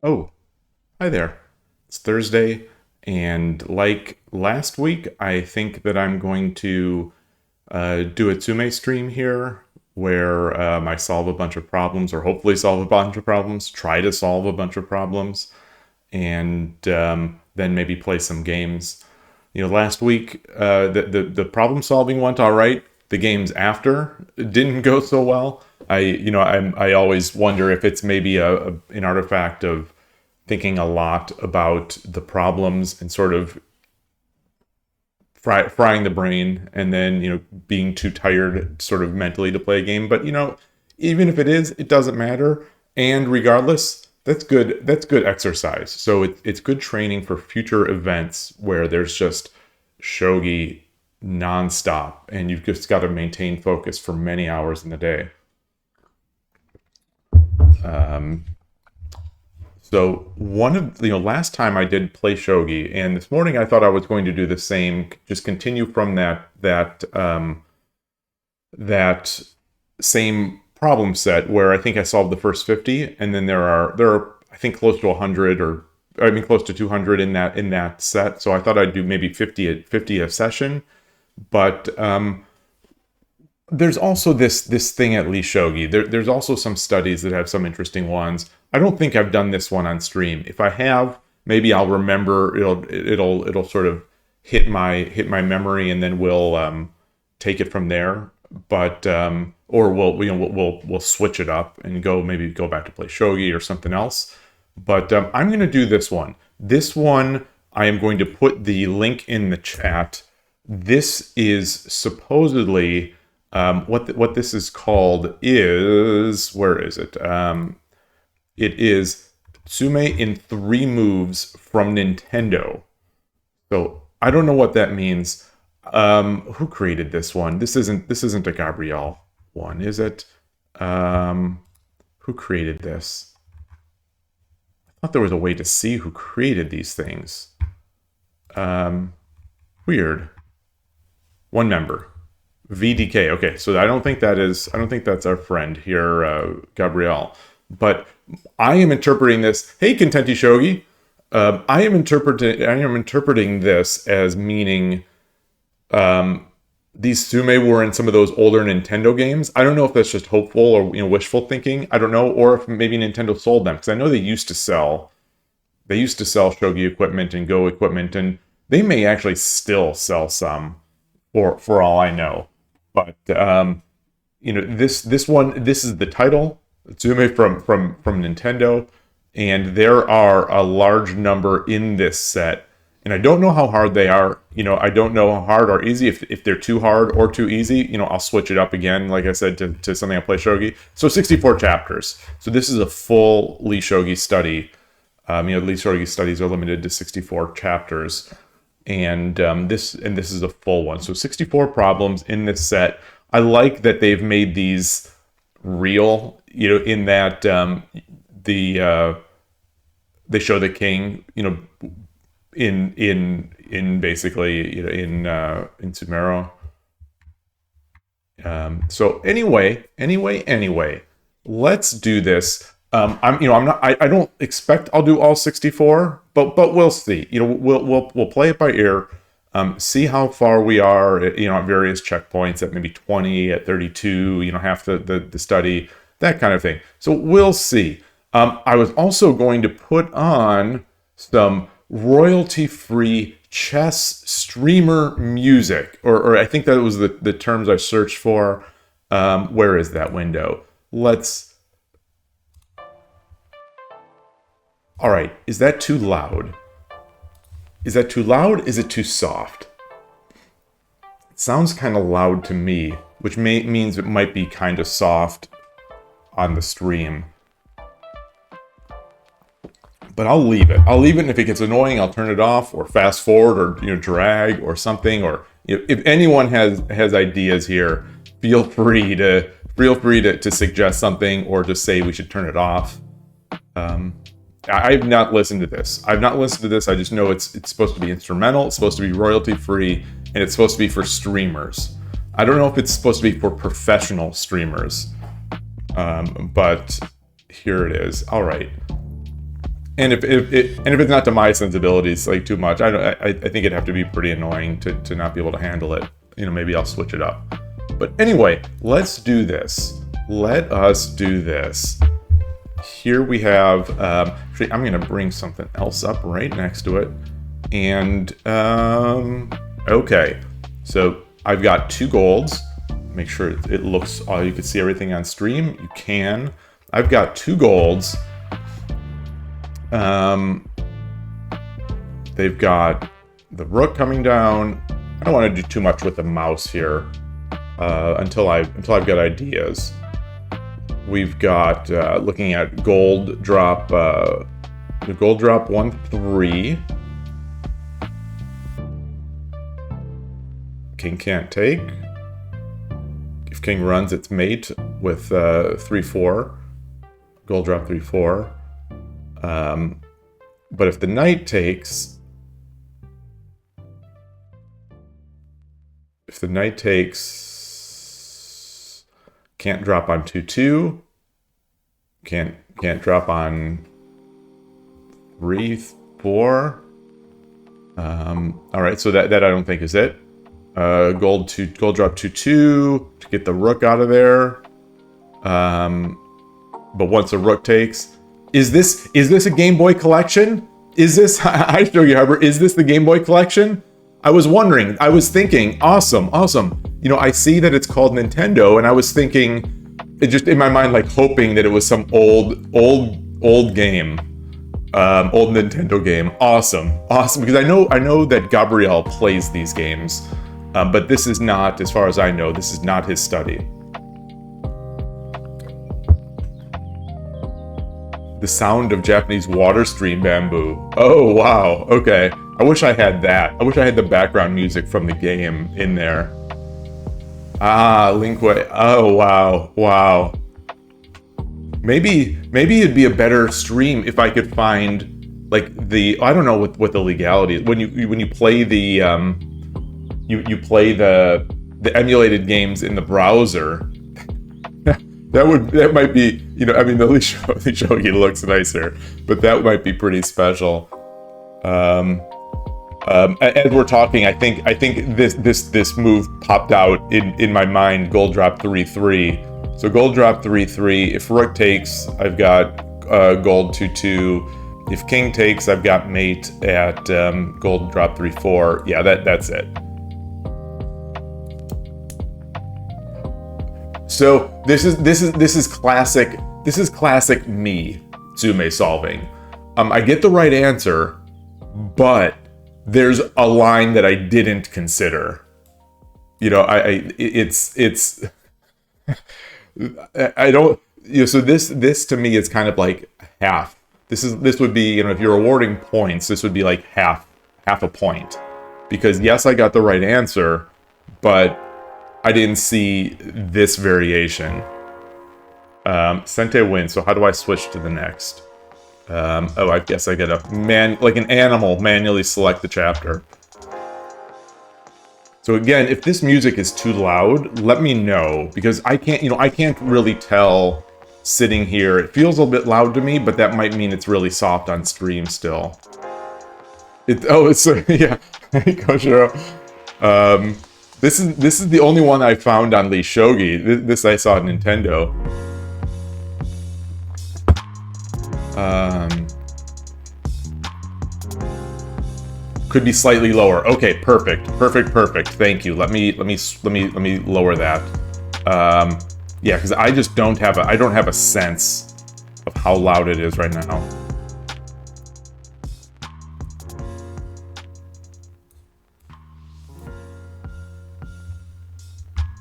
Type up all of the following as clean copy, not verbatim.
Oh, hi there. It's Thursday, and like last week, I think that I'm going to do a Tsume stream here where I solve a bunch of problems, or hopefully solve a bunch of problems, try to solve a bunch of problems, and then maybe play some games. Last week, the problem solving went all right. The games after didn't go so well. I always wonder if it's maybe an artifact of thinking a lot about the problems and sort of frying the brain, and then being too tired sort of mentally to play a game. But even if it is, it doesn't matter. And regardless, that's good. That's good exercise. So it's good training for future events where there's just shogi nonstop, and you've just got to maintain focus for many hours in the day. Um, So one of last time I did play shogi, and this morning I thought I was going to do the same, just continue from that same problem set where I think I solved the first 50, and then there are I think close to 100, or I mean close to 200 in that set. So I thought I'd do maybe 50 a session, but there's also this thing at Lee Shogi. There's also some studies that have some interesting ones. I don't think I've done this one on stream. If I have, maybe I'll remember. It'll sort of hit my memory, and then we'll take it from there. But or we'll switch it up and maybe go back to play shogi or something else. But I'm going to do this one. This one I am going to put the link in the chat. This is supposedly what this is called is, where is it? It is Tsume in 3 moves from Nintendo. So I don't know what that means. Who created this one? This isn't a Gabrielle one, is it? Who created this? I thought there was a way to see who created these things. Weird. One member. VDK. Okay, so I don't think that's our friend here, Gabrielle. But I am interpreting this. Hey, Contenti Shogi. I am interpreting this as meaning these Tsume were in some of those older Nintendo games. I don't know if that's just hopeful or wishful thinking. I don't know, or if maybe Nintendo sold them, because I know they used to sell Shogi equipment and Go equipment, and they may actually still sell some, for all I know. But this is the title, Tsume from Nintendo, and there are a large number in this set, and I don't know how hard they are. I don't know how hard or easy. If they're too hard or too easy, I'll switch it up again, like I said, to something I play shogi. So 64 chapters. So this is a full Lee Shogi study. Lee Shogi studies are limited to 64 chapters. And this is a full one. So 64 problems in this set. I like that they've made these real, in that they show the king, in basically, in Sumero. So anyway, let's do this. I don't expect I'll do all 64, but we'll see. We'll play it by ear, see how far we are at various checkpoints, at maybe 20, at 32, half the study, that kind of thing. So we'll see. I was also going to put on some royalty-free chess streamer music, or I think that was the terms I searched for. Where is that window? All right, is that too loud? Is that too loud? Is it too soft? It sounds kind of loud to me, which means it might be kind of soft on the stream. But I'll leave it. And if it gets annoying, I'll turn it off, or fast forward, or drag or something. Or if anyone has ideas here, feel free to suggest something, or just say we should turn it off. I've not listened to this. I just know it's supposed to be instrumental. It's supposed to be royalty free, and it's supposed to be for streamers. I don't know if it's supposed to be for professional streamers, but here it is. All right. And if it's not to my sensibilities like too much, I think it'd have to be pretty annoying to not be able to handle it. You know, maybe I'll switch it up. But anyway, let's do this. Let us do this. Here we have, actually, I'm gonna bring something else up right next to it. And, okay. So I've got 2 golds. Make sure it looks, you can see everything on stream. You can. I've got 2 golds. They've got the rook coming down. I don't want to do too much with the mouse here until I've got ideas. We've got looking at gold drop, the gold drop 1-3. King can't take. If king runs its mate with 3-4, gold drop 3-4. But if the knight takes, can't drop on 2-2, can't drop on 3-4. All right, so that I don't think is it. Gold drop 2-2 to get the rook out of there. But once a rook takes, is this a Game Boy collection? Is this, hi Shogi Harbor, is this the Game Boy collection? I was wondering, I was thinking, awesome. You know, I see that it's called Nintendo, and I was thinking, it just in my mind, like hoping that it was some old game, old Nintendo game. Awesome, because I know that Gabriel plays these games, but this is not, as far as I know, this is not his study. The sound of Japanese water stream bamboo. Oh, wow. Okay. I wish I had that. I wish I had the background music from the game in there. Ah, Linkway. Oh, wow. Wow. Maybe it'd be a better stream if I could find like I don't know what the legality is. When you play the you play the emulated games in the browser. That might be, you know, I mean, the Shogi looks nicer, but that might be pretty special. As we're talking, I think this move popped out in my mind. Gold drop 3-3. So gold drop 3-3. If rook takes, I've got gold 2-2. If king takes, I've got mate at gold drop 3-4. Yeah, that's it. So this is classic. This is classic me, Tsume solving. I get the right answer, but there's a line that I didn't consider. You know, it's I don't. You know, so this to me is kind of like half. This would be, you know, if you're awarding points, this would be like half a point, because yes, I got the right answer, but I didn't see this variation. Sente wins, so how do I switch to the next? Oh, I guess I gotta like an animal, manually select the chapter. So again, if this music is too loud, let me know, because I can't really tell sitting here. It feels a little bit loud to me, but that might mean it's really soft on stream still. It's yeah, Koshiro. This is the only one I found on Lee Shogi. This I saw at Nintendo. Could be slightly lower. Okay, perfect. Thank you. Let me lower that. Yeah, because I just don't have a sense of how loud it is right now.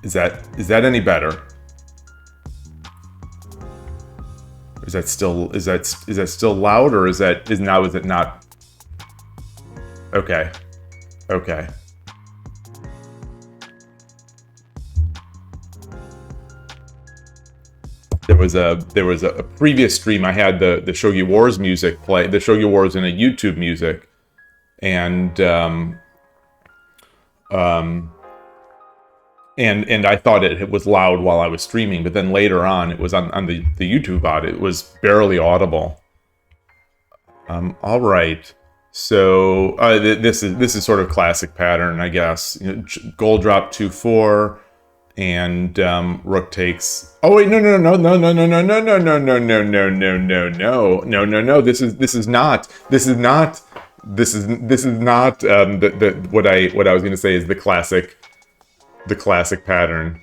Is that any better? Is that still loud, or is it not? Okay. There was a previous stream I had the Shogi Wars music play, the Shogi Wars in a YouTube music, and I thought it was loud while I was streaming, but then later on, it was on the YouTube VOD. It was barely audible. All right. So this is sort of classic pattern, I guess. You know, gold drop 2-4, and rook takes. Oh wait, no. This is not what I was going to say is the classic pattern.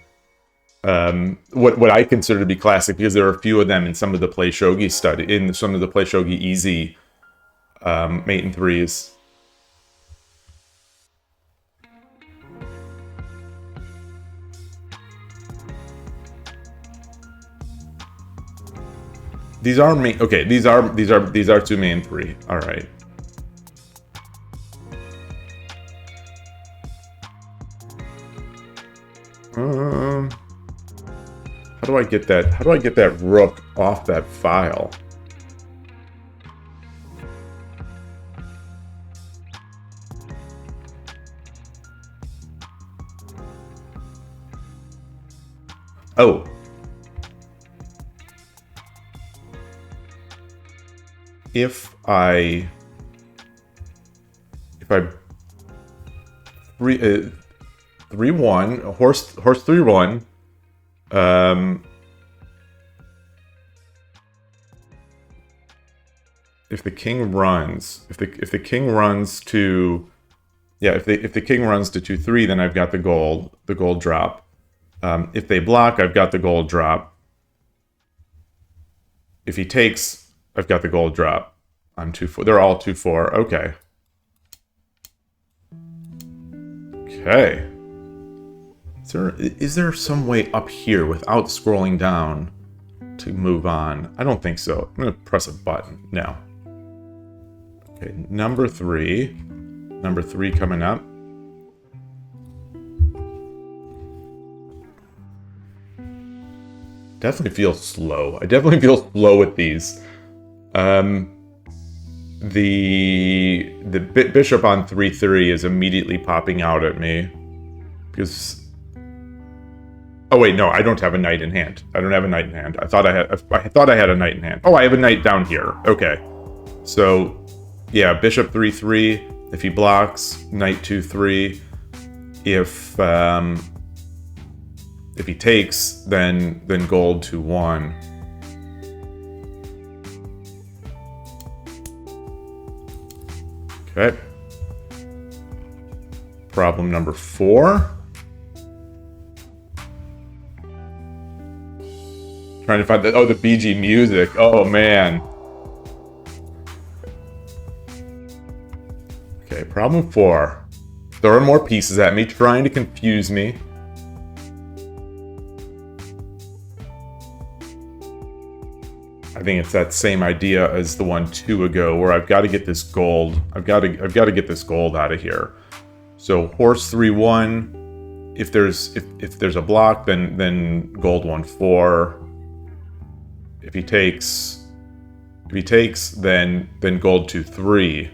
What I consider to be classic, because there are a few of them in some of the Play Shogi easy mate and threes. These are me. Okay, these are Tsume and 3. All right. How do I get that? How do I get that rook off that file? Oh. If I 3-1 horse 3-1. If the king runs, if the king runs to, yeah, if the king runs to 2-3, then I've got the gold drop. If they block, I've got the gold drop. If he takes, I've got the gold drop. I'm 2-4. They're all 2-4. Okay. Okay. Is there some way up here without scrolling down to move on? I don't think so. I'm going to press a button. No. Okay, number 3. Number 3 coming up. Definitely feels slow. I definitely feel slow with these. The bishop on 3-3 is immediately popping out at me because. Oh wait, no, I don't have a knight in hand. I don't have a knight in hand. I thought I had a knight in hand. Oh, I have a knight down here. Okay, so yeah, bishop 3-3. If he blocks, knight 2-3. If he takes, then gold 2-1. Okay. Problem number 4. Trying to find the BG music. Oh man. Okay, problem 4. Throwing more pieces at me, trying to confuse me. I think it's that same idea as the one 2 ago, where I've got to get this gold. I've got to get this gold out of here. So horse 3-1. If there's a block, then gold 1-4. If he takes, then gold 2-3.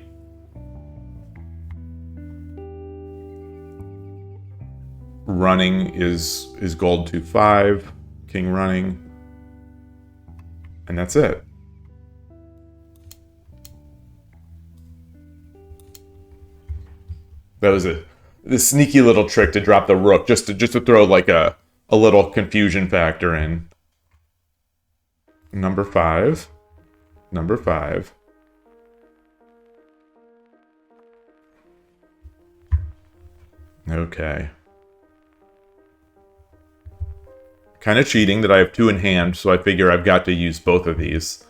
Running is gold 2-5. King running. And that's it. That was the sneaky little trick to drop the rook, just to throw like a little confusion factor in. Number 5. Number 5. Okay. Kind of cheating that I have 2 in hand, so I figure I've got to use both of these.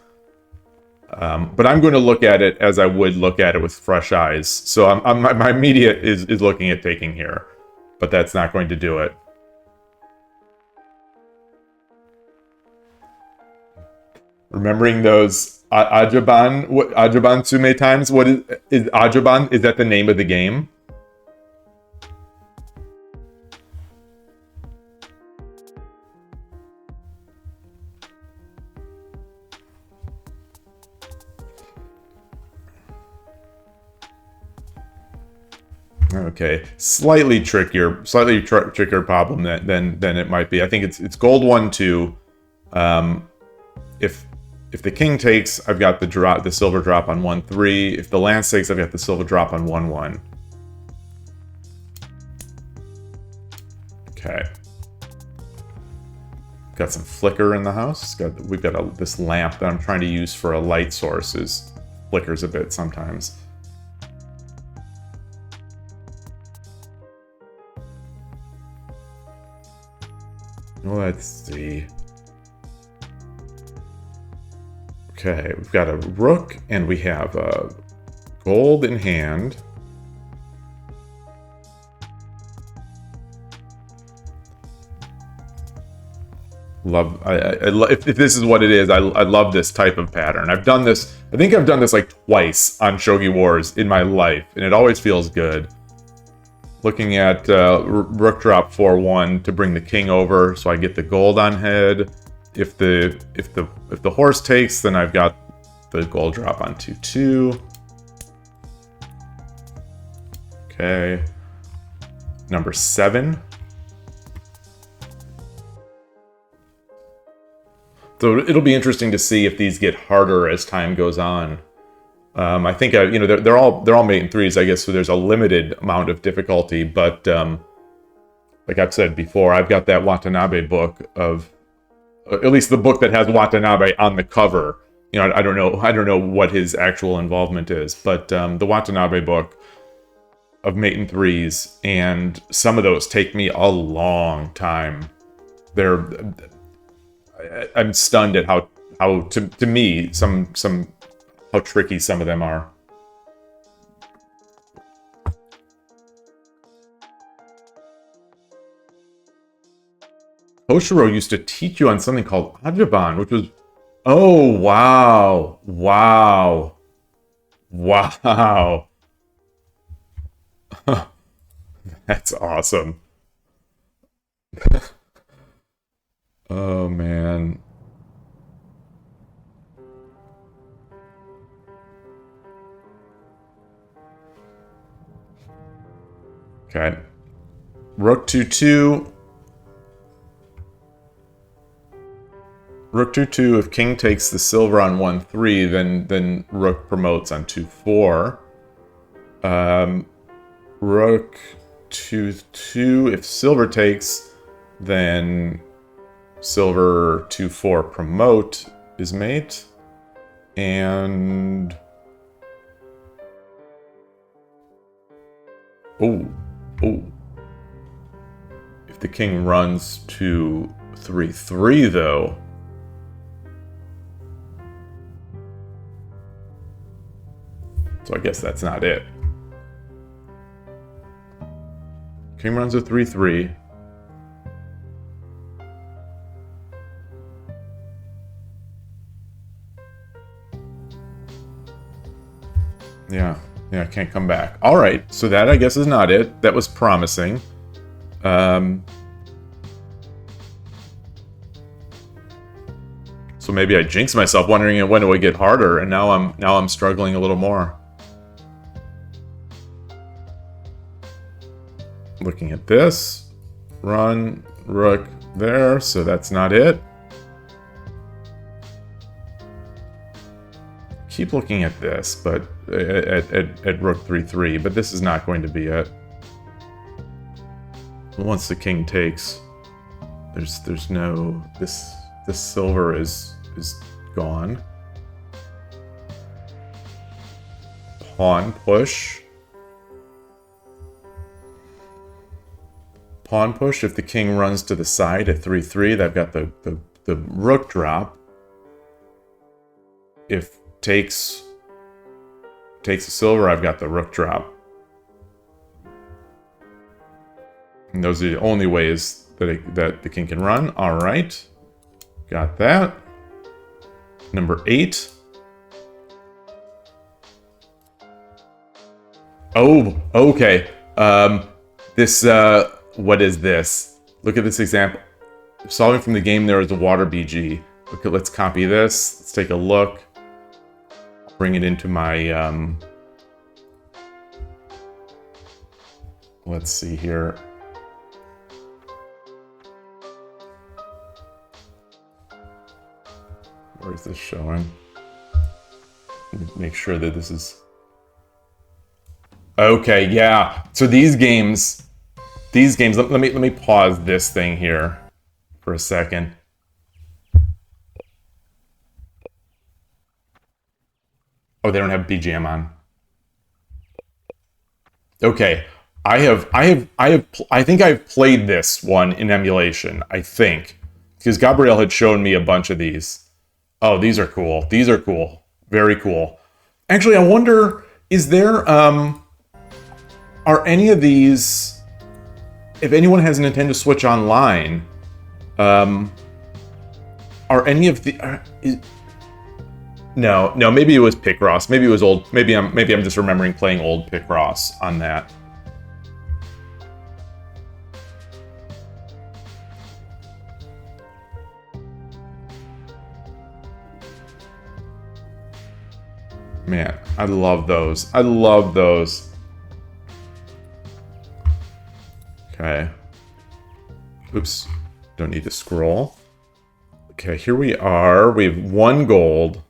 But I'm going to look at it as I would look at it with fresh eyes. So my immediate is looking at taking here, but that's not going to do it. Remembering those Ajaban Tsume times. What is Ajaban? Is that the name of the game? Okay, slightly trickier problem than it might be. I think it's gold 1-2. If the king takes, I've got the silver drop on 1-3. If the lance takes, I've got the silver drop on 1-1. Okay. Got some flicker in the house. We've got this lamp that I'm trying to use for a light source. Flickers a bit sometimes. Let's see. Okay, we've got a rook and we have a gold in hand. If this is what it is, I love this type of pattern. I've done this, I think I've done this like twice on Shogi Wars in my life, and it always feels good. Looking at rook drop 4-1 to bring the king over, so I get the gold on head. If the horse takes, then I've got the gold drop on 2-2. Okay. Number 7. So it'll be interesting to see if these get harder as time goes on. I think they're all mate in threes, I guess, so there's a limited amount of difficulty. But like I've said before, I've got that Watanabe book of, at least the book that has Watanabe on the cover. You know, I don't know what his actual involvement is, but the Watanabe book of mate in threes, and some of those take me a long time. I'm stunned at how to me how tricky some of them are. Oshiro used to teach you on something called Ajaban, which was, oh wow, that's awesome. Oh, man. Okay. Rook 2-2. Rook 2-2. If king takes the silver on 1-3, then rook promotes on 2-4. Rook 2-2. If silver takes, then silver 2-4 promote is mate. And oh, if the king runs to 3-3 though, so I guess that's not it. King runs to 3-3. Yeah, can't come back. All right, so that I guess is not it. That was promising. So maybe I jinxed myself, wondering when it would get harder, and now I'm struggling a little more. Looking at this, run rook there, so that's not it. Keep looking at this, but at rook 3-3, but this is not going to be it. Once the king takes, there's no this silver is gone. Pawn push. Pawn push. If the king runs to the side at 3-3, they've got the rook drop. If takes the silver, I've got the rook drop. And those are the only ways that the king can run. All right, got that. Number 8. Oh, okay. This what is this? Look at this example. Solving from the game there is a water BG. Okay, let's copy this. Let's take a look. Bring it into my, let's see here. Where's this showing? Make sure that this is... Okay, yeah. So these games, let me pause this thing here for a second. Oh, they don't have BGM on. Okay. I think I've played this one in emulation, I think. Because Gabrielle had shown me a bunch of these. Oh, these are cool. These are cool. Very cool. Actually, I wonder, is there, are any of these, if anyone has a Nintendo Switch Online, are any of the, no, maybe it was Picross. Maybe it was old, maybe I'm just remembering playing old Picross on that. Man, I love those. I love those. Okay. Oops. Don't need to scroll. Okay, here we are. We have 1 gold.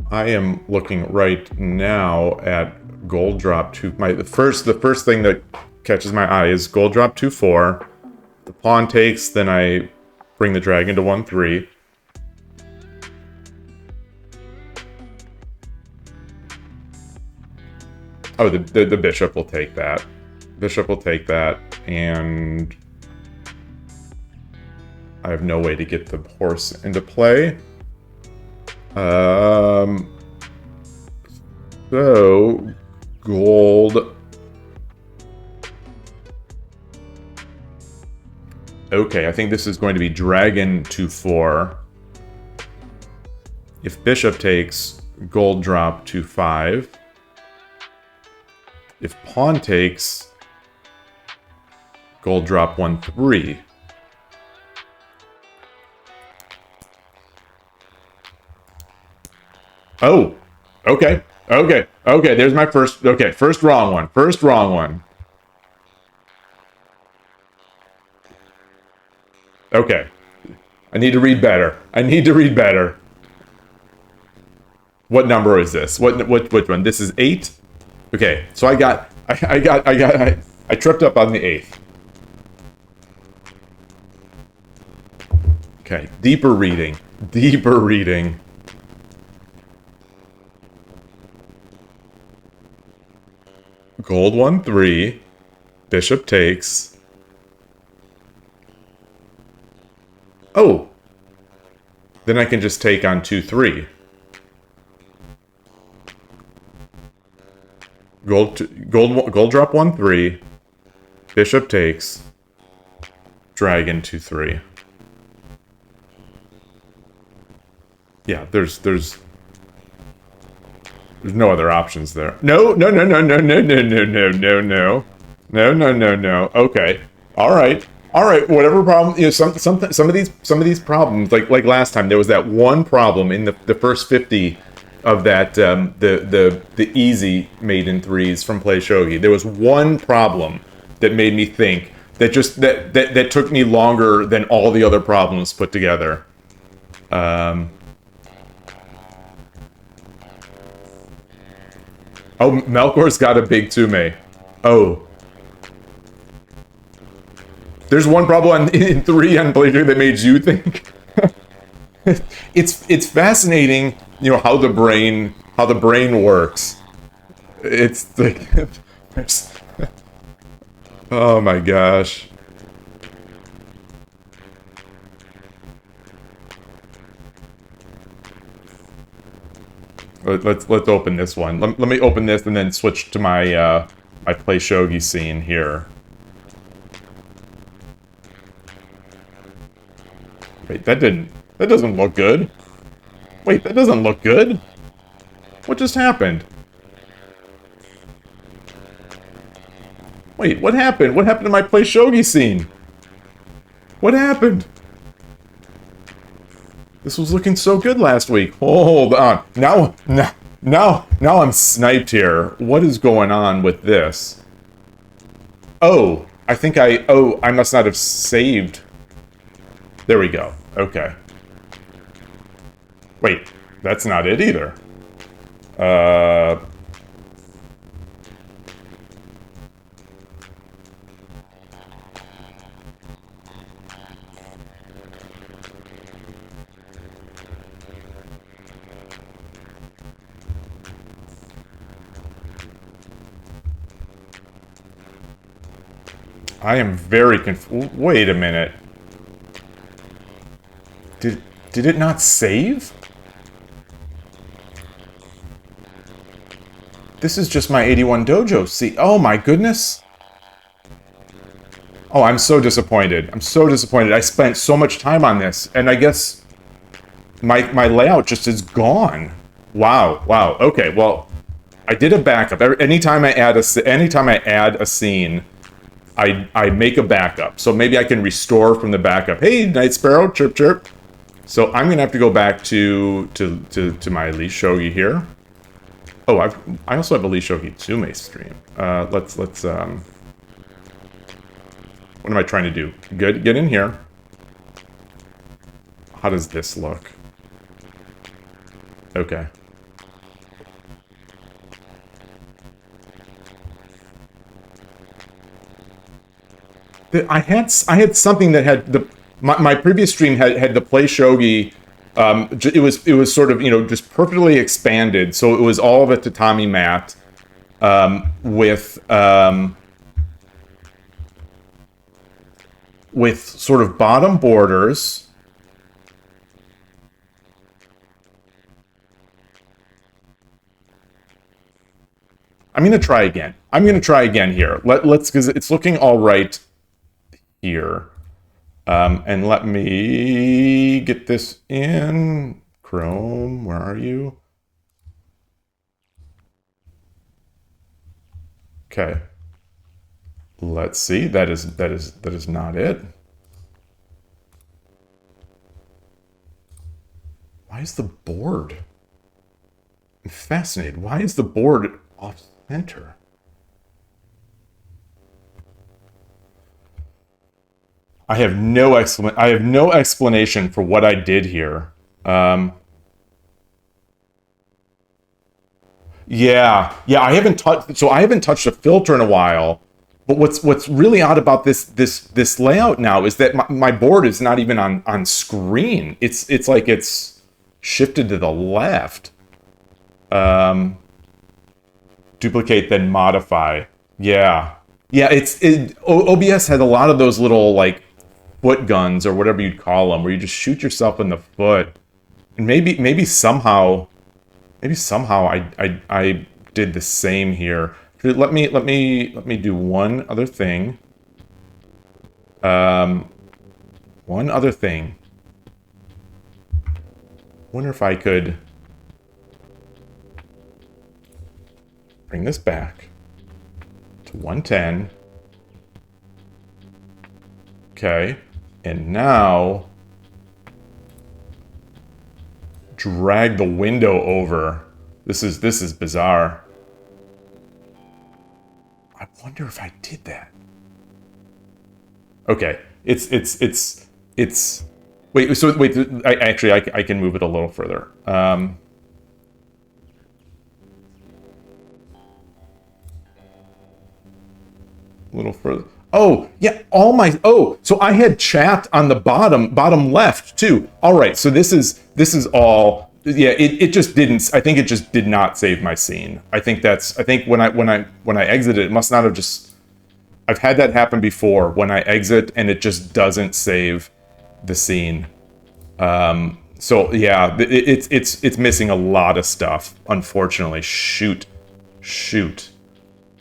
I am looking right now at gold drop 2. The first thing that catches my eye is gold drop 2-4. The pawn takes, then I bring the dragon to 1-3. Oh, the bishop will take that. Bishop will take that, and I have no way to get the horse into play. So gold. Okay, I think this is going to be dragon 2-4. If bishop takes, gold drop 2-5. If pawn takes, gold drop 1-3. Oh, okay, there's my first, first wrong one. Okay. I need to read better. What number is this? Which one? This is 8? Okay, so I tripped up on the 8th. Okay, deeper reading. Gold 1-3. Bishop takes. Oh! Then I can just take on 2-3. Gold drop 1-3. Bishop takes. Dragon 2-3. Yeah, there's no other options there. No. Okay. All right. Whatever problem, you know, some of these problems, like last time, there was that one problem in the first 50 of that the easy maiden threes from Play Shogi. There was one problem that made me think that that took me longer than all the other problems put together. Oh, Melkor's got a big Tsume. Oh. There's one problem in 3 on Play Shogi that made you think. It's fascinating, you know, how the brain works. It's like oh my gosh. Let's open this one. Let me open this and then switch to my my Play Shogi scene here. Wait, that doesn't look good. Wait, that doesn't look good. What just happened? Wait, what happened? What happened to my Play Shogi scene? What happened? This was looking so good last week. Hold on. Now I'm sniped here. What is going on with this? Oh, I think I must not have saved. There we go. Okay. Wait, that's not it either. I am very confused. Wait a minute. Did it not save? This is just my 81 dojo. See, oh my goodness. Oh, I'm so disappointed. I'm so disappointed. I spent so much time on this, and I guess my layout just is gone. Wow, wow. Okay, well, I did a backup. Anytime I add a scene, I make a backup. So maybe I can restore from the backup. Hey, Night Sparrow, chirp chirp. So I'm gonna have to go back to my Elite Shogi here. Oh, I also have a Elite Shogi Tsume stream. Let's what am I trying to do? Good, get in here. How does this look? Okay. I had something that had my previous stream had the play shogi. It was sort of, you know, just perfectly expanded, so it was all of a tatami mat with sort of bottom borders. I'm gonna try again. I'm gonna try again here. Let's because it's looking all right here. And let me get this in Chrome. Where are you? Okay. Let's see. That is not it. Why is the board? I'm fascinated. Why is the board off center? I have no explanation for what I did here. Yeah, I haven't touched a filter in a while. But what's really odd about this layout now is that my board is not even on screen. It's like it's shifted to the left. Duplicate, then modify. Yeah. OBS had a lot of those little like foot guns or whatever you'd call them, where you just shoot yourself in the foot. And maybe somehow I did the same here. Let me do one other thing. One other thing. Wonder if I could bring this back to 110. Okay, and now drag the window over. This is bizarre. I wonder if I did that. Okay, it's wait. So wait, I can move it a little further. A little further. Oh, yeah, so I had chat on the bottom left too. All right, so this is all, yeah, it just didn't, I think it just did not save my scene. I think when I exited, it must not have just, I've had that happen before when I exit and it just doesn't save the scene. So yeah, it's missing a lot of stuff, unfortunately. Shoot.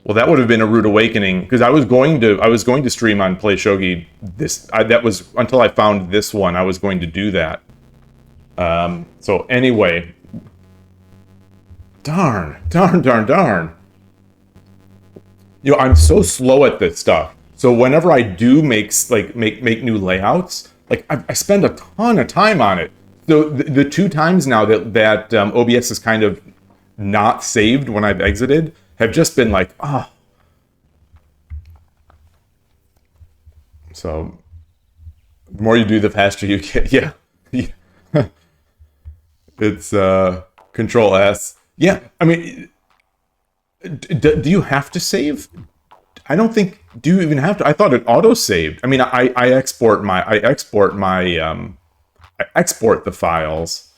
Well, that would have been a rude awakening, because I was going to stream on Play Shogi. That was until I found this one. I was going to do that. So anyway, darn. You know, I'm so slow at this stuff. So whenever I do make new layouts, like I spend a ton of time on it. So the two times now that OBS is kind of not saved when I've exited have just been like, oh. So the more you do, the faster you get. Yeah. Yeah. It's Control S. Yeah. I mean, do you have to save? I don't think. Do you even have to? I thought it auto saved. I mean, I export the files.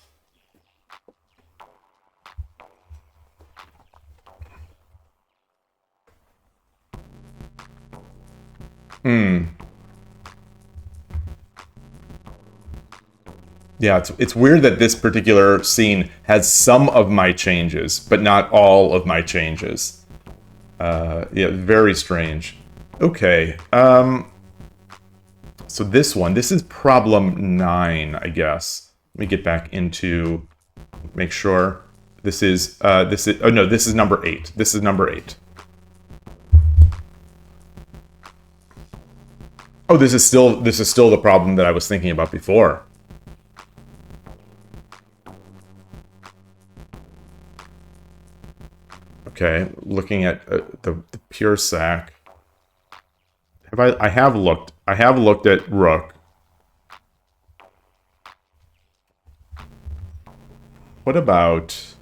Yeah, it's weird that this particular scene has some of my changes, but not all of my changes. Yeah, very strange. Okay, so this is problem 9, I guess. Let me get back into, make sure. Oh no, this is number 8. This is number 8. Oh, this is still the problem that I was thinking about before. Okay, looking at the pure sack. I have looked at Rook. What about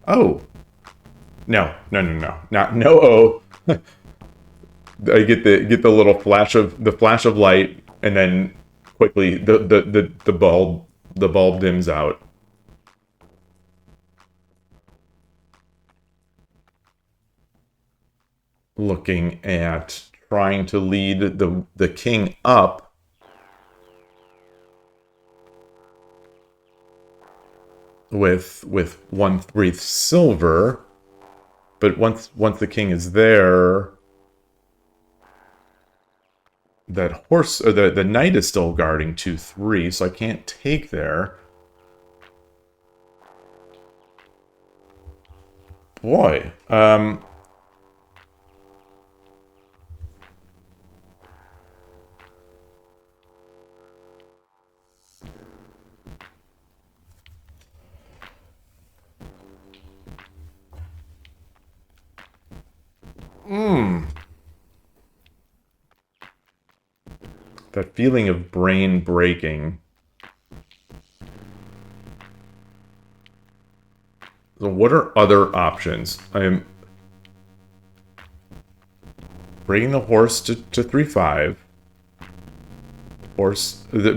Oh. No. Not no oh. I get the little flash of light, and then quickly the bulb dims out. Looking at trying to lead the king up. With 1/3 silver, but once the king is there, that horse or the knight is still guarding 2/3, so I can't take there. Boy, that feeling of brain breaking. So what are other options? I am bringing the horse to 3/5.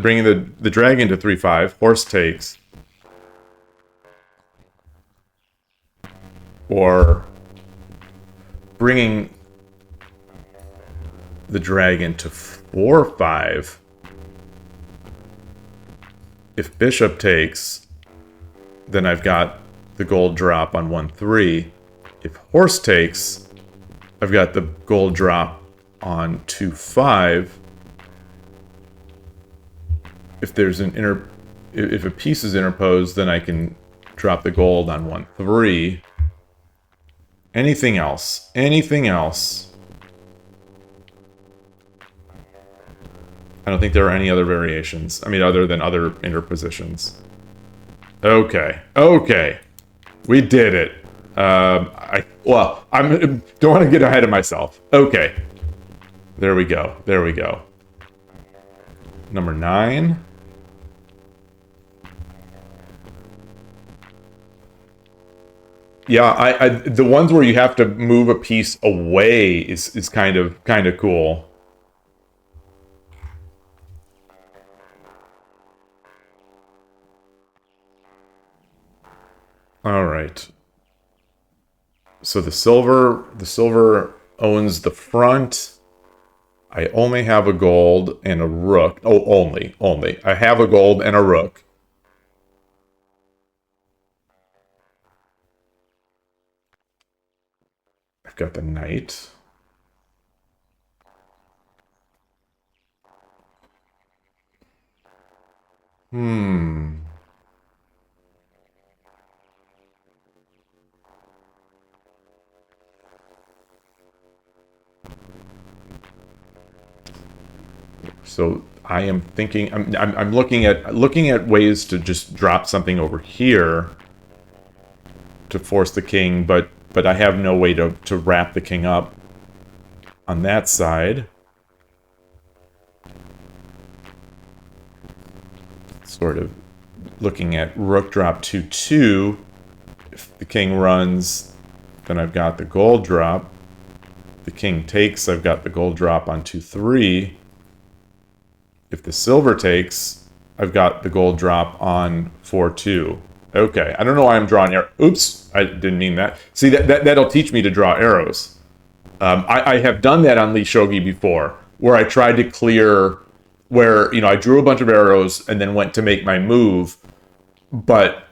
Bringing the dragon to 3/5. Horse takes. Or bringing the dragon to 4/5. If bishop takes, then I've got the gold drop on 1/3. If horse takes, I've got the gold drop on 2/5. If there's if a piece is interposed, then I can drop the gold on 1/3. Anything else? Anything else? I don't think there are any other variations. I mean, other than other interpositions. Okay. Okay. We did it. I don't want to get ahead of myself. Okay. There we go. There we go. Number 9. Yeah, the ones where you have to move a piece away is kind of cool. All right. So the silver owns the front. I only have a gold and a rook. Oh, only. I have a gold and a rook. I've got the knight. So I am thinking, I'm looking at ways to just drop something over here to force the king, but I have no way to wrap the king up on that side. Sort of looking at rook drop 2-2. If the king runs, then I've got the gold drop. If the king takes, I've got the gold drop on 2-3. If the silver takes, I've got the gold drop on 4-2. Okay, I don't know why I'm drawing arrows. Oops, I didn't mean that. See, that'll teach me to draw arrows. I have done that on Lee Shogi before, where I tried to clear, where, I drew a bunch of arrows and then went to make my move, but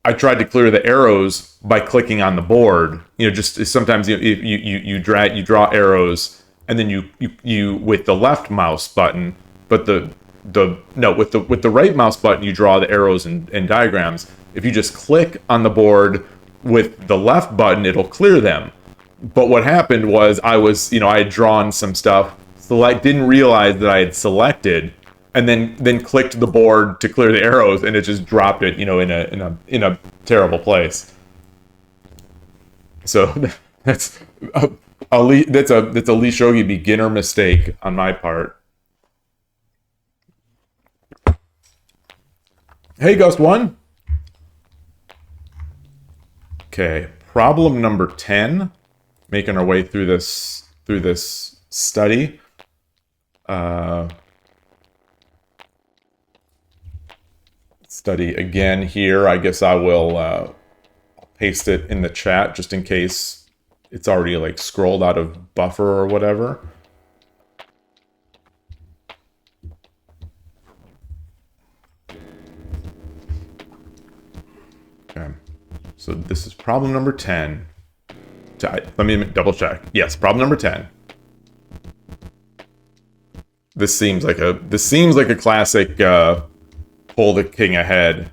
I tried to clear the arrows by clicking on the board. Just sometimes you draw arrows, and then you with the left mouse button, but with the right mouse button you draw the arrows and diagrams. If you just click on the board with the left button, it'll clear them. But what happened was I had drawn some stuff, didn't realize that I had selected, and then clicked the board to clear the arrows, and it just dropped it, in a terrible place. So that's a Lee Shogi beginner mistake on my part. Hey, Ghost One. Okay, problem number 10. Making our way through this study. Study again here. I guess I will paste it in the chat just in case it's already like scrolled out of buffer or whatever. Okay, so this is problem number 10. Let me double check. Yes, problem number 10. This seems like a classic pull the king ahead.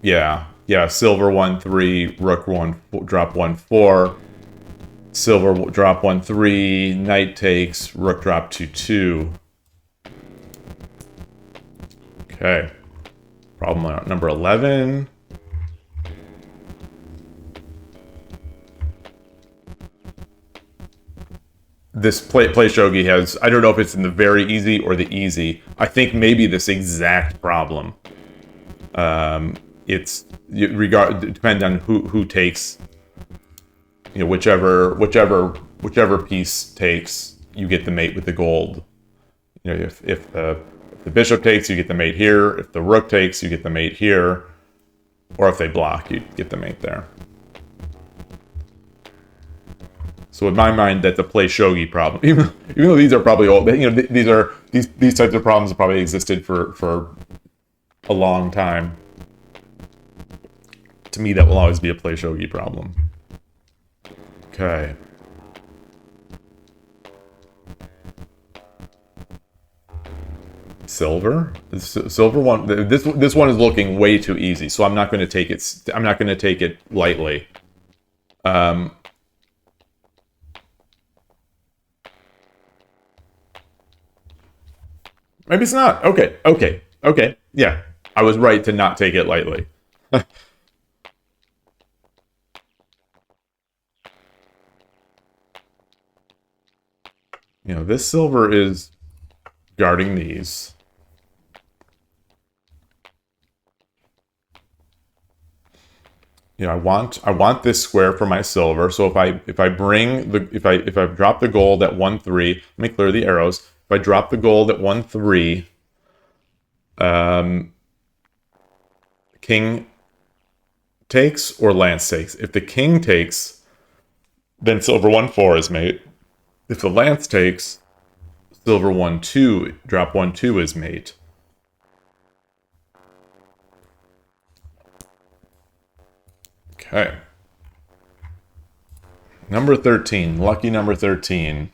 Yeah, silver 1-3, rook 1 drop 1-4, silver drop 1-3, knight takes, rook drop 2-2. Okay, problem number 11. This play shogi has, I don't know if it's in the very easy or the easy. I think maybe this exact problem. It depends on who takes. Whichever piece takes, you get the mate with the gold. If the bishop takes, you get the mate here. If the rook takes, you get the mate here. Or if they block, you get the mate there. So in my mind, that's a play shogi problem. Even though these are probably old, these types of problems have probably existed for a long time. To me, that will always be a play shogi problem. Okay. Silver one. This one is looking way too easy, so I'm not going to take it. I'm not going to take it lightly. Maybe it's not. Okay. Yeah, I was right to not take it lightly. This silver is guarding these. I want this square for my silver. So if I drop the gold at 1-3, let me clear the arrows. If I drop the gold at 1-3, king takes or lance takes. If the king takes, then silver 1-4 is mate. If the lance takes, silver 1-2, drop 1-2 is mate. Okay. Number 13, lucky number 13.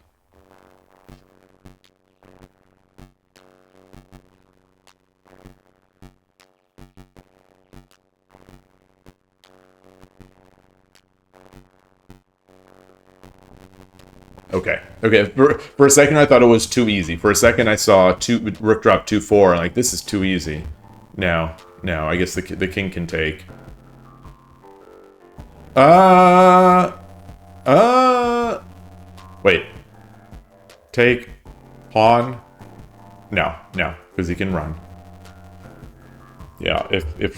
Okay. Okay. For a second, I thought it was too easy. For a second, I saw rook drop 2-4. Like, this is too easy. No. No. I guess the king can take. Wait. Take. Pawn. No. No. Because he can run. Yeah. If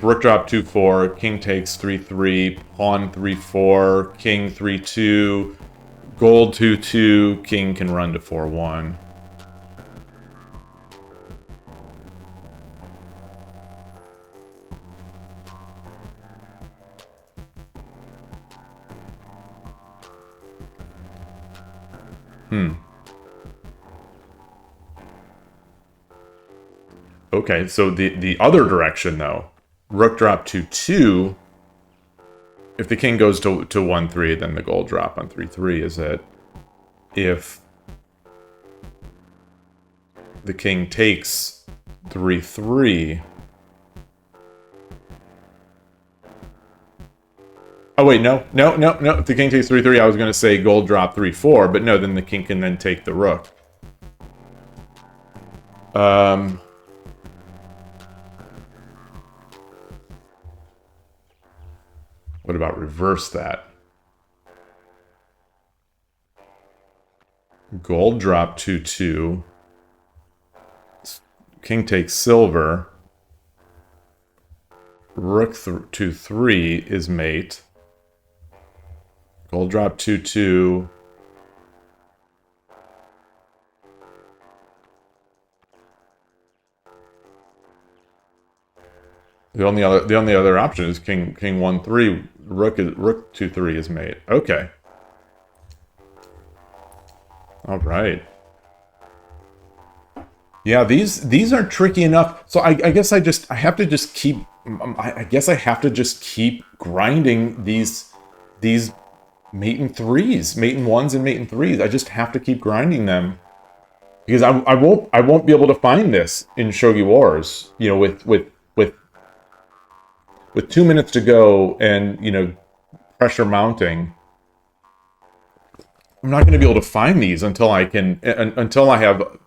rook drop 2-4, king takes 3-3, pawn 3-4, king 3-2. Gold 2-2, king can run to 4-1. Okay, so the other direction, though. Rook drop 2-2. If the king goes to 1-3, then the gold drop on 3-3 is it. If the king takes 3-3... Oh, wait, no. If the king takes 3-3, I was going to say gold drop 3-4, but no, then the king can then take the rook. What about reverse that? Gold drop 2-2. King takes silver. Rook 2-3 is mate. Gold drop 2-2. The only other option is king 1-3. Rook 2-3 is mate. Okay. All right. Yeah, these are tricky enough. So I guess I have to just keep. I guess I have to just keep grinding these mate and threes, mate and ones and mate and threes. I just have to keep grinding them because I won't be able to find this in Shogi Wars. You know, with 2 minutes to go and, you know, pressure mounting, I'm not going to be able to find these until I have...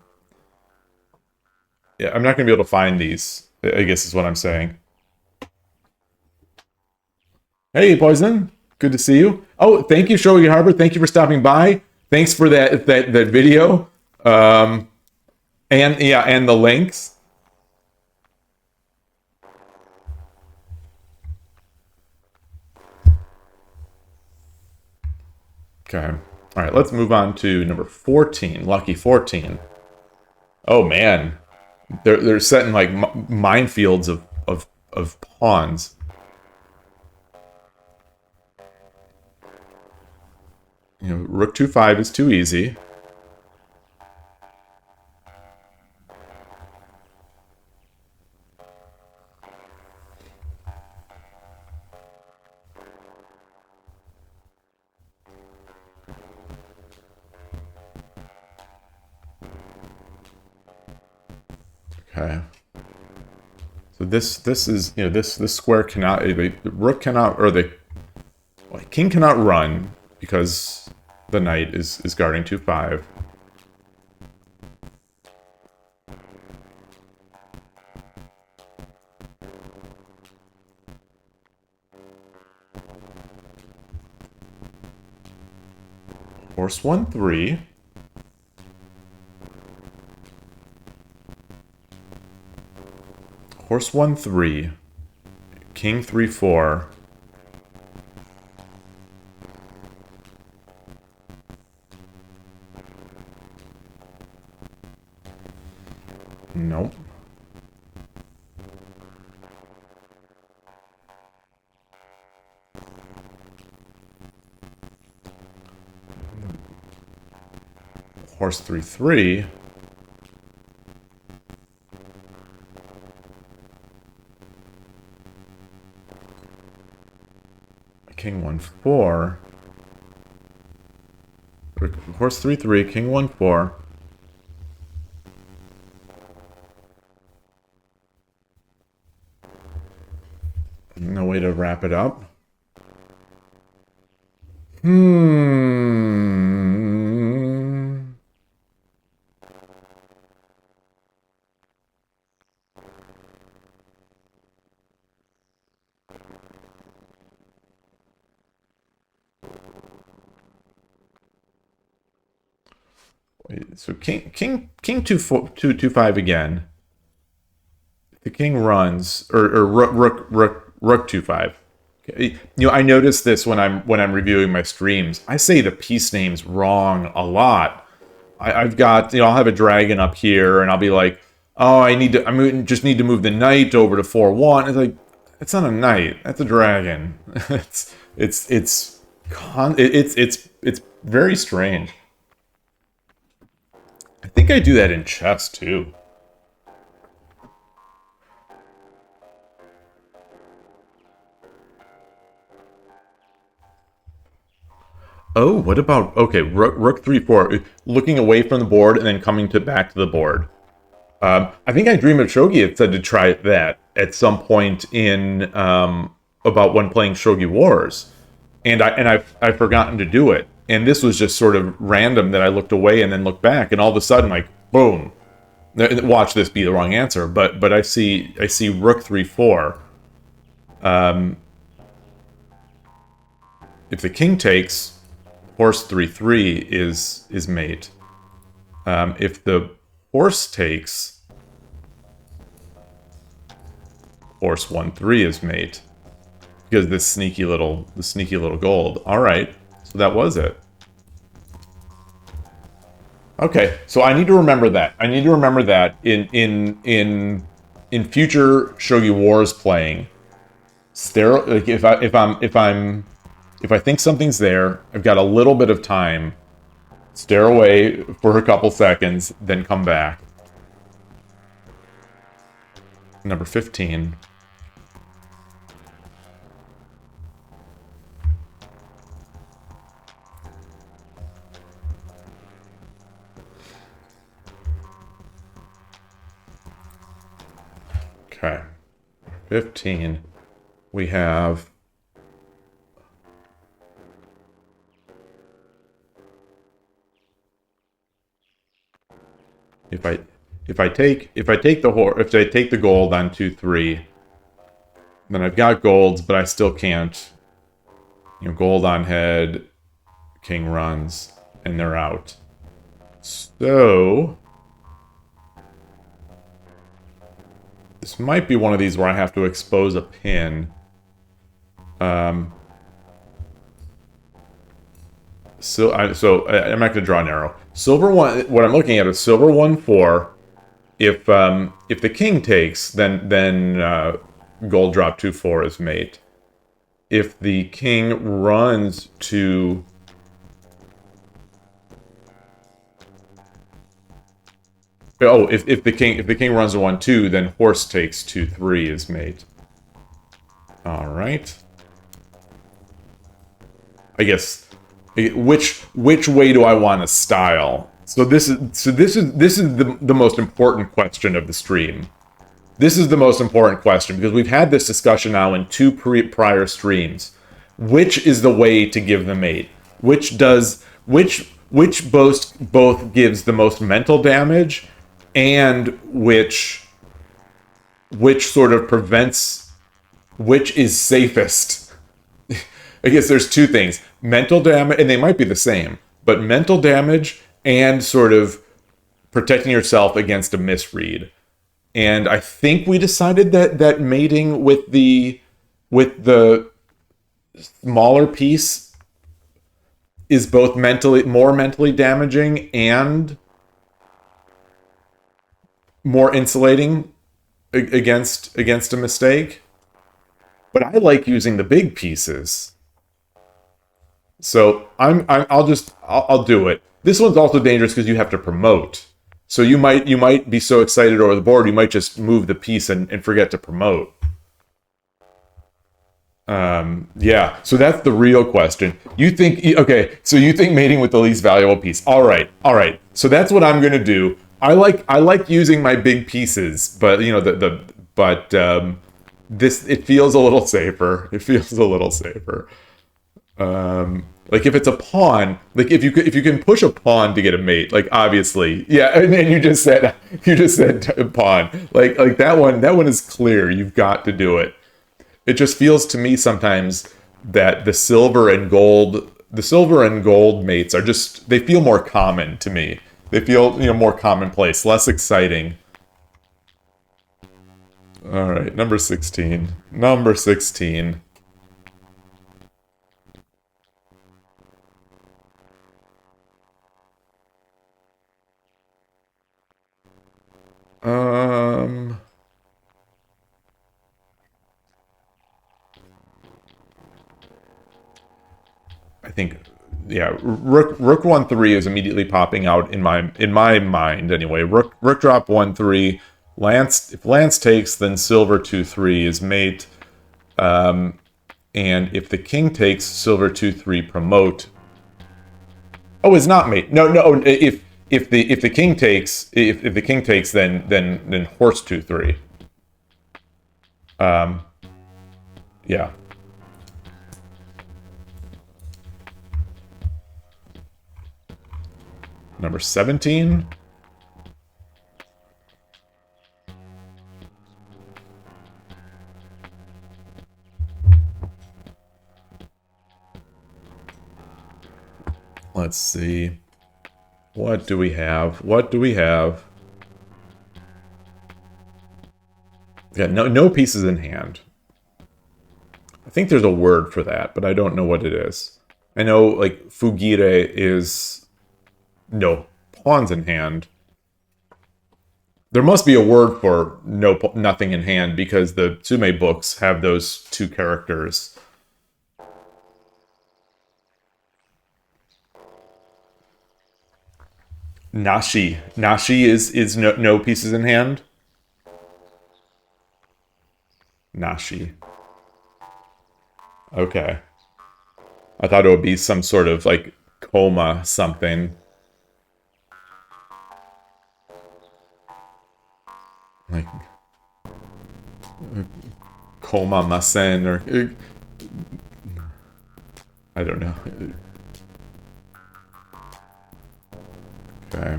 Yeah, I'm not going to be able to find these, I guess is what I'm saying. Hey, Poison. Good to see you. Oh, thank you, Shogi Harbor. Thank you for stopping by. Thanks for that video. And the links. Okay. All right, let's move on to number 14, Lucky 14. Oh man, they're setting like minefields of pawns. You know, Rook 2-5 is too easy. Okay. So this is, you know, this square cannot, the rook cannot, or the king cannot run because the knight is guarding 2-5. Horse 1-3. Horse 1-3. King 3-4. Nope. Horse 3-3. King 1-4. Horse 3-3, king 1-4. No way to wrap it up. So king 2 5 again. The king runs, or rook 2 5. Okay. I notice this when I'm reviewing my streams. I say the piece names wrong a lot. I've got, I'll have a dragon up here, and I'll be like, oh, just need to move the knight over to 4-1. It's like, it's not a knight, that's a dragon. it's very strange. I think I do that in chess too. Oh, what about, okay, rook 3-4, looking away from the board and then coming back to the board. I think I Dream of Shogi had said to try that at some point in about when playing Shogi Wars, and I've forgotten to do it. And this was just sort of random that I looked away and then looked back, and all of a sudden, like, boom! Watch this be the wrong answer, but I see rook 3-4. If the king takes, horse 3-3 is mate. If the horse takes, horse 1-3 is mate, because the sneaky little gold. All right, so that was it. Okay, so I need to remember that. I need to remember that in future Shogi Wars playing. Like if I think something's there, I've got a little bit of time. Stare away for a couple seconds, then come back. Number 15. Okay. 15. We have... If I take the gold on 2-3, then I've got golds, but I still can't. Gold on head, king runs, and they're out. So this might be one of these where I have to expose a pin. So I'm not going to draw an arrow. Silver 1. What I'm looking at is silver 1-4. If the king takes, then gold drop 2-4 is mate. If the king runs to if the king runs to 1-2, then horse takes 2-3 is mate. All right. I guess. Which way do I want to style? So this is the most important question of the stream. This is the most important question because we've had this discussion now in 2 prior streams. Which is the way to give the mate? Which both gives the most mental damage, and which sort of prevents, which is safest? I guess there's 2 things. Mental damage, and they might be the same, but mental damage and sort of protecting yourself against a misread. And I think we decided that mating with the smaller piece is both more mentally damaging and more insulating against a mistake. But I like using the big pieces. So I'll do it. This one's also dangerous because you have to promote. So you might be so excited over the board, you might just move the piece and forget to promote. Yeah. So that's the real question. You think mating with the least valuable piece. All right. So that's what I'm gonna do. I like using my big pieces, but this, it feels a little safer. Like if it's a pawn, like if you can push a pawn to get a mate, like obviously, yeah. And then you just said pawn, like that one is clear. You've got to do it. It just feels to me sometimes that the silver and gold mates are just, they feel more common to me. They feel, more commonplace, less exciting. All right, number 16. Number 16. I think, yeah, Rook 1-3 is immediately popping out in my mind anyway. Rook drop 1-3. If Lance takes, then Silver 2-3 is mate. And if the king takes, Silver 2-3 promote. Oh, it's not mate. No. If the king takes, then horse 2-3. Yeah. Number 17. Let's see. What do we have? Yeah, no pieces in hand. I think there's a word for that, but I don't know what it is. I know, like, fugire is no pawns in hand. There must be a word for nothing in hand, because the Tsume books have those two characters. Nashi. Nashi is no pieces in hand. Nashi. Okay. I thought it would be some sort of, like, coma something. Like, coma masen, or... I don't know. Okay.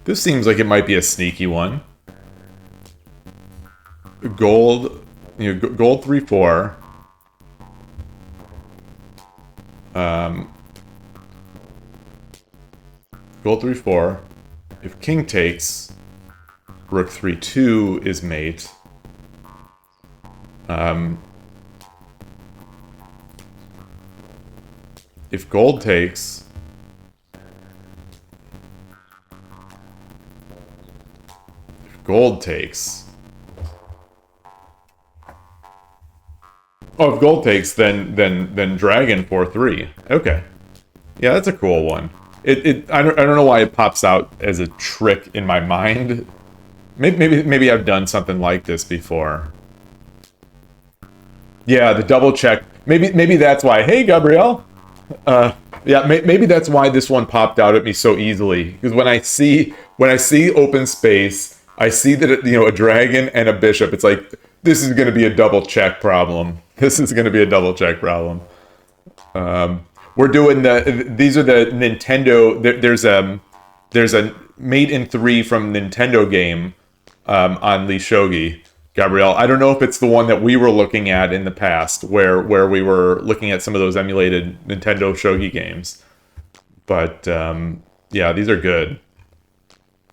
This seems like it might be a sneaky one. Gold, gold 3-4. Gold 3-4. If king takes, rook 3-2 is mate. If gold takes, oh, if gold takes, then dragon 4-3. Okay, yeah, that's a cool one. I don't know why it pops out as a trick in my mind. Maybe I've done something like this before. Yeah, the double check. Maybe that's why. Hey, Gabrielle. Yeah, maybe that's why this one popped out at me so easily. Because when I see open space, I see that a dragon and a bishop. It's like, this is going to be a double check problem. We're doing these are the Nintendo. There's a Mate in 3 from Nintendo game on Lee Shogi. Gabrielle, I don't know if it's the one that we were looking at in the past, where we were looking at some of those emulated Nintendo Shogi games. But, yeah, these are good.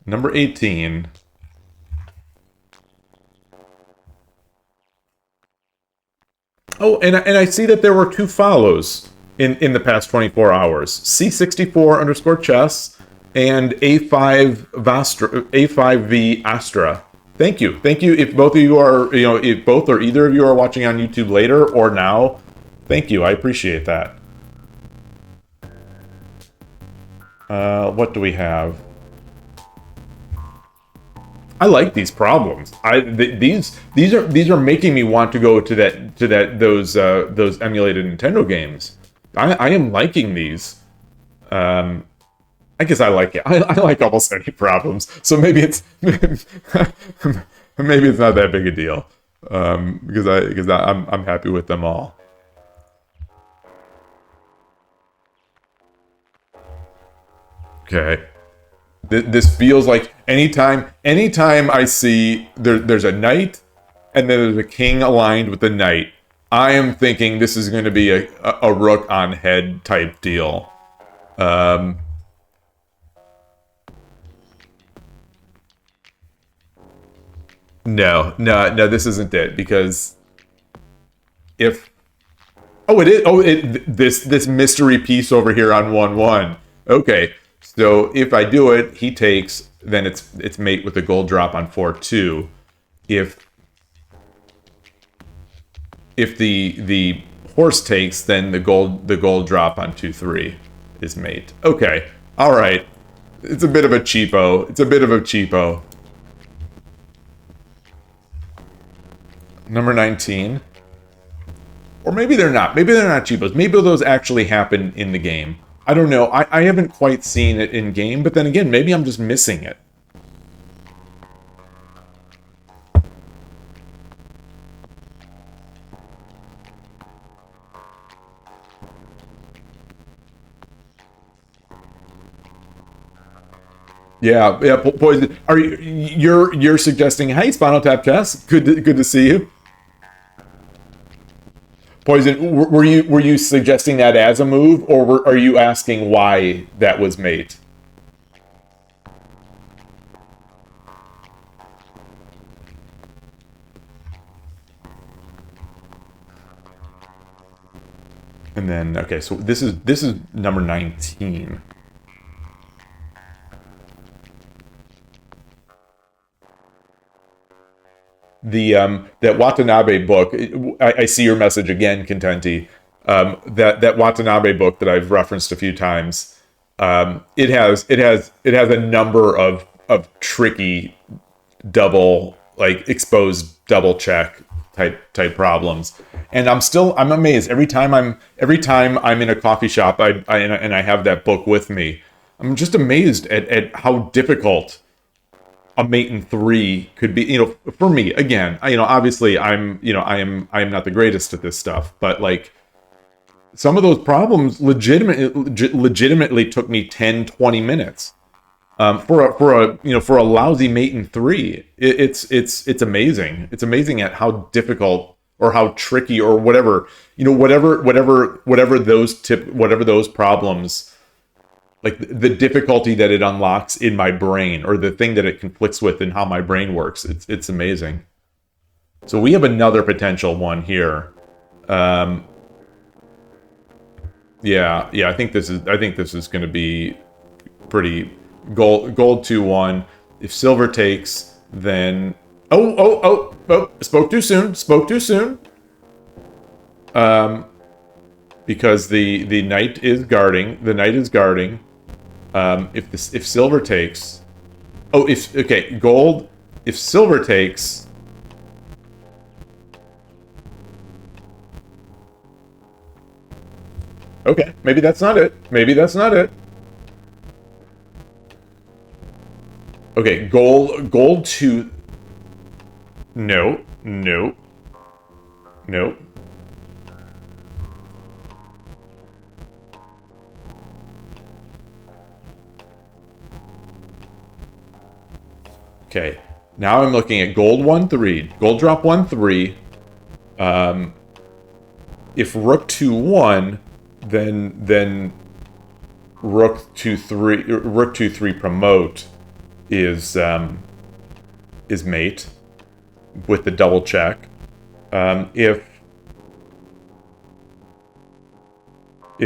Number 18. Oh, and I see that there were 2 follows in the past 24 hours. C64_chess and A5V Astra. Thank you. If both of you are, if both or either of you are watching on YouTube later or now, thank you. I appreciate that. What do we have? I like these problems. These are making me want to go to those emulated Nintendo games. I am liking these. I guess I like it. I like almost any problems, so maybe it's maybe it's not that big a deal, because I'm happy with them all. Okay, this feels like anytime I see there's a knight and then there's a king aligned with the knight, I am thinking this is going to be a rook on head type deal. No, no, this isn't it, because if... Oh, it is. Oh, this mystery piece over here on 1/1. Okay, so if I do it, he takes. Then it's mate with the gold drop on 4/2. If the horse takes, then the gold drop on 2/3 is mate. Okay, all right. It's a bit of a cheapo. It's a bit of a cheapo. Number 19. Or maybe they're not. Maybe they're not cheapos. Maybe those actually happen in the game. I don't know. I haven't quite seen it in game, but then again, maybe I'm just missing it. Yeah, yeah. Poison. Are you're suggesting? Hey, Spinal Tap Chess. Good to see you. Poison, were you suggesting that as a move, or are you asking why that was mate? And then okay, so this is number 19. The that Watanabe book. I see your message again, Contenti. That Watanabe book that I've referenced a few times. It has a number of tricky double, like exposed double check type problems, and I'm amazed every time I'm in a coffee shop. And I have that book with me. I'm just amazed at how difficult a mate in 3 could be, for me. Again, obviously I am not the greatest at this stuff, but like some of those problems legitimately took me 10-20 minutes for a lousy mate in 3. It's amazing. It's amazing at how difficult or how tricky or whatever those problems, like the difficulty that it unlocks in my brain, or the thing that it conflicts with and how my brain works. It's amazing. So we have another potential one here. Yeah. I think this is going to be pretty gold 2/1. If silver takes, then oh, spoke too soon. Because the knight is guarding. If silver takes, gold. If silver takes, okay, maybe that's not it. Okay, gold 2. No. Okay, now I'm looking at gold 1/3, gold drop 1/3. If rook 2/1, then rook 2/3 promote is mate with the double check. If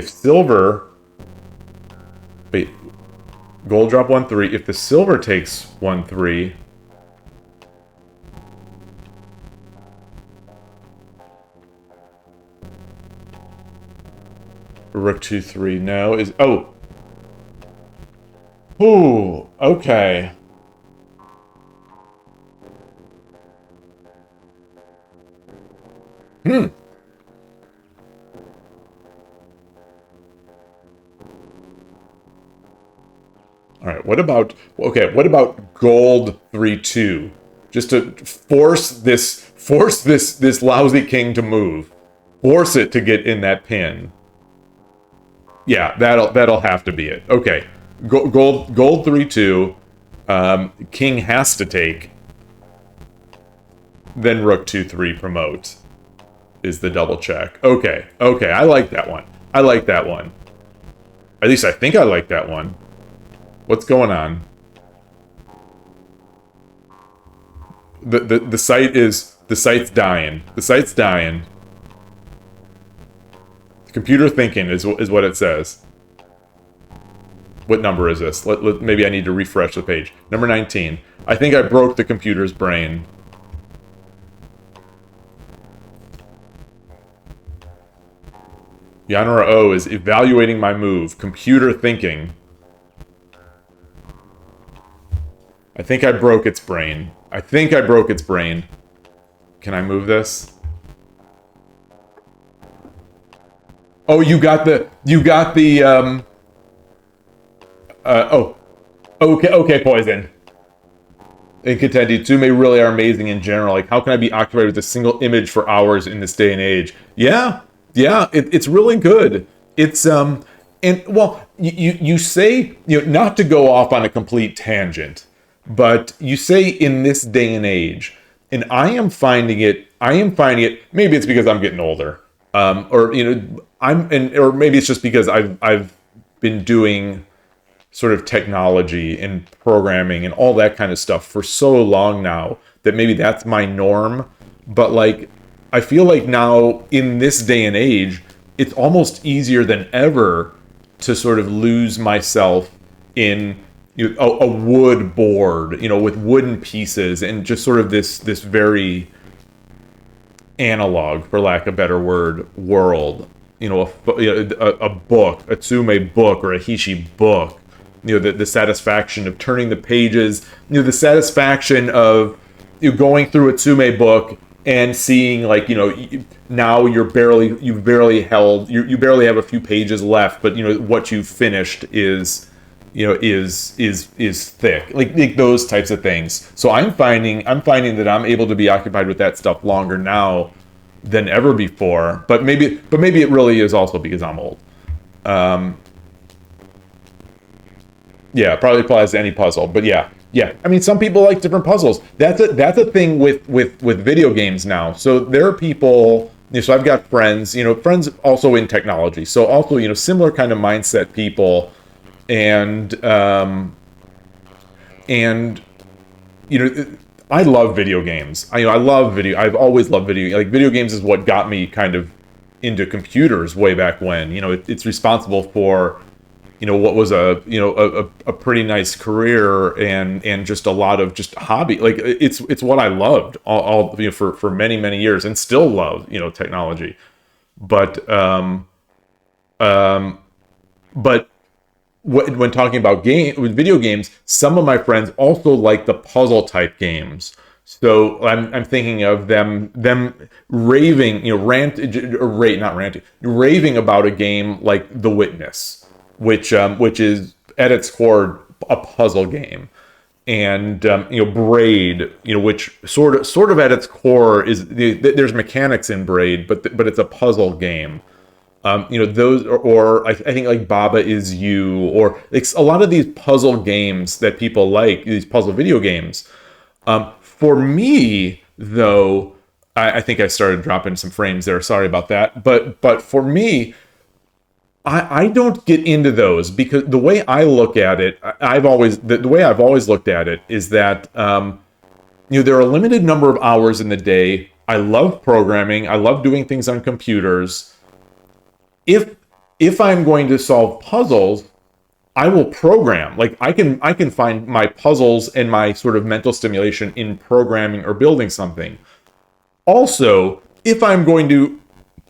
silver, wait, gold drop 1/3. If the silver takes 1/3, rook 2/3. No, is ooh, okay. All right, what about gold 3/2? Just to force this lousy king to move. Force it to get in that pin. Yeah, that'll have to be it. Okay. Gold 3/2. King has to take. Then rook 2/3 promote. is the double check. Okay, okay, I like that one. I like that one. At least I think I like that one. What's going on? The site's dying. The site's dying. Computer thinking is what it says. What number is this? Maybe I need to refresh the page. Number 19. I think I broke the computer's brain. Yanura O is evaluating my move. Computer thinking. I think I broke its brain. I think I broke its brain. Can I move this? Oh, you got the, oh. Okay, Poison. And Contendi, Tsume really are amazing in general. Like, how can I be occupied with a single image for hours in this day and age? Yeah, it's really good. It's, and, well, you say, not to go off on a complete tangent, but you say in this day and age, and I am finding it, maybe it's because I'm getting older, or, or maybe it's just because I've been doing sort of technology and programming and all that kind of stuff for so long now that maybe that's my norm. But like, I feel like now in this day and age, it's almost easier than ever to sort of lose myself in a wood board, with wooden pieces and just sort of this very analog, for lack of a better word, world. A book, a Tsume book or a Hishi book. The satisfaction of turning the pages, the satisfaction of going through a Tsume book and seeing, like, now you barely have a few pages left, but what you've finished is thick, like those types of things. So I'm finding that I'm able to be occupied with that stuff longer now than ever before. But maybe it really is also because I'm old. Yeah, probably applies to any puzzle, but yeah. I mean, some people like different puzzles. That's a thing with video games now. So there are people. So I've got friends, friends also in technology. So also, similar kind of mindset people, and I love video games. I love video. I've always loved video. Like, video games is what got me kind of into computers way back when. It's responsible for what was a pretty nice career and just a lot of just hobby. Like, it's what I loved all for many years and still love technology. But when talking about video games, some of my friends also like the puzzle type games. So I'm thinking of them raving, raving about a game like The Witness, which is at its core a puzzle game, and Braid, which sort of at its core is there's mechanics in Braid, but it's a puzzle game. Those, or I think like Baba Is You, or like a lot of these puzzle games that people like, these puzzle video games. For me, though, I think I started dropping some frames there. Sorry about that. But for me, I don't get into those, because the way I look at it, the way I've always looked at it is that there are a limited number of hours in the day. I love programming. I love doing things on computers. If I'm going to solve puzzles, I will program. Like, I can find my puzzles and my sort of mental stimulation in programming or building something. Also, if I'm going to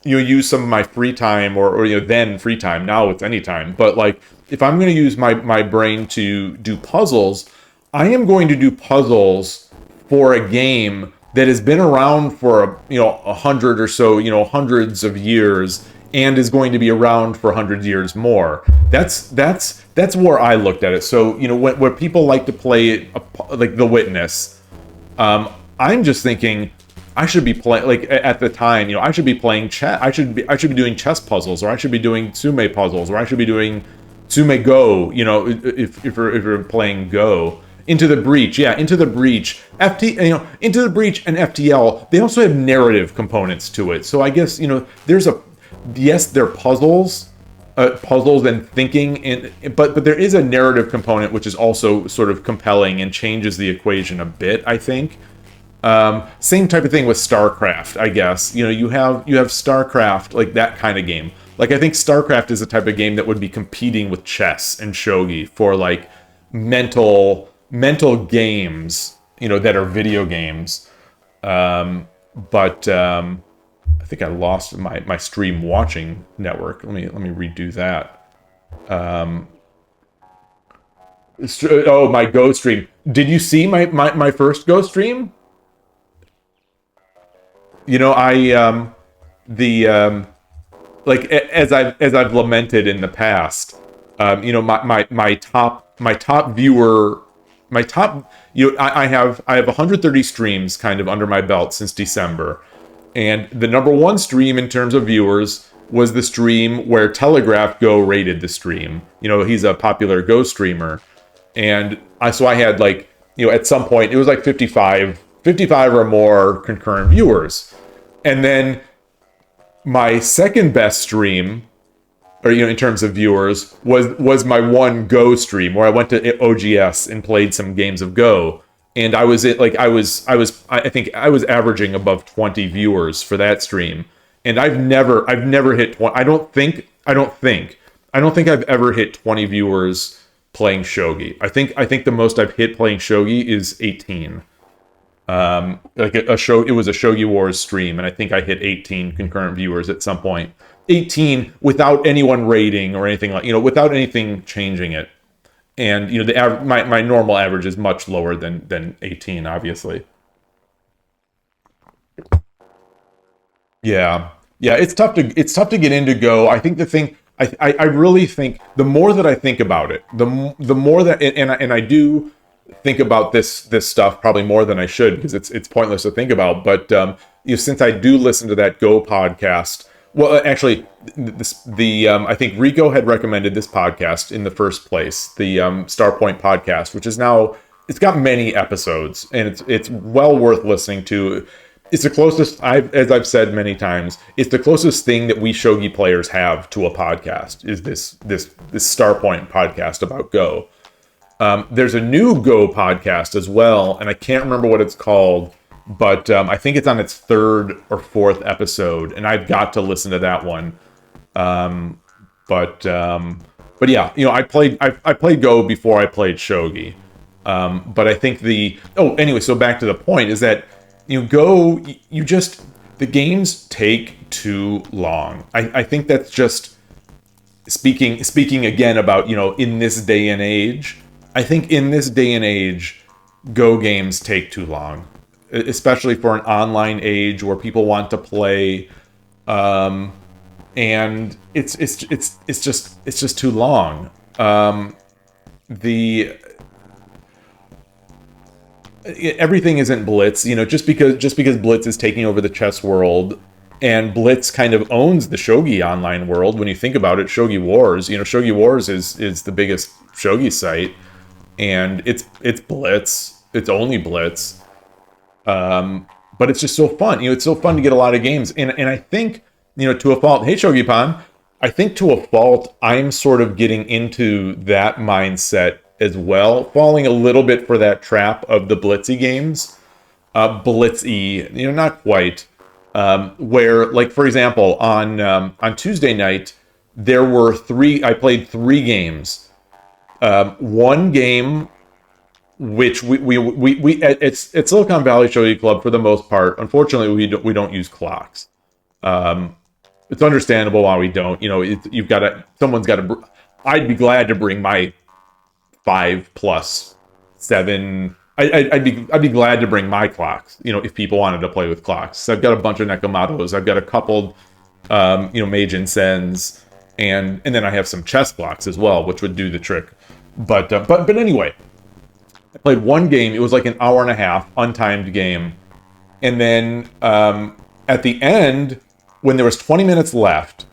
use some of my free time, or then free time, now it's any time, but like, if I'm going to use my brain to do puzzles, I am going to do puzzles for a game that has been around for 100 or so, hundreds of years, and is going to be around for 100 years more. That's where I looked at it. So when people like to play like The Witness, I'm just thinking, I should be playing, like, at the time, I should be playing chess. I should be doing chess puzzles, or I should be doing Tsume puzzles, or I should be doing Tsume Go, if you're playing Go. Into the Breach, yeah, Into the Breach. Into the Breach and FTL, they also have narrative components to it. So I guess, they're puzzles and thinking, but there is a narrative component which is also sort of compelling and changes the equation a bit, I think. Same type of thing with StarCraft, I guess. You have StarCraft, like that kind of game. Like, I think StarCraft is the type of game that would be competing with chess and shogi for like mental games, that are video games. But I think I lost my stream watching network. Let me redo that. My Go stream. Did you see my first Go stream? As I've lamented in the past, my top viewer, I have 130 streams kind of under my belt since December, and the number one stream in terms of viewers was the stream where Telegraph Go rated the stream. He's a popular Go streamer, and I had at some point it was like 55 or more concurrent viewers. And then my second best stream, or in terms of viewers, was my one Go stream where I went to OGS and played some games of Go, and I think I was averaging above 20 viewers for that stream, and I've never hit 20. I don't think I've ever hit 20 viewers playing shogi. I think the most I've hit playing shogi is 18. It was a Shogi Wars stream, and I think I hit 18 concurrent viewers at some point. 18 without anyone rating or anything without anything changing it. And my normal average is much lower than 18, obviously. Yeah, it's tough to get into Go. I think the thing I really think the more that I think about it, the more that and I do think about this stuff probably more than I should, because it's pointless to think about. But since I do listen to that Go podcast, well, actually, I think Rico had recommended this podcast in the first place, the Starpoint podcast, which is now, it's got many episodes, and it's well worth listening to. It's the closest, as I've said many times, it's the closest thing that we shogi players have to a podcast, is this Starpoint podcast about Go. There's a new Go podcast as well, and I can't remember what it's called, but I think it's on its third or fourth episode, and I've got to listen to that one. But yeah, I played Go before I played shogi. But I think anyway, so back to the point is that Go, the games take too long. I think that's just speaking again about in this day and age. I think in this day and age, Go games take too long, especially for an online age where people want to play, and it's just too long. Everything isn't Blitz, just because Blitz is taking over the chess world, and Blitz kind of owns the shogi online world. When you think about it, Shogi Wars, Shogi Wars is the biggest shogi site. And it's Blitz. It's only Blitz. But it's just so fun. It's so fun to get a lot of games. And I think, to a fault, hey Shogi-Pan, I think to a fault, I'm sort of getting into that mindset as well, falling a little bit for that trap of the Blitzy games. Blitzy, not quite. Where, like, for example, on Tuesday night, I played 3 games. One game, which it's at Silicon Valley Shogi Club for the most part. Unfortunately, we don't use clocks. It's understandable why we don't. Someone's got to. I'd be glad to bring my 5+7. I'd be glad to bring my clocks. If people wanted to play with clocks. So I've got a bunch of Nekomatos. I've got a couple, Meijin Sens, and then I have some chess clocks as well, which would do the trick. But anyway, I played one game. It was like an hour and a half, untimed game. And then at the end, when there was 20 minutes left,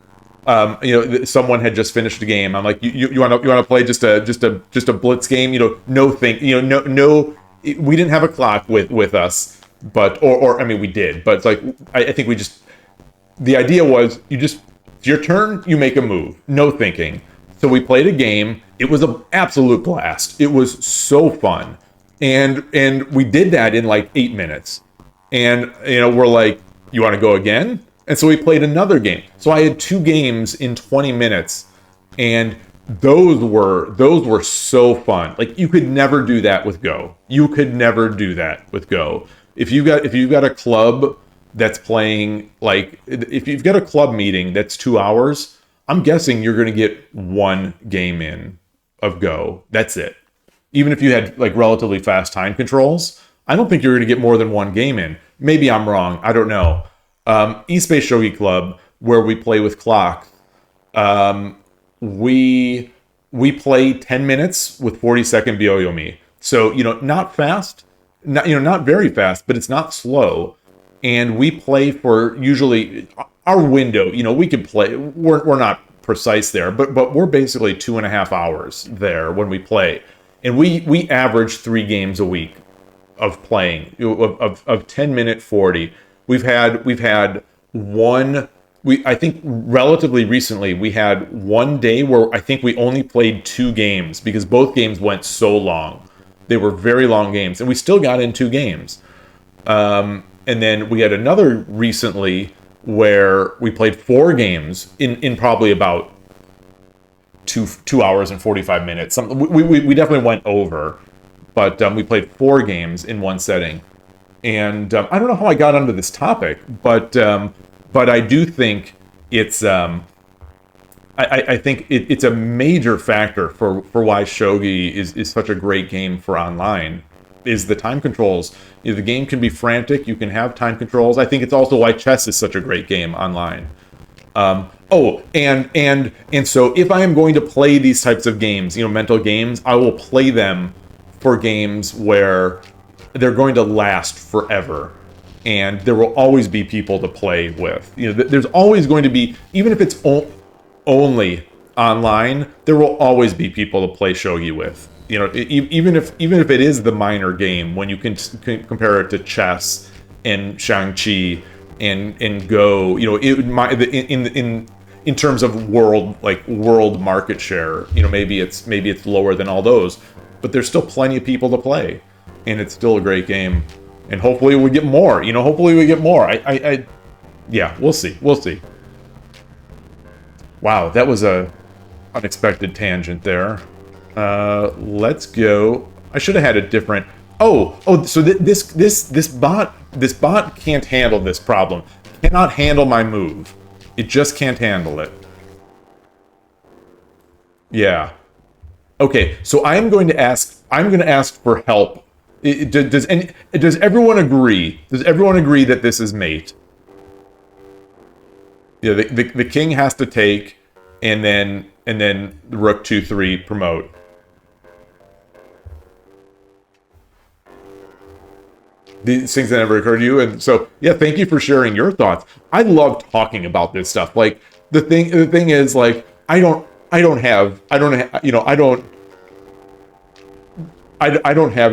Someone had just finished a game. I'm like, you want to play just a blitz game? No thing. No. We didn't have a clock with us, but or I mean we did, but it's like I think we just the idea was it's your turn, you make a move, no thinking. So we played a game. It was an absolute blast. It was so fun, and we did that in like 8 minutes. And we're like, you want to go again? And so we played another game. So I had 2 games in 20 minutes, and those were so fun. Like you could never do that with Go. You could never do that with Go. If you've got a club that's playing, like if you've got a club meeting that's 2 hours, I'm guessing you're going to get 1 game in of Go. That's it. Even if you had like relatively fast time controls, I don't think you're going to get more than 1 game in. Maybe I'm wrong. I don't know. East Bay Shogi Club, where we play with clock, we play 10 minutes with 40-second Byoyomi. So, not fast, not very fast, but it's not slow. And we play for usually our window, we can play, we're not precise there, but we're basically 2.5 hours there when we play. And we average 3 games a week of playing, of 10-minute 40. We've had one, I think relatively recently, we had one day where I think we only played 2 games because both games went so long. They were very long games, and we still got in 2 games. And then we had another recently where we played 4 games in probably about 2 hours and 45 minutes. We definitely went over, but we played 4 games in one setting. And I don't know how I got onto this topic, but I do think it's I think it's a major factor for why Shogi is such a great game for online. Is the time controls. The game can be frantic. You can have time controls. I think it's also why chess is such a great game online. And so if I am going to play these types of games, mental games, I will play them for games where they're going to last forever, and there will always be people to play with. There's always going to be, even if it's only online, there will always be people to play shogi with. Even if it is the minor game, when you can compare it to chess and Shang-Chi and Go, in terms of world market share, maybe it's lower than all those, but there's still plenty of people to play, and it's still a great game. And hopefully we get more. Hopefully we get more. Yeah, we'll see. Wow, that was a unexpected tangent there. Let's go. I should have had a different. So this bot can't handle this problem. Cannot handle my move. It just can't handle it. Yeah. Okay. So I'm going to ask for help. Does everyone agree? Does everyone agree that this is mate? Yeah. The king has to take, and then rook 2-3 promote. These things that never occurred to you, and so yeah, thank you for sharing your thoughts. I love talking about this stuff. Like the thing is, like I don't have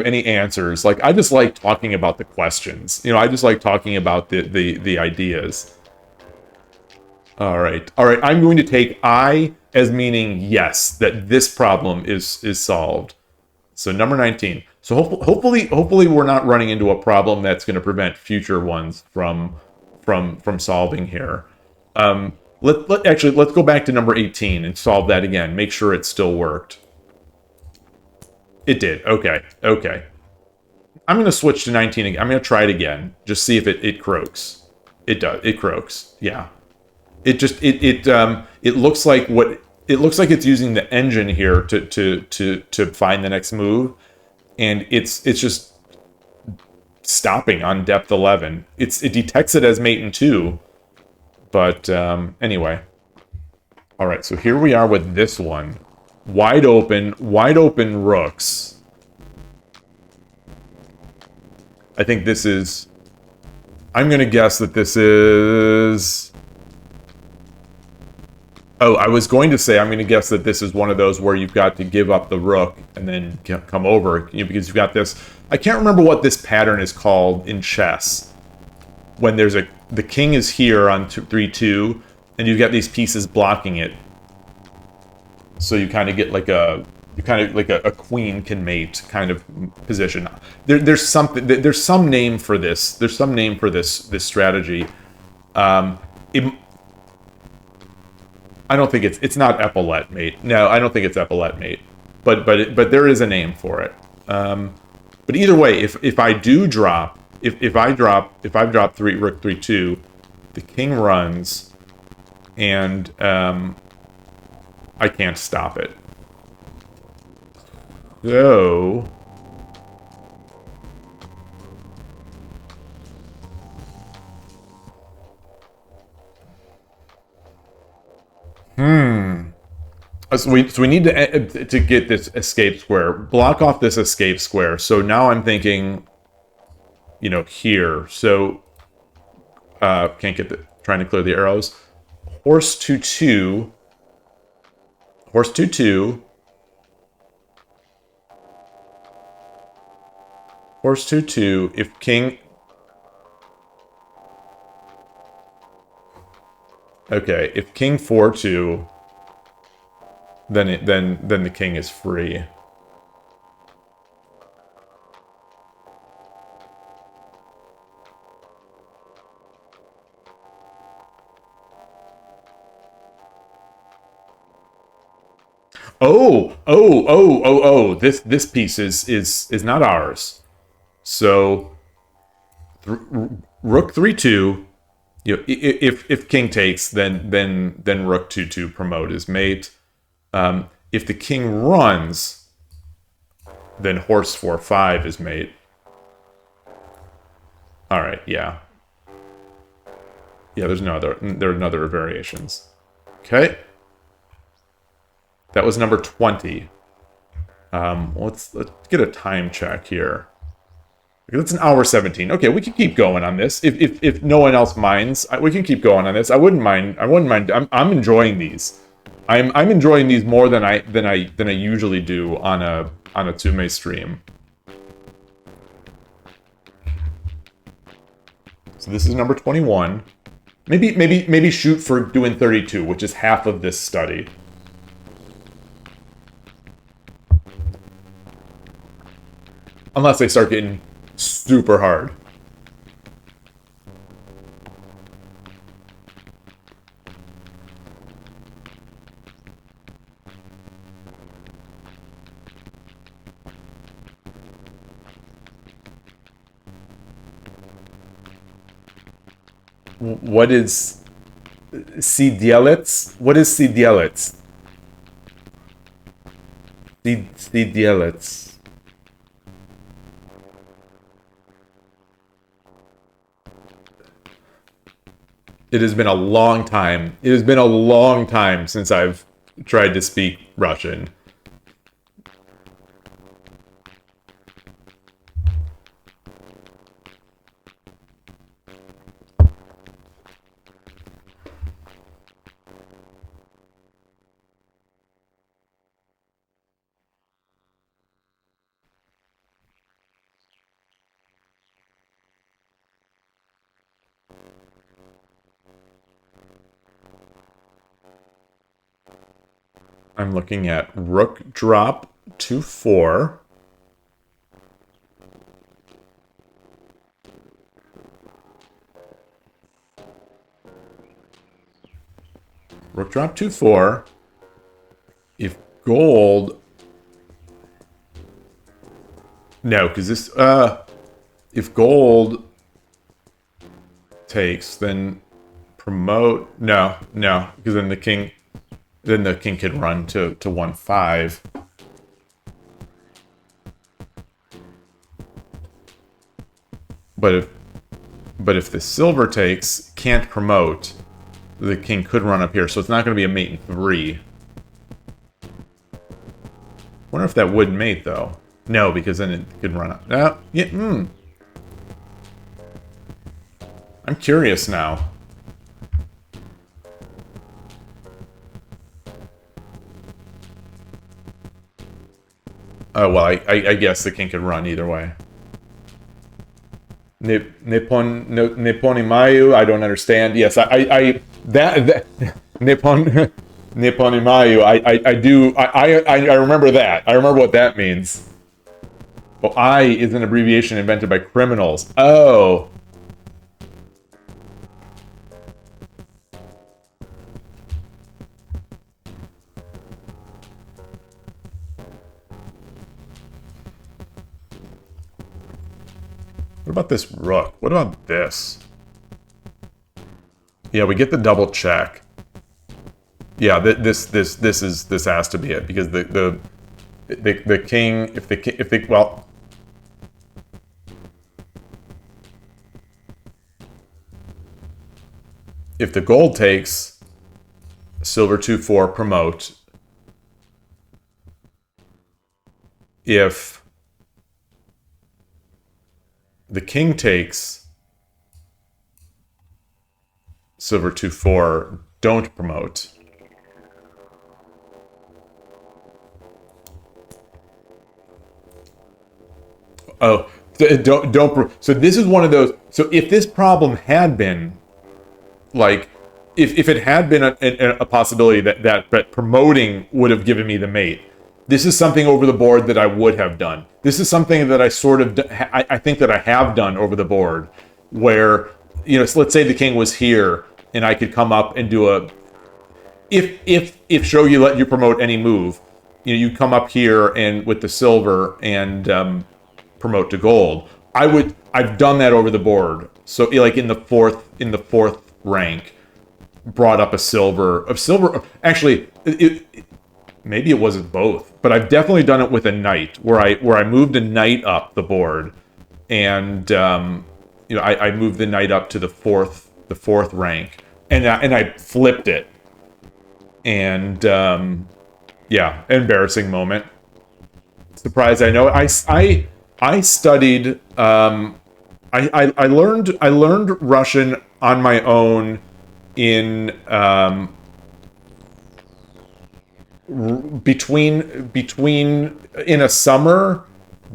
any answers. Like I just like talking about the questions. I just like talking about the ideas. All right. I'm going to take I as meaning yes, that this problem is solved. So number 19. So hopefully we're not running into a problem that's going to prevent future ones from solving here. Let's go back to number 18 and solve that again. Make sure it still worked. It did. Okay. I'm going to switch to 19 again. I'm going to try it again. Just see if it croaks. It does. It croaks. Yeah. It looks like it's using the engine here to find the next move, and it's just stopping on depth 11. It detects it as mate in 2, but anyway. All right, so here we are with this one. Wide open rooks. I think this is... I'm going to guess that this is... Oh, I was going to say, I'm going to guess that this is one of those where you've got to give up the rook and then come over, because you've got this. I can't remember what this pattern is called in chess. When there's the king is here on 3-2, and you've got these pieces blocking it. So you kind of get like a queen can mate kind of position. There's some name for this. There's some name for this strategy. I don't think it's not epaulette mate. No, I don't think it's epaulette mate. But there is a name for it. But either way, if I do drop, if I drop rook 3-2, the king runs, and I can't stop it. So So we need to get this escape square. Block off this escape square. So now I'm thinking, here. So can't get trying to clear the arrows. Horse 2-2. Horse 2-2. Horse 2-2. If king. Okay, if king 4-2. Then the king is free. Oh! This piece is not ours. So rook 3-2. If king takes, then rook 2-2 promote is mate. If the king runs, then horse 4-5 is mate. All right, yeah. Yeah, there are other variations. Okay. That was number 20. Let's get a time check here. That's an hour 17. Okay, we can keep going on this. If no one else minds, we can keep going on this. I wouldn't mind. I'm enjoying these. I'm enjoying these more than I usually do on a Tsume stream. So this is number 21. Maybe shoot for doing 32, which is half of this study. Unless they start getting super hard. What is Sidielets? What is Sidielets? Sidielets. It has been a long time. It has been a long time since I've tried to speak Russian. I'm looking at rook drop 2-4. Rook drop 2-4. If gold... No, because this... if gold takes, then promote... No, because then the king... Then the king could run to 1-5. But if the silver takes, can't promote, the king could run up here, so it's not going to be a mate in 3. Wonder if that would mate though. No, because then it could run up. I'm curious now. Oh, well, I guess the king could run either way. Nipponimayu, I don't understand. Yes, that Nippon Nipponimayu, I remember that. I remember what that means. Well, I is an abbreviation invented by criminals. Oh. What about this rook? What about this? Yeah, we get the double check. Yeah, this has to be it, because the king, if the well, if the gold takes, silver 2-4 promote. If the king takes, silver 2-4 don't promote. Oh, don't. So this is one of those. So if this problem had been, like, if it had been a possibility that promoting would have given me the mate, this is something over the board that I would have done. This is something that I sort of, I think that I have done over the board, where, you know, so let's say the king was here, and I could come up and do a, if Shogi let you promote any move, you know, you come up here and with the silver and promote to gold. I've done that over the board. So like in the fourth rank, brought up a silver. Actually, maybe it wasn't both, but I've definitely done it with a knight, where I moved a knight up the board, and you know, I moved the knight up to the fourth rank, and I flipped it, and yeah, embarrassing moment. Surprised, I know. I studied. I learned Russian on my own in between in a summer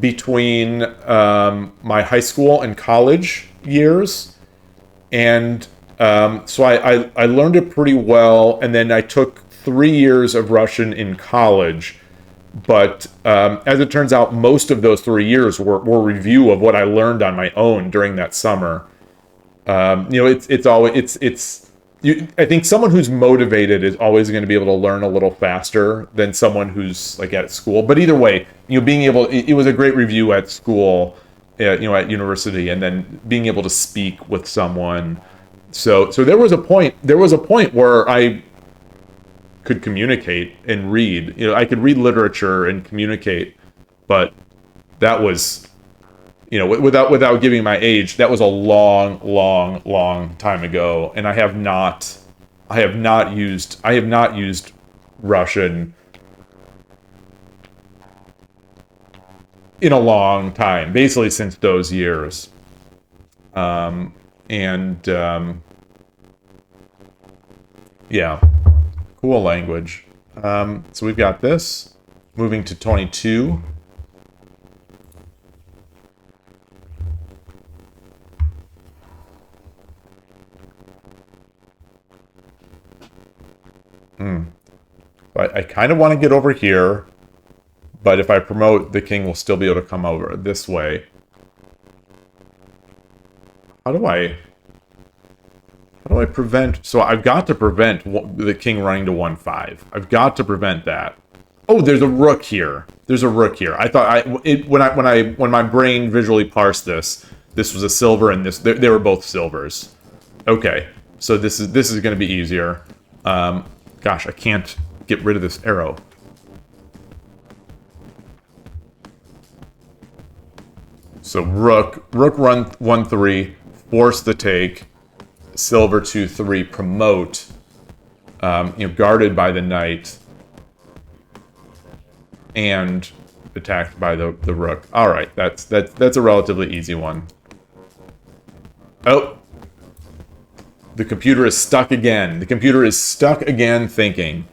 between my high school and college years, and so I learned it pretty well, and then I took 3 years of Russian in college. But as it turns out, most of those 3 years were review of what I learned on my own during that summer. You know, it's always I think someone who's motivated is always going to be able to learn a little faster than someone who's like at school. But either way, you know, being able, it was a great review at school, you know, at university, and then being able to speak with someone. So there was a point where I could communicate and read. You know, I could read literature and communicate, but that was, you know, without giving my age, that was a long time ago, and I have not used Russian in a long time, basically since those years. Yeah, cool language. So we've got this. Moving to 22. I kind of want to get over here, but if I promote, the king will still be able to come over this way. How do I prevent? So I've got to prevent the king running to 1-5. I've got to prevent that. Oh, there's a rook here. There's a rook here. I thought when my brain visually parsed this was a silver, and they were both silvers. Okay, so this is going to be easier. Gosh, I can't get rid of this arrow. So rook run 1-3, force the take, silver 2-3, promote. You know, guarded by the knight, and attacked by the rook. All right, that's a relatively easy one. Oh, the computer is stuck again. The computer is stuck again thinking.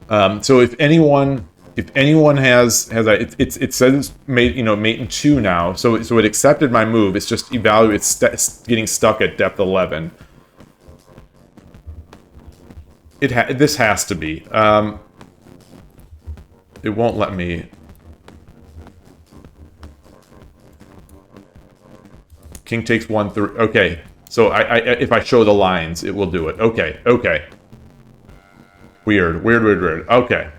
So if anyone If anyone has it says mate, mate in 2 now, so it accepted my move. It's just it's getting stuck at depth 11. This has to be. It won't let me. King takes 1-3. Okay, so if I show the lines, it will do it. Okay, okay. Weird. Okay.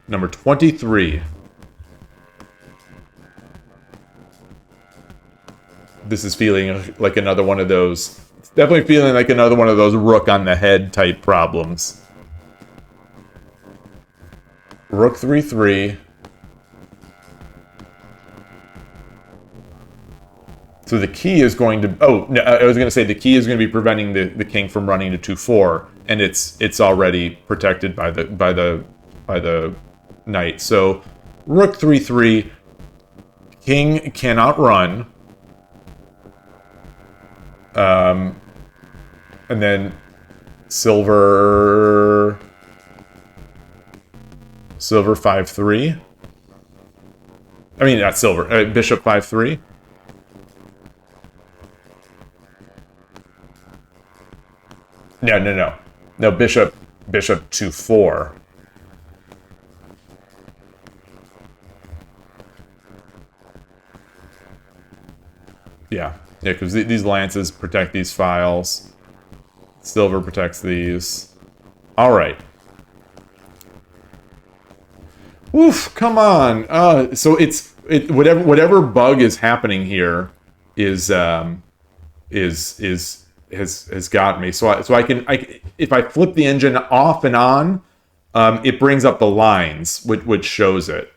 Number 23. This is feeling like another one of those. It's definitely feeling like another one of those rook on the head type problems. Rook 3-3. So the key is going to... Oh, no, I was going to say the key is going to be preventing the king from running to 2-4, and it's already protected by the knight. So rook 3-3, king cannot run, and then silver 5-3. I mean, not silver. Bishop 5-3. No, bishop 2-4. Yeah, because these lances protect these files. Silver protects these. All right. Oof! Come on. So whatever bug is happening here has got me. So I can if I flip the engine off and on, it brings up the lines, which shows it.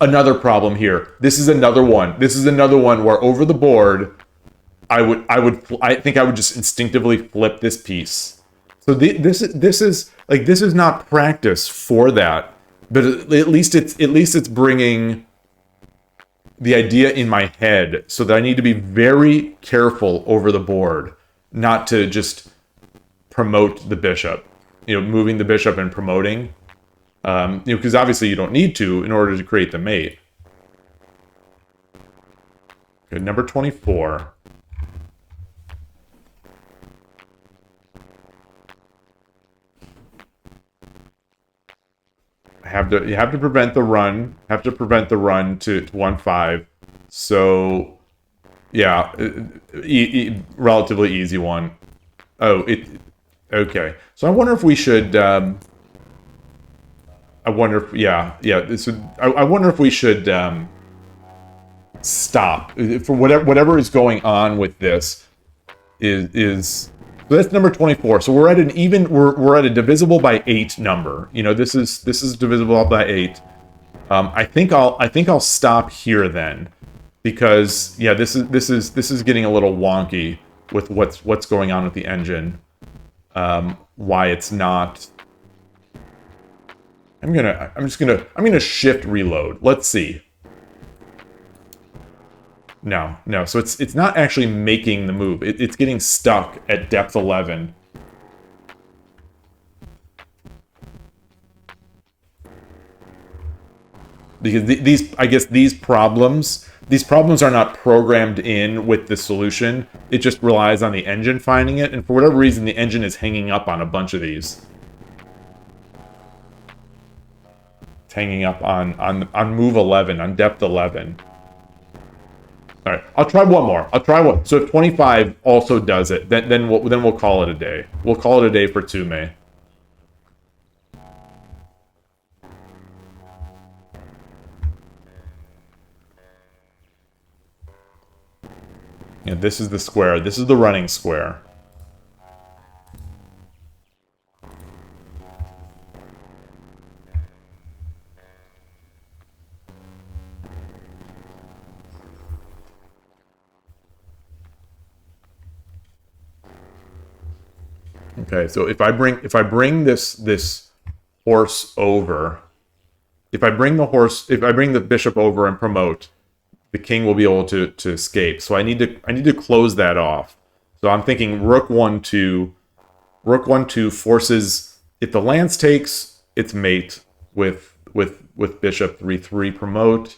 Another problem here. This is another one. This is another one where over the board, I think I would just instinctively flip this piece. So this is not practice for that, but at least it's bringing the idea in my head so that I need to be very careful over the board, not to just promote the bishop, moving the bishop and promoting, because obviously you don't need to in order to create the mate. Okay, number 24. You have to prevent the run. Have to prevent the run to 1-5. So, yeah, relatively easy one. Oh, okay. So I wonder if we should. I wonder if I wonder if we should stop for whatever is going on with this. So that's number 24. So we're at an we're at a divisible by 8 number. This is divisible by 8. I think I'll stop here then, because yeah, this is getting a little wonky with what's going on with the engine. Why it's not. I'm gonna shift reload. Let's see. No. So it's not actually making the move. It's getting stuck at depth 11. Because these problems are not programmed in with the solution. It just relies on the engine finding it, and for whatever reason, the engine is hanging up on a bunch of these. It's hanging up on move 11, on depth 11. All right, I'll try one more. So if 25 also does it, then we'll call it a day. We'll call it a day for Tsume. Yeah, this is the square. This is the running square. Okay, so if I bring this horse over, if I bring the bishop over and promote, the king will be able to escape. So I need to close that off. So I'm thinking rook 1-2, Rook 1-2 forces, if the lance takes, it's mate with bishop 3-3 promote.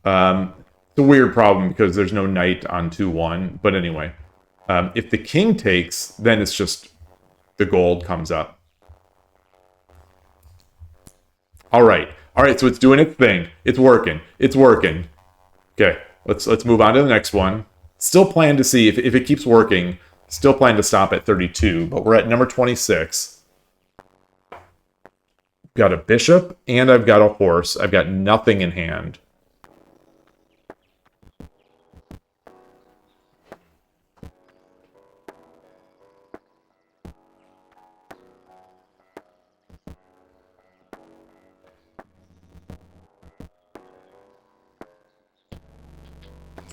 It's a weird problem because there's no knight on 2-1. But anyway, if the king takes, then it's just the gold comes up. All right, so it's doing its thing. It's working. It's working. Okay, let's move on to the next one. Still plan to see if it keeps working. Still plan to stop at 32, but we're at number 26. Got a bishop, and I've got a horse. I've got nothing in hand.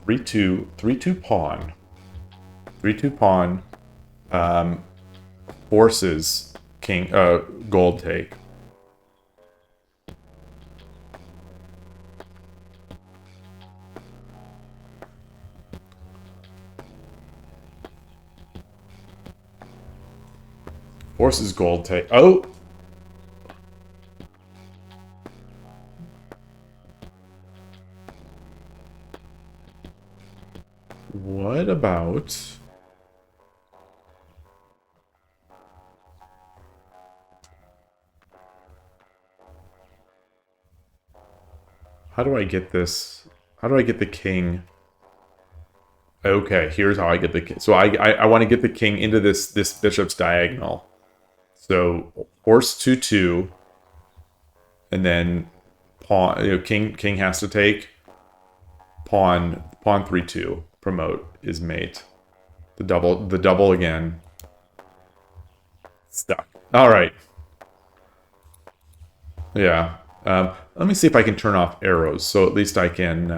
Three-two pawn. 3-2 pawn forces king gold take. Forces gold take. Oh! What about... How do I get this? How do I get the king? Okay, here's how I get the king. So I want to get the king into this bishop's diagonal. So horse 2-2, and then pawn. King has to take. Pawn 3-2. Promote is mate. The double again. Stuck. All right. Yeah. Let me see if I can turn off arrows, so at least I can...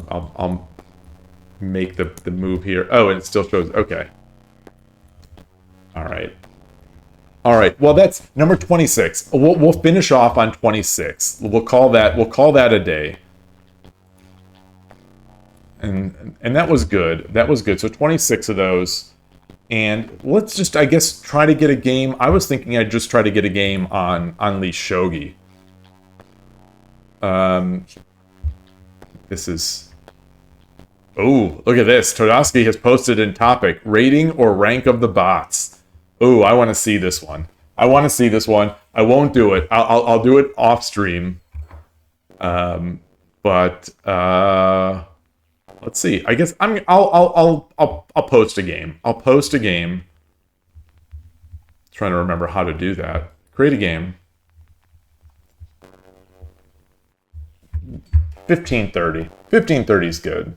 I'll make the move here. Oh, and it still shows... Okay. All right. All right. Well, that's number 26. We'll finish off on 26. We'll call that a day. And that was good. That was good. So 26 of those. And let's just, I guess, try to get a game. I was thinking I'd just try to get a game on Lee Shogi. This is... Oh, look at this. Todosky has posted in topic, rating or rank of the bots. Oh, I want to see this one. I want to see this one. I won't do it. I'll do it off stream. But let's see. I guess I'll post a game. I'll post a game. Trying to remember how to do that. Create a game. 15:30. 15:30 is good.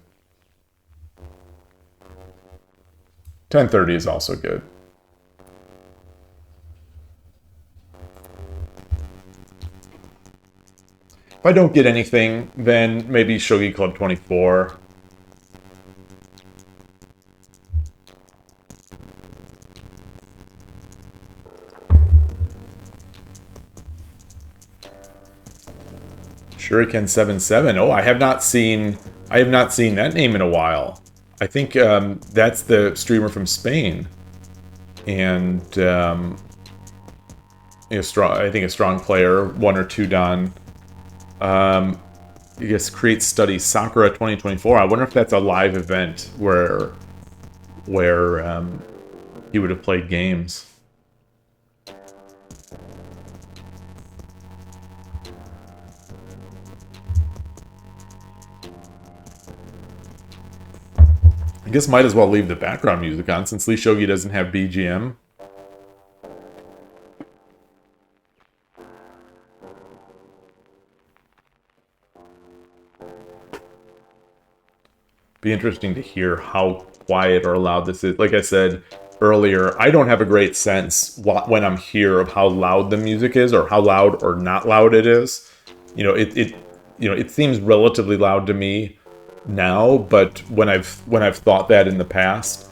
10:30 is also good. If I don't get anything, then maybe Shogi Club 24. Shuriken 77. Oh, I have not seen that name in a while. I think that's the streamer from Spain, and I think a strong player, 1 or 2 done. I guess create study Sakura 2024. I wonder if that's a live event where he would have played games. I guess might as well leave the background music on since Lee Shogi doesn't have BGM. Be interesting to hear how quiet or loud this is. Like I said earlier, I don't have a great sense when I'm here of how loud the music is or how loud or not loud it is. It seems relatively loud to me now, but when I've thought that in the past,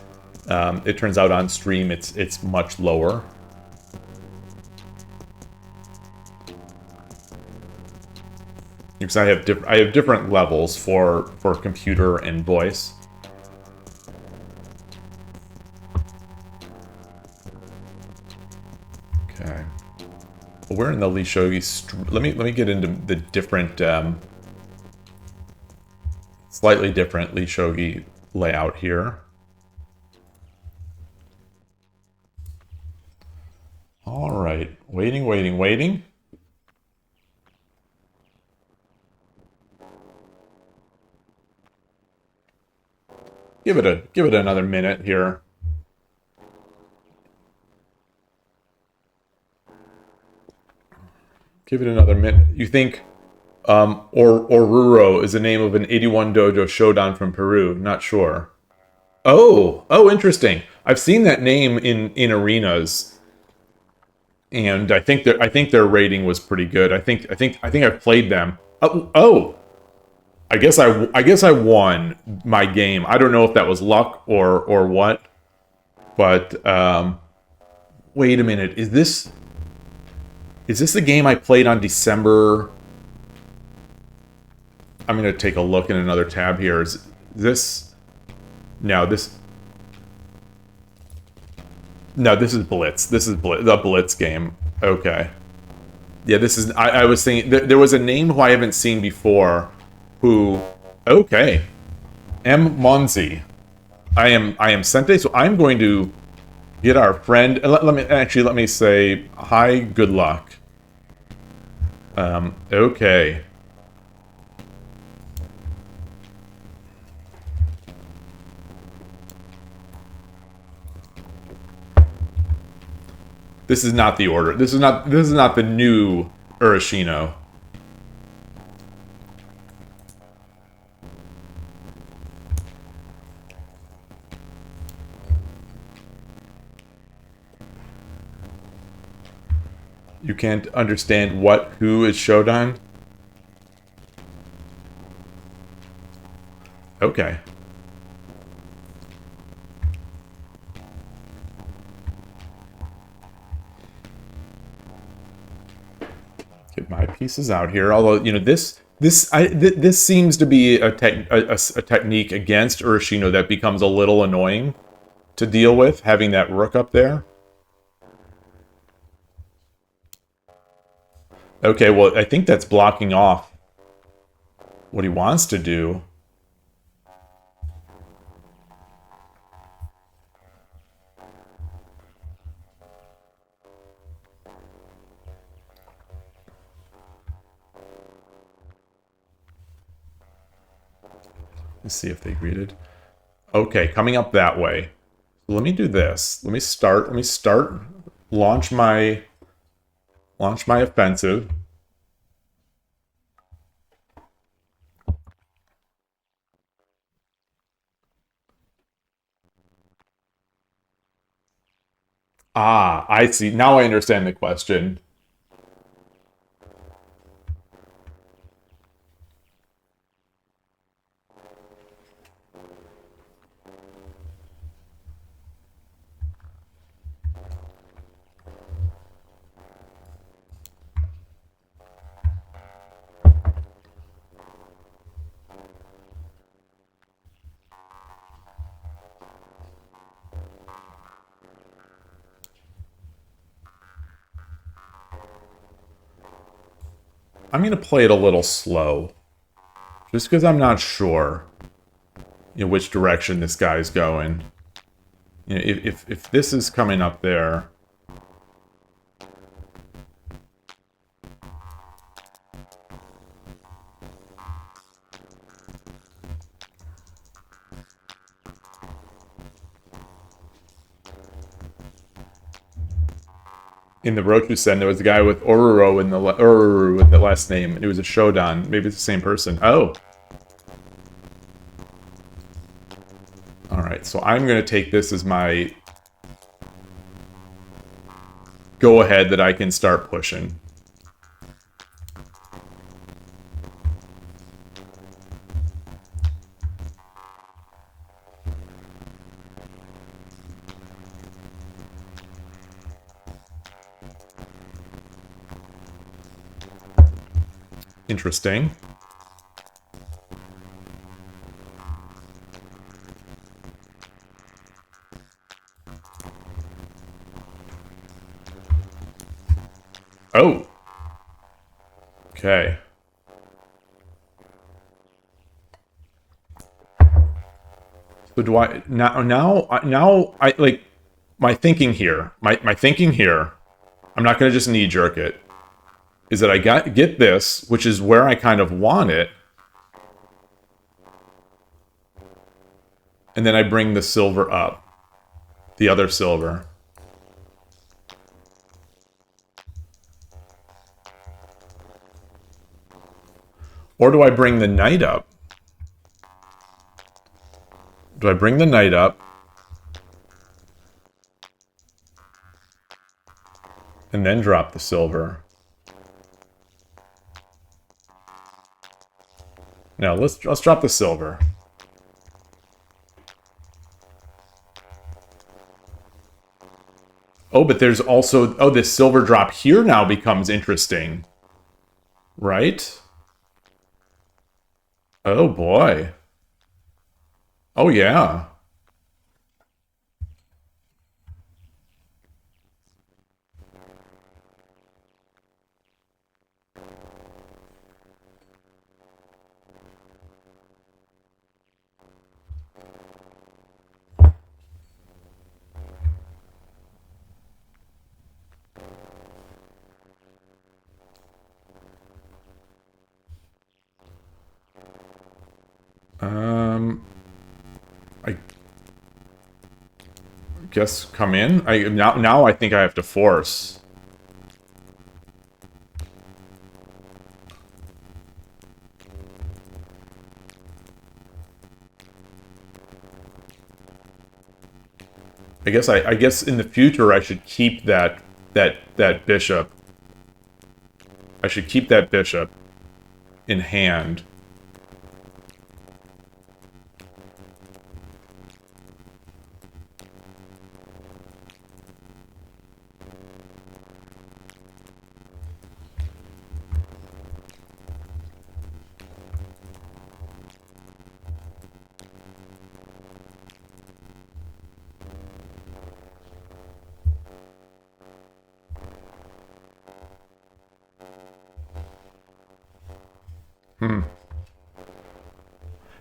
it turns out on stream it's much lower. Because I have different levels for computer and voice. Okay. Well, we're in the Lee Shogi. Let me get into the different, slightly different Lee Shogi layout here. All right, waiting, waiting, waiting. Give it another minute here. Give it another minute. You think Oruro is the name of an 81 dojo shodan from Peru? Not sure. Oh, interesting. I've seen that name in arenas, and I think their rating was pretty good. I think I've played them. Oh. I guess I won my game. I don't know if that was luck or what, but wait a minute. Is this the game I played on December? I'm gonna take a look in another tab here. Is this? No, this. No, this is Blitz. This is the Blitz game. Okay. Yeah, this is. I was thinking there was a name who I haven't seen before. Okay. M. Monzi. I am Sente, so I'm going to get our friend. Let me say hi, good luck. Okay. This is not the order. This is not the new Urashino. You can't understand who is Shodan? Okay. Get my pieces out here. Although, you know, this seems to be a technique against Urashino that becomes a little annoying to deal with, having that rook up there. Okay, well, I think that's blocking off what he wants to do. Let's see if they greeted. Okay, coming up that way. Let me do this. Let me start. Launch my offensive. Ah, I see. Now I understand the question. I'm going to play it a little slow. Just because I'm not sure, you know, which direction this guy's going. You know, if this is coming up there... In the Rochusen, there was a guy with Oruro in the last name, and it was a Shodan. Maybe it's the same person. Oh! Alright, so I'm going to take this as my go-ahead that I can start pushing. Interesting. Oh. Okay. So do I now I like my thinking here. My thinking here. I'm not going to just knee jerk it. Is that I get this, which is where I kind of want it, and then I bring the silver up, the other silver. Or do I bring the knight up? Do I bring the knight up? And then drop the silver? Now let's drop the silver. Oh, but there's also... Oh, this silver drop here now becomes interesting. Right? Oh, boy. Oh, yeah. I guess come in. Now I think I have to force. I guess in the future I should keep that bishop. I should keep that bishop in hand.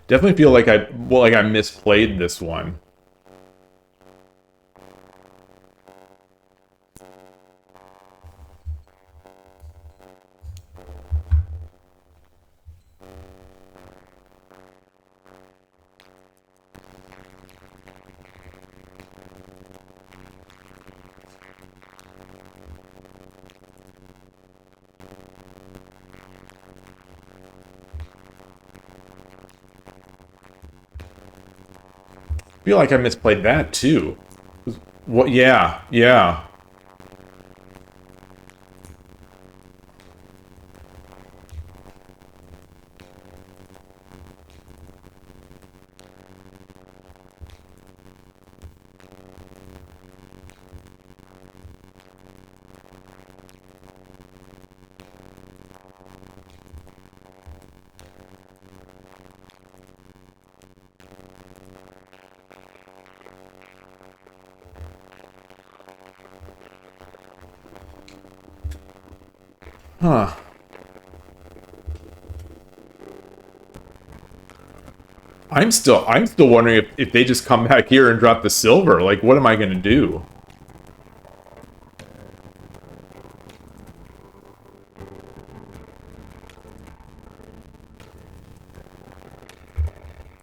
Definitely feel like I misplayed this one. Feel like I misplayed that too. What? Yeah, yeah. Huh. I'm still wondering if they just come back here and drop the silver. Like, what am I gonna do?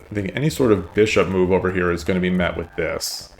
I think any sort of bishop move over here is going to be met with this.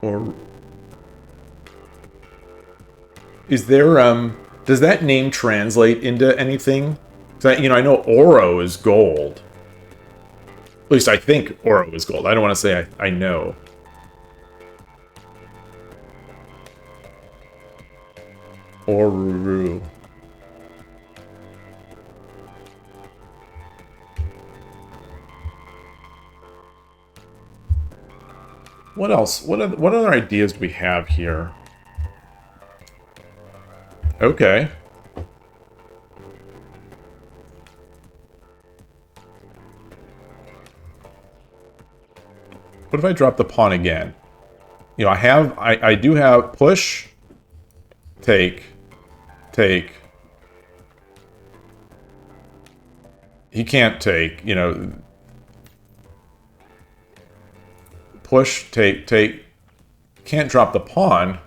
Or is there does that name translate into anything? So, you know, I know oro is gold. At least I think Oro is gold. I don't want to say I know. Oruru. What else? What other ideas do we have here? Okay. What if I drop the pawn again? You know, I do have push, take. He can't take, you know. Push, take. Can't drop the pawn.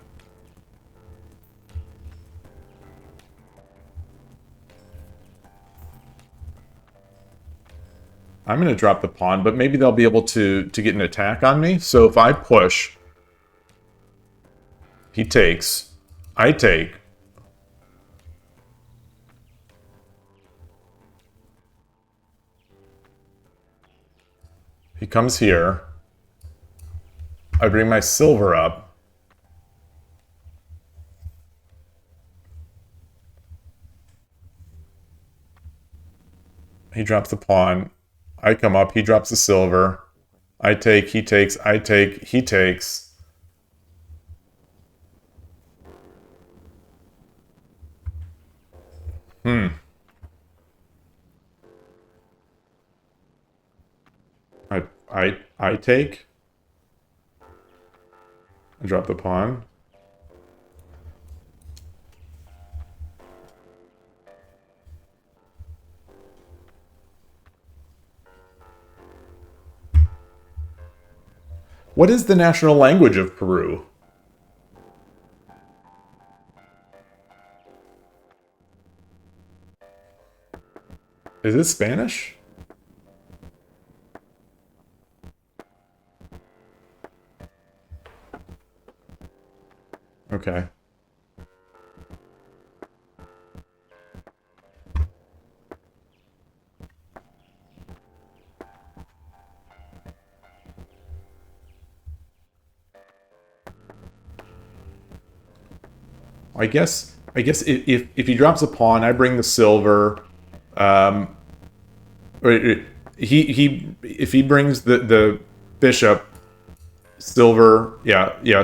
I'm going to drop the pawn, but maybe they'll be able to get an attack on me. So if I push, he takes, I take. He comes here. I bring my silver up. He drops the pawn. I come up. He drops the silver. I take. He takes. I take. He takes. I take. I drop the pawn. What is the national language of Peru? Is it Spanish? Okay. I guess if he drops a pawn, I bring the silver. If he brings the bishop, silver,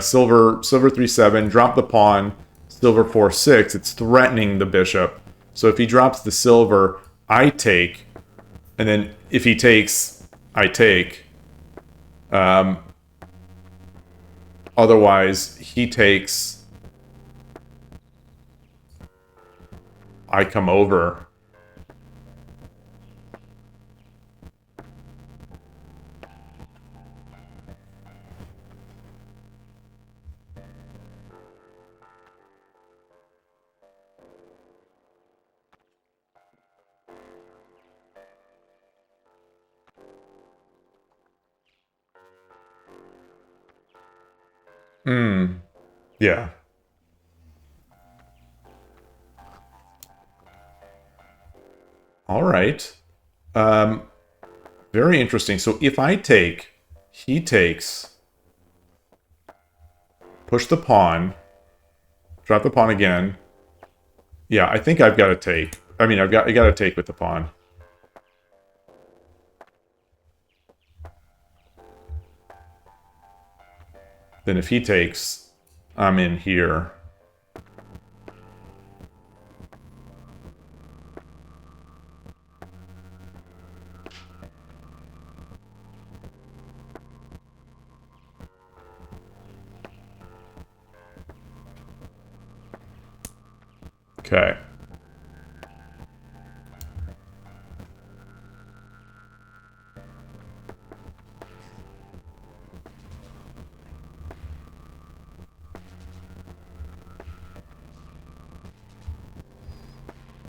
silver 3-7, drop the pawn, silver 4-6. It's threatening the bishop. So if he drops the silver, I take, and then if he takes, I take. Otherwise, he takes. I come over. Yeah. All right. Very interesting. So if I take, he takes, push the pawn, drop the pawn again. Yeah, I think I've got to take. I mean, I got to take with the pawn. Then if he takes, I'm in here. Okay.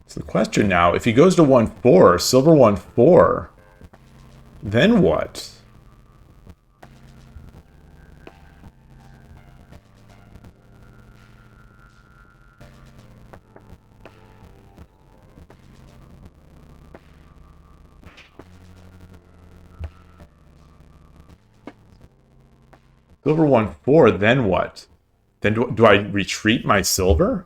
So the question now, if he goes to 1-4, silver 1-4, then what? Silver 1-4, then what? Then do I retreat my silver?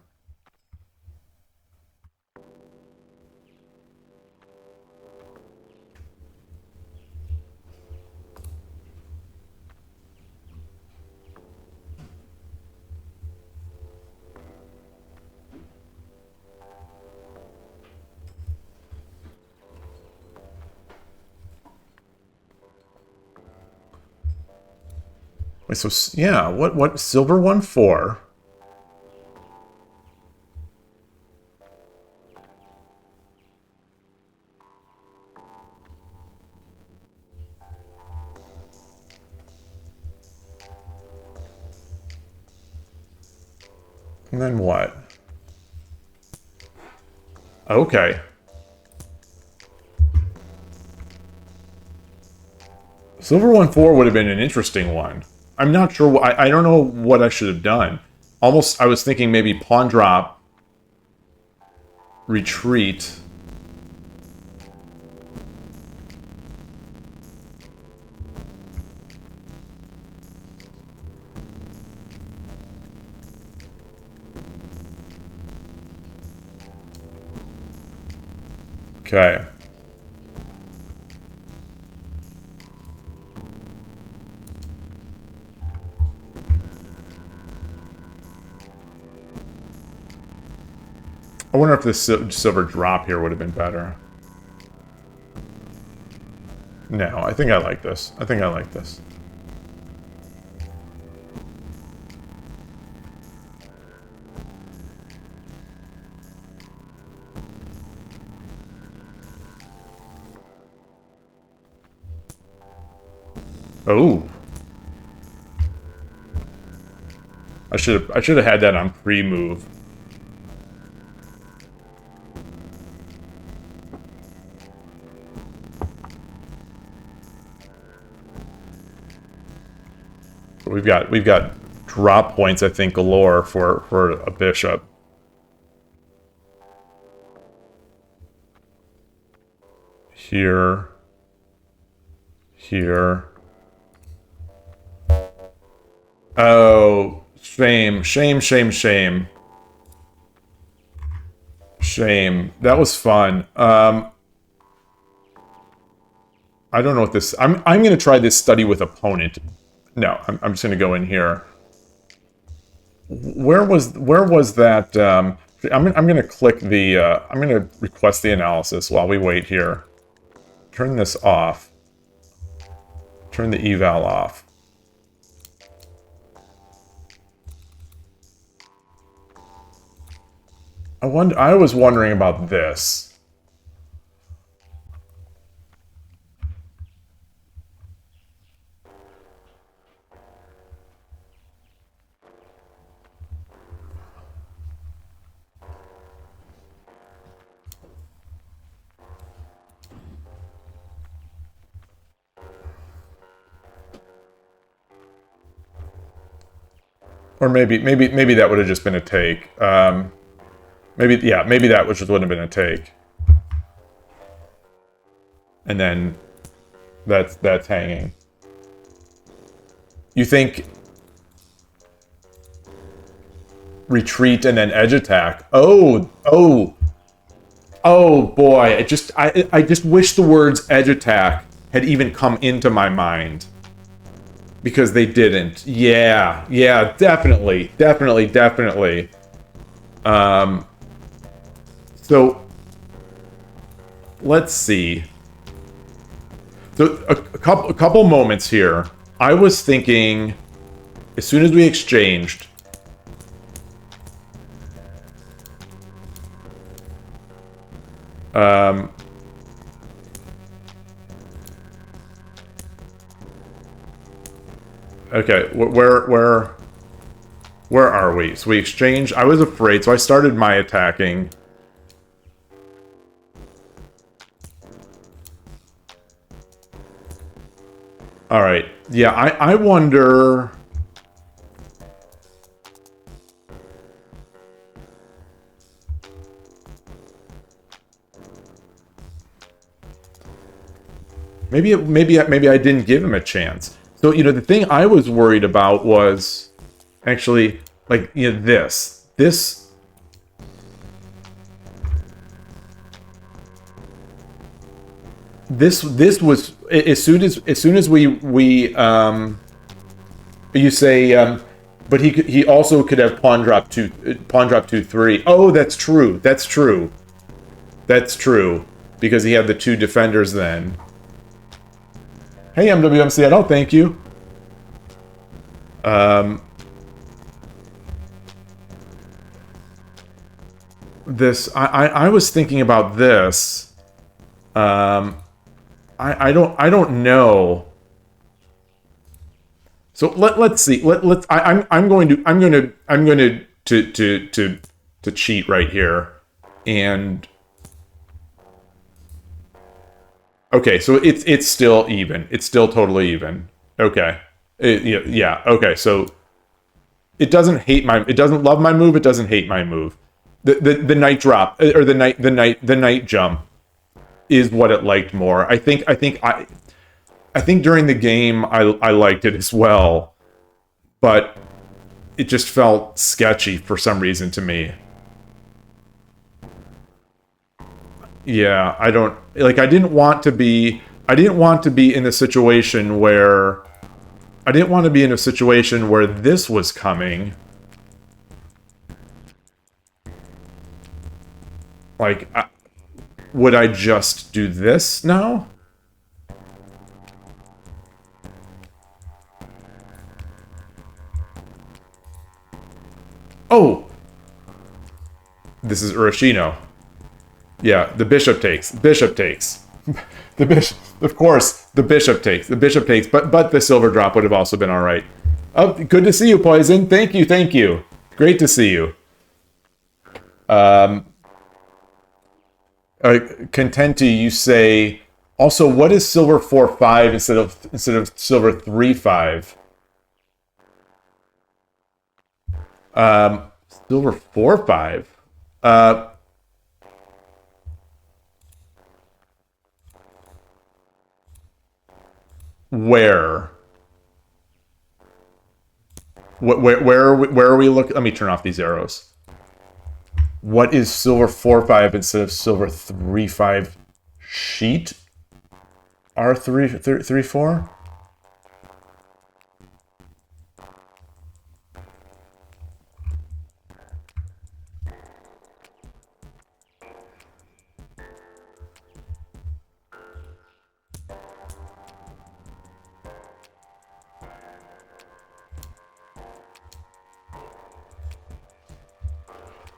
Wait, so yeah, what silver 1-4? And then what? Okay. Silver 1-4 would have been an interesting one. I'm not sure. I don't know what I should have done. Almost, I was thinking maybe pawn drop, retreat. Okay. I wonder if this silver drop here would have been better. No, I think I like this. I think I like this. Oh. I should have had that on pre-move. We've got drop points, I think, galore for a bishop. Here. Here. Oh, shame, shame, shame, shame. Shame. That was fun. I don't know what this... I'm gonna try this study with opponent. No, I'm just gonna go in here. Where was that? I'm gonna click the. I'm gonna request the analysis while we wait here. Turn this off. Turn the eval off. I was wondering about this. Or maybe that would have just been a take. Maybe that just wouldn't have been a take. And then that's hanging. You think retreat and then edge attack? Oh boy! I just wish the words edge attack had even come into my mind. Because they didn't. Yeah, definitely. So, let's see. So, a couple moments here. I was thinking, as soon as we exchanged... Okay, where are we? So we exchanged. I was afraid, so I started my attacking. All right. Yeah, I wonder. Maybe I didn't give him a chance. So, the thing I was worried about was actually, like, this. This was, as soon as you say, but he also could have pawn drop 2/3. Oh, that's true. That's true. That's true. Because he had the 2 defenders then. Hey, MWM Seattle, thank you. I was thinking about this. I don't know. So let's see. I'm going to cheat right here, and okay. So it's still even. It's still totally even. Okay. Yeah. Okay. So it doesn't love my move. It doesn't hate my move. The night drop or the night jump is what it liked more. I think during the game I liked it as well, but it just felt sketchy for some reason to me. Yeah, I didn't want to be in a situation where this was coming. Like, would I just do this now? Oh! This is Urashino. Yeah, the bishop takes. Bishop takes. The bishop, of course, the bishop takes. The bishop takes, but the silver drop would have also been alright. Oh, good to see you, Poison. Thank you, thank you. Great to see you. Contenti, you say, also, what is silver 4-5 instead of silver 3-5? Silver 4-5. Where? Where are we looking? Let me turn off these arrows. What is silver 4-5 instead of silver 3-5 sheet? R3-4?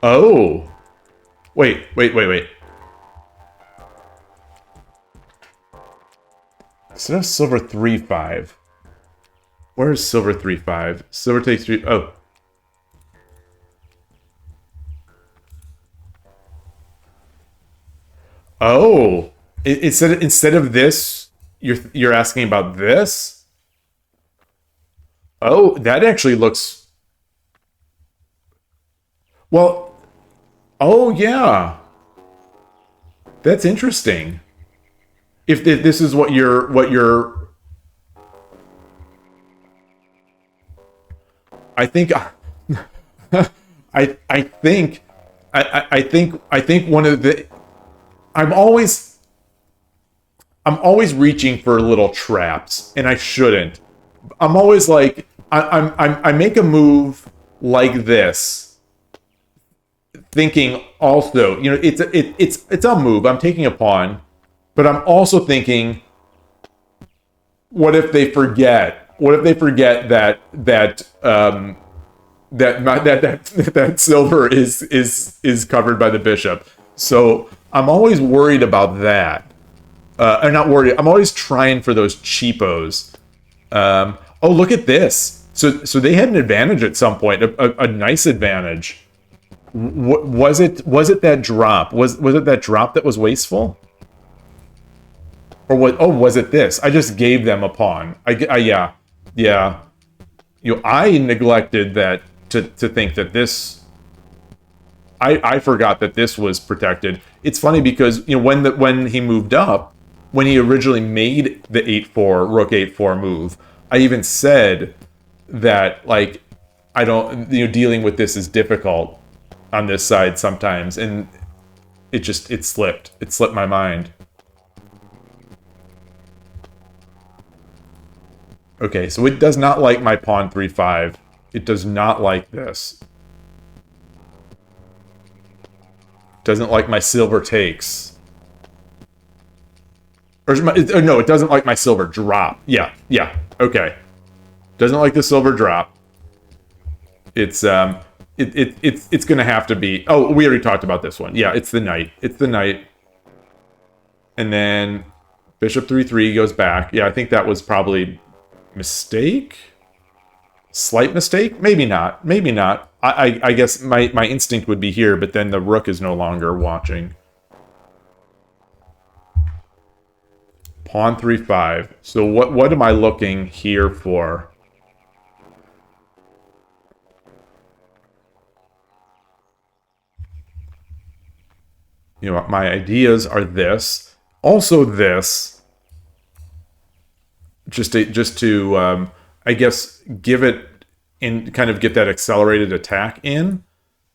Oh. Wait. Instead of silver 3-5. Where is silver 3-5? Silver takes 3. Oh. Oh. Instead of this, you're asking about this? Oh, that actually looks. Well, oh yeah. That's interesting. If this is what you're I think I think one of the I'm always reaching for little traps, and I shouldn't. I'm always like I make a move like this, thinking also, it's a move. I'm taking a pawn, but I'm also thinking, what if they forget? What if they forget that silver is covered by the bishop? So I'm always worried about that. I'm not worried. I'm always trying for those cheapos. Oh, look at this. So they had an advantage at some point, a nice advantage. Was it that drop? Was it that drop that was wasteful? Or was it this? I just gave them a pawn. Yeah. I neglected that to think that this. I forgot that this was protected. It's funny because when he moved up, when he originally made the 8-4 rook 8-4 move, I even said that, like, I don't, dealing with this is difficult on this side sometimes, and it slipped. It slipped my mind. Okay, so it does not like my pawn 3-5. It does not like this. Doesn't like my silver takes. Or no, it doesn't like my silver drop. Yeah, okay. Doesn't like the silver drop. It's it's gonna have to be. Oh, we already talked about this one. Yeah, it's the knight. It's the knight. And then bishop 3-3 goes back. Yeah, I think that was probably mistake. Slight mistake? Maybe not. Maybe not. I guess my instinct would be here, but then the rook is no longer watching. Pawn 3-5. So what am I looking here for? My ideas are this. Also this. Just to I guess give it in, kind of get that accelerated attack in.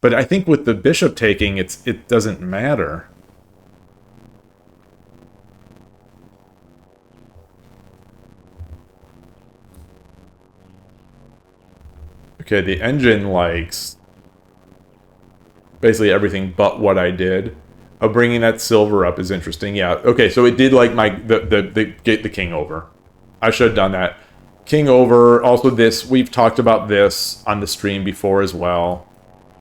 But I think with the bishop taking, it doesn't matter. Okay, the engine likes basically everything but what I did. Bringing that silver up is interesting. Yeah. Okay, so it did like the king over. I should have done that. King over. Also, this we've talked about this on the stream before as well.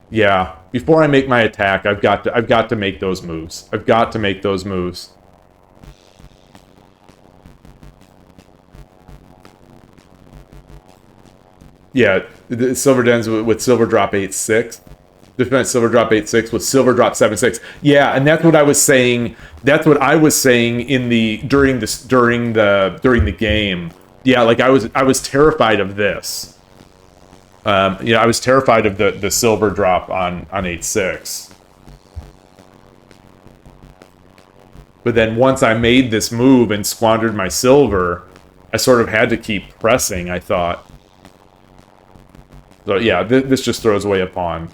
Yeah. Before I make my attack, I've got to make those moves. I've got to make those moves. Yeah, the silver ends with silver drop 8-6. Defense silver drop 8-6 with silver drop 7-6. Yeah, and that's what I was saying. That's what I was saying in the during the game. Yeah, like I was terrified of this. I was terrified of the silver drop on 8-6. But then once I made this move and squandered my silver, I sort of had to keep pressing, I thought. So yeah, this just throws away a pawn.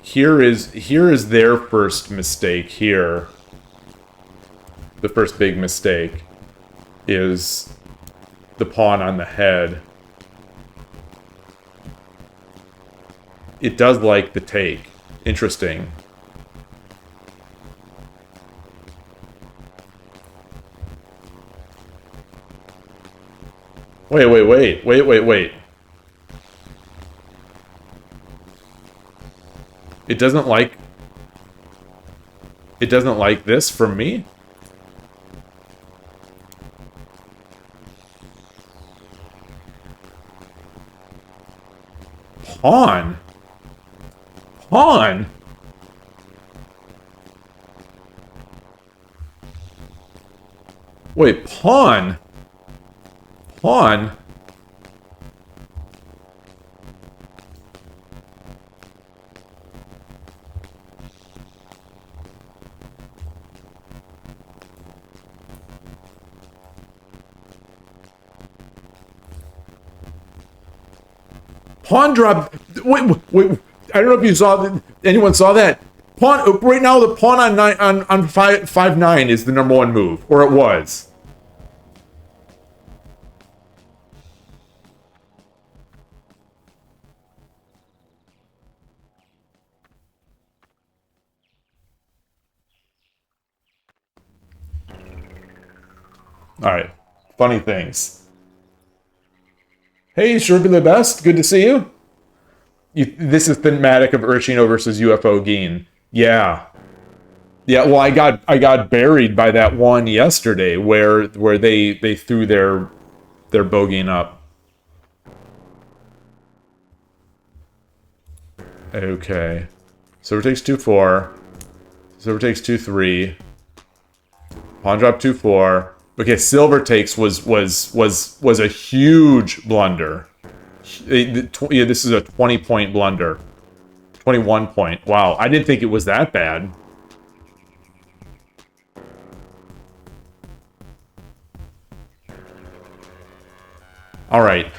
Here is their first mistake here. The first big mistake is the pawn on the head. It does like the take. Interesting. Wait. It doesn't like this from me? Pawn? Pawn? Wait, pawn? Pawn? Pawn drop. Wait. I don't know if you saw. Anyone saw that? Pawn. Right now, the pawn on 5-9 is the #1 move, or it was. All right. Funny things. Hey, sure be the best. Good to see you. This is thematic of Urshino versus UFO Geen. Yeah. Yeah, well, I got buried by that one yesterday where they threw their bogeying up. Okay. Silver takes 2-4. Silver takes 2-3. Pawn drop 2-4. Okay, silver takes was a huge blunder. Yeah, this is a 20-point blunder. 21 point. Wow, I didn't think it was that bad. All right.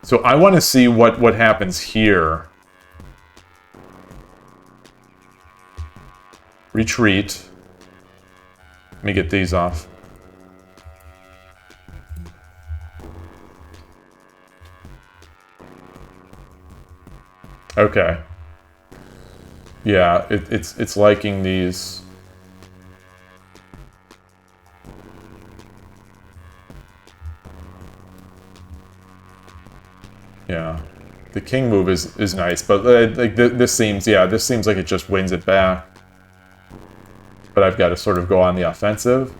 So I want to see what happens here. Retreat. Let me get these off. Okay. Yeah, it's liking these. Yeah, the king move is nice, but like this seems like it just wins it back. But I've got to sort of go on the offensive.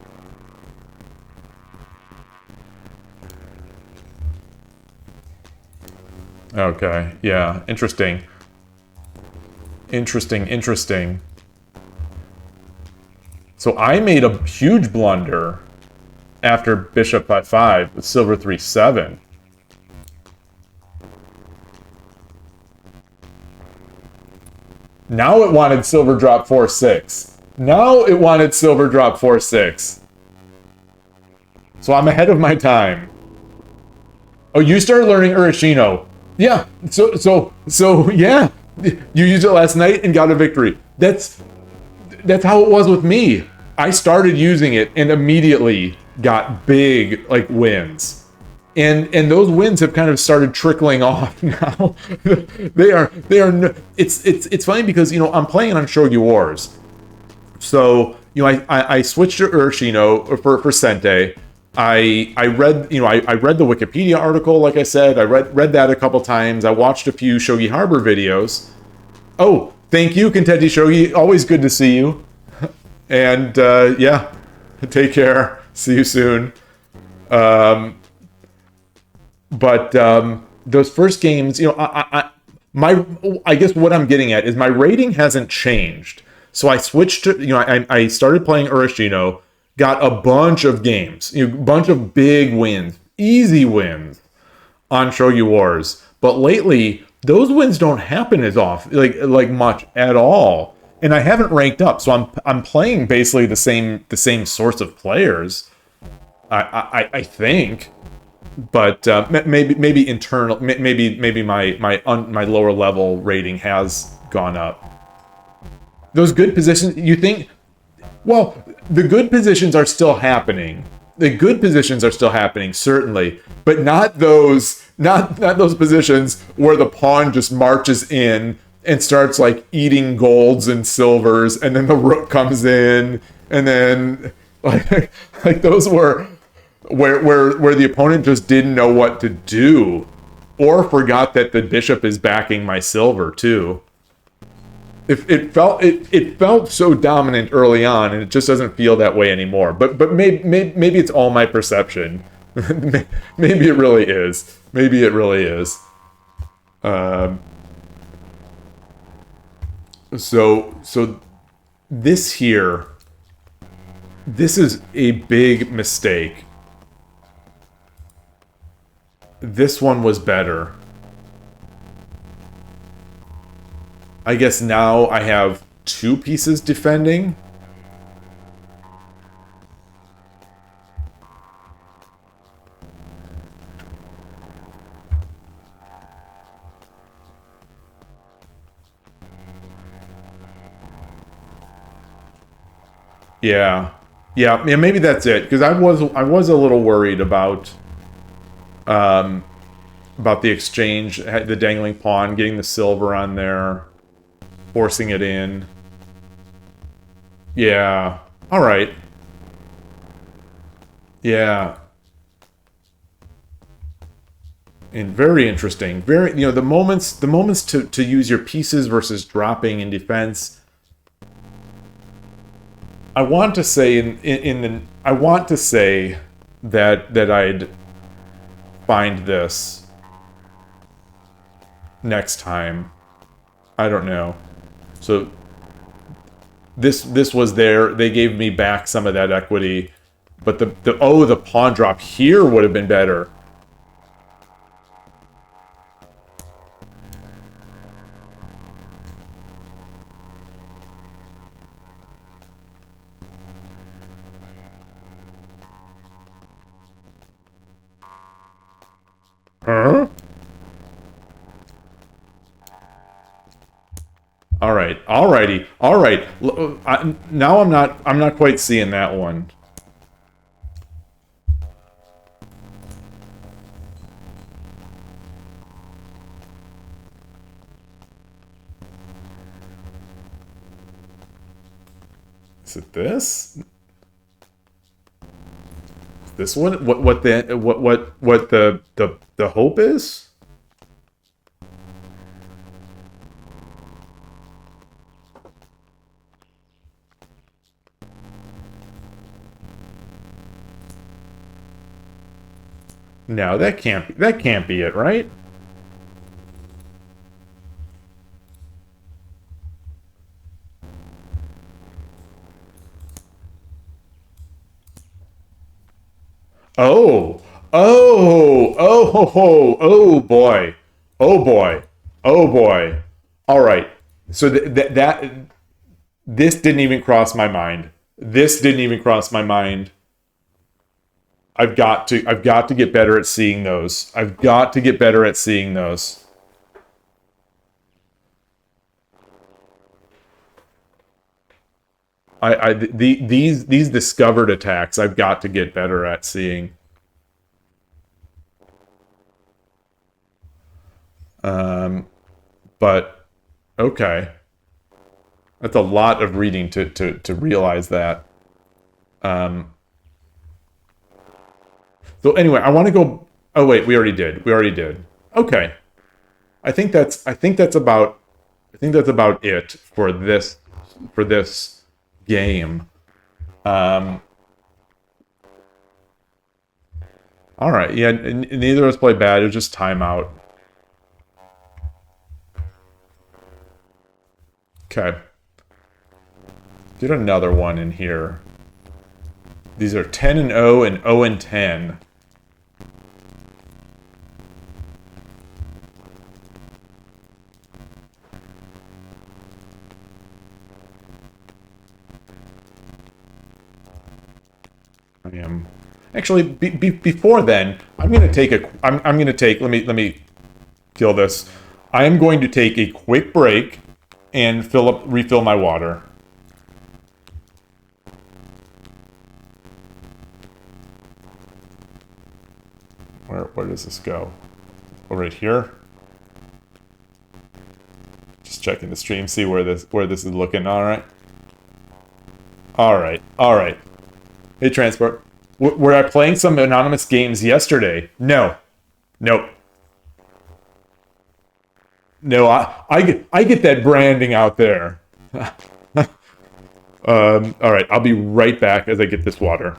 Okay, yeah, interesting. Interesting. So I made a huge blunder after bishop f5 with silver 3-7. Now it wanted silver drop 4-6. Now it wanted silver drop 4-6. So I'm ahead of my time. Oh, you started learning Urashino. Yeah. So yeah. You used it last night and got a victory. That's how it was with me. I started using it and immediately got big like wins. And those wins have kind of started trickling off now. they are it's funny because I'm playing on Shogi Wars. So, I switched to Urashino for Sente. I read I read the Wikipedia article, like I said. I read that a couple times. I watched a few Shogi Harbor videos. Oh, thank you, Contenti Shogi. Always good to see you. And yeah, take care. See you soon. But those first games, I guess what I'm getting at is my rating hasn't changed. So I switched to, I started playing Urashino, got a bunch of games, a bunch of big wins, easy wins on Shogi Wars. But lately, those wins don't happen as often, like much at all. And I haven't ranked up, so I'm playing basically the same sorts of players. I think. But maybe internal, maybe my lower level rating has gone up. Those good positions, you think? Well, the good positions are still happening. The good positions are still happening, certainly, but not those positions where the pawn just marches in and starts like eating golds and silvers, and then the rook comes in, and then like those were. Where the opponent just didn't know what to do, or forgot that the bishop is backing my silver too. It felt so dominant early on, and it just doesn't feel that way anymore. But maybe it's all my perception. Maybe it really is. Maybe it really is. So this here, this is a big mistake. This one was better. I guess now I have 2 pieces defending. Yeah, maybe that's it. Because I was a little worried about the exchange, the dangling pawn, getting the silver on there, forcing it in. Yeah. All right. Yeah. And very interesting. Very, the moments to use your pieces versus dropping in defense. I want to say that I'd find this next time. I don't know. So this was there. They gave me back some of that equity, but the pawn drop here would have been better. right. Alrighty. All right. Now I'm not quite seeing that one. Is it this? This one? What the hope is? No, that can't be it, right? Oh, oh boy, oh boy, oh boy. All right. So that this didn't even cross my mind. This didn't even cross my mind. I've got to get better at seeing those. I've got to get better at seeing those. These discovered attacks I've got to get better at seeing. But okay, that's a lot of reading to realize that. Um, so anyway, I want to go. Oh wait, we already did. We already did. Okay, I think that's about it for this game. Um, all right, yeah. Neither of us play bad. It was just timeout. Okay. Get another one in here. These are 10 and 0 and 0 and 10. I am actually before then. I'm going to take a. I'm going to take. Let me kill this. I am going to take a quick break and refill my water. Where does this go? Oh, right here. Just checking the stream, see where this is looking. All right. All right. All right. Hey, Transport. Were I playing some anonymous games yesterday? No. Nope. No, I get that branding out there. All right, I'll be right back as I get this water.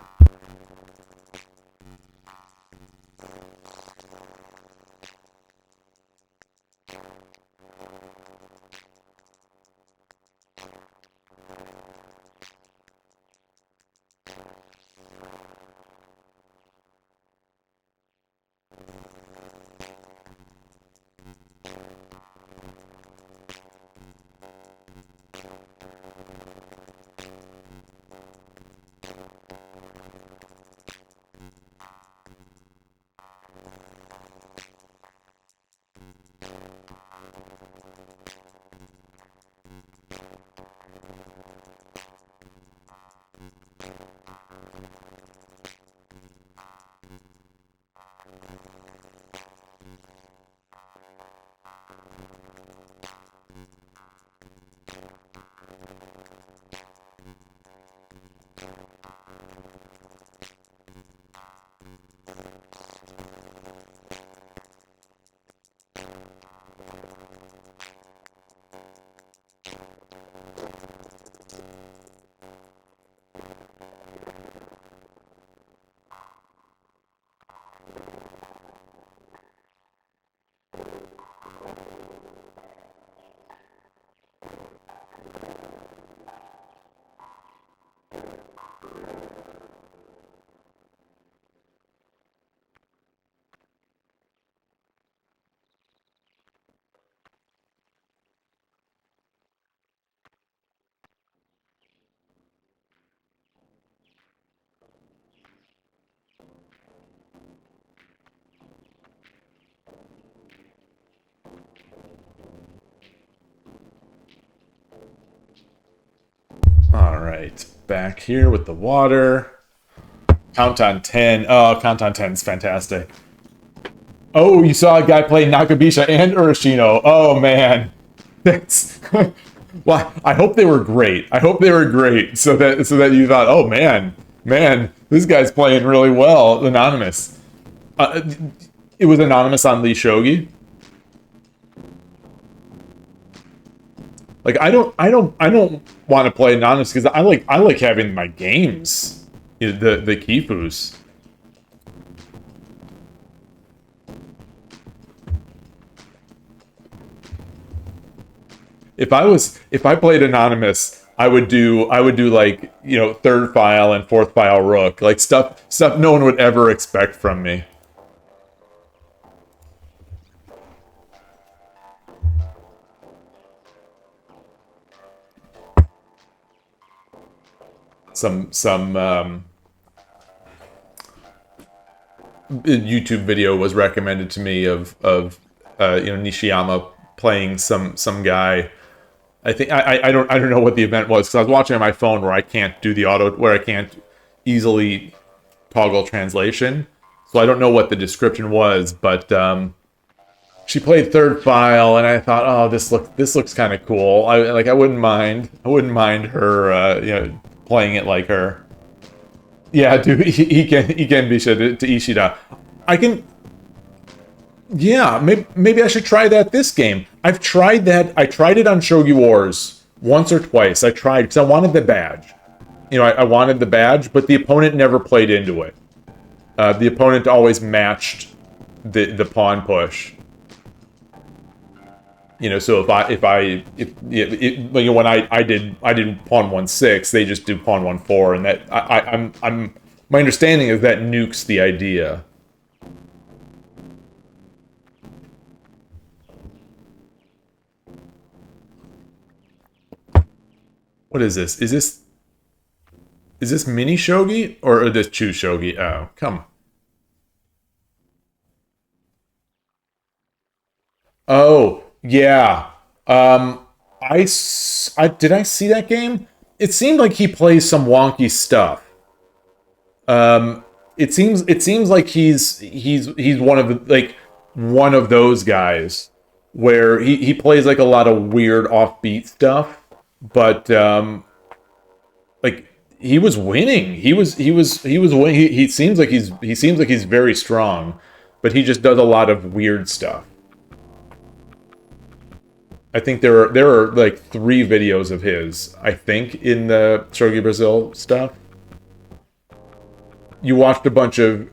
right, back here with the water. Count on 10. Oh, count on 10 is fantastic. Oh, you saw a guy play Nakabisha and Urashino. Oh, man. That's... well, I hope they were great. I hope they were great so that you thought, oh, man, this guy's playing really well. Anonymous. It was Anonymous on Lee Shogi. Like, I don't want to play Anonymous because I like having my games, the Kifus. If I played Anonymous, I would do like, third file and fourth file rook, like stuff no one would ever expect from me. Some YouTube video was recommended to me of Nishiyama playing some guy. I think I don't know what the event was because I was watching on my phone where I can't easily toggle translation, so I don't know what the description was. But she played third file, and I thought, oh, this looks kind of cool. I wouldn't mind her playing it like her. Yeah, dude, he can be to Ishida. I can. Yeah, maybe I should try that this game. I've tried that. I tried it on Shogi Wars once or twice. I tried because I wanted the badge. I wanted the badge, but the opponent never played into it. The opponent always matched the pawn push. So when I did pawn 1-6, they just do pawn 1-4, and that I'm my understanding is that nukes the idea. What is this? Is this mini shogi or this chu shogi? Oh, come on. Oh, yeah. Did I see that game? It seemed like he plays some wonky stuff. It seems like he's one of those guys where he plays like a lot of weird offbeat stuff, but like he was winning. He was winning. He seems like he's very strong, but he just does a lot of weird stuff. I think there are like 3 videos of his, I think, in the Shogi Brazil stuff. You watched a bunch of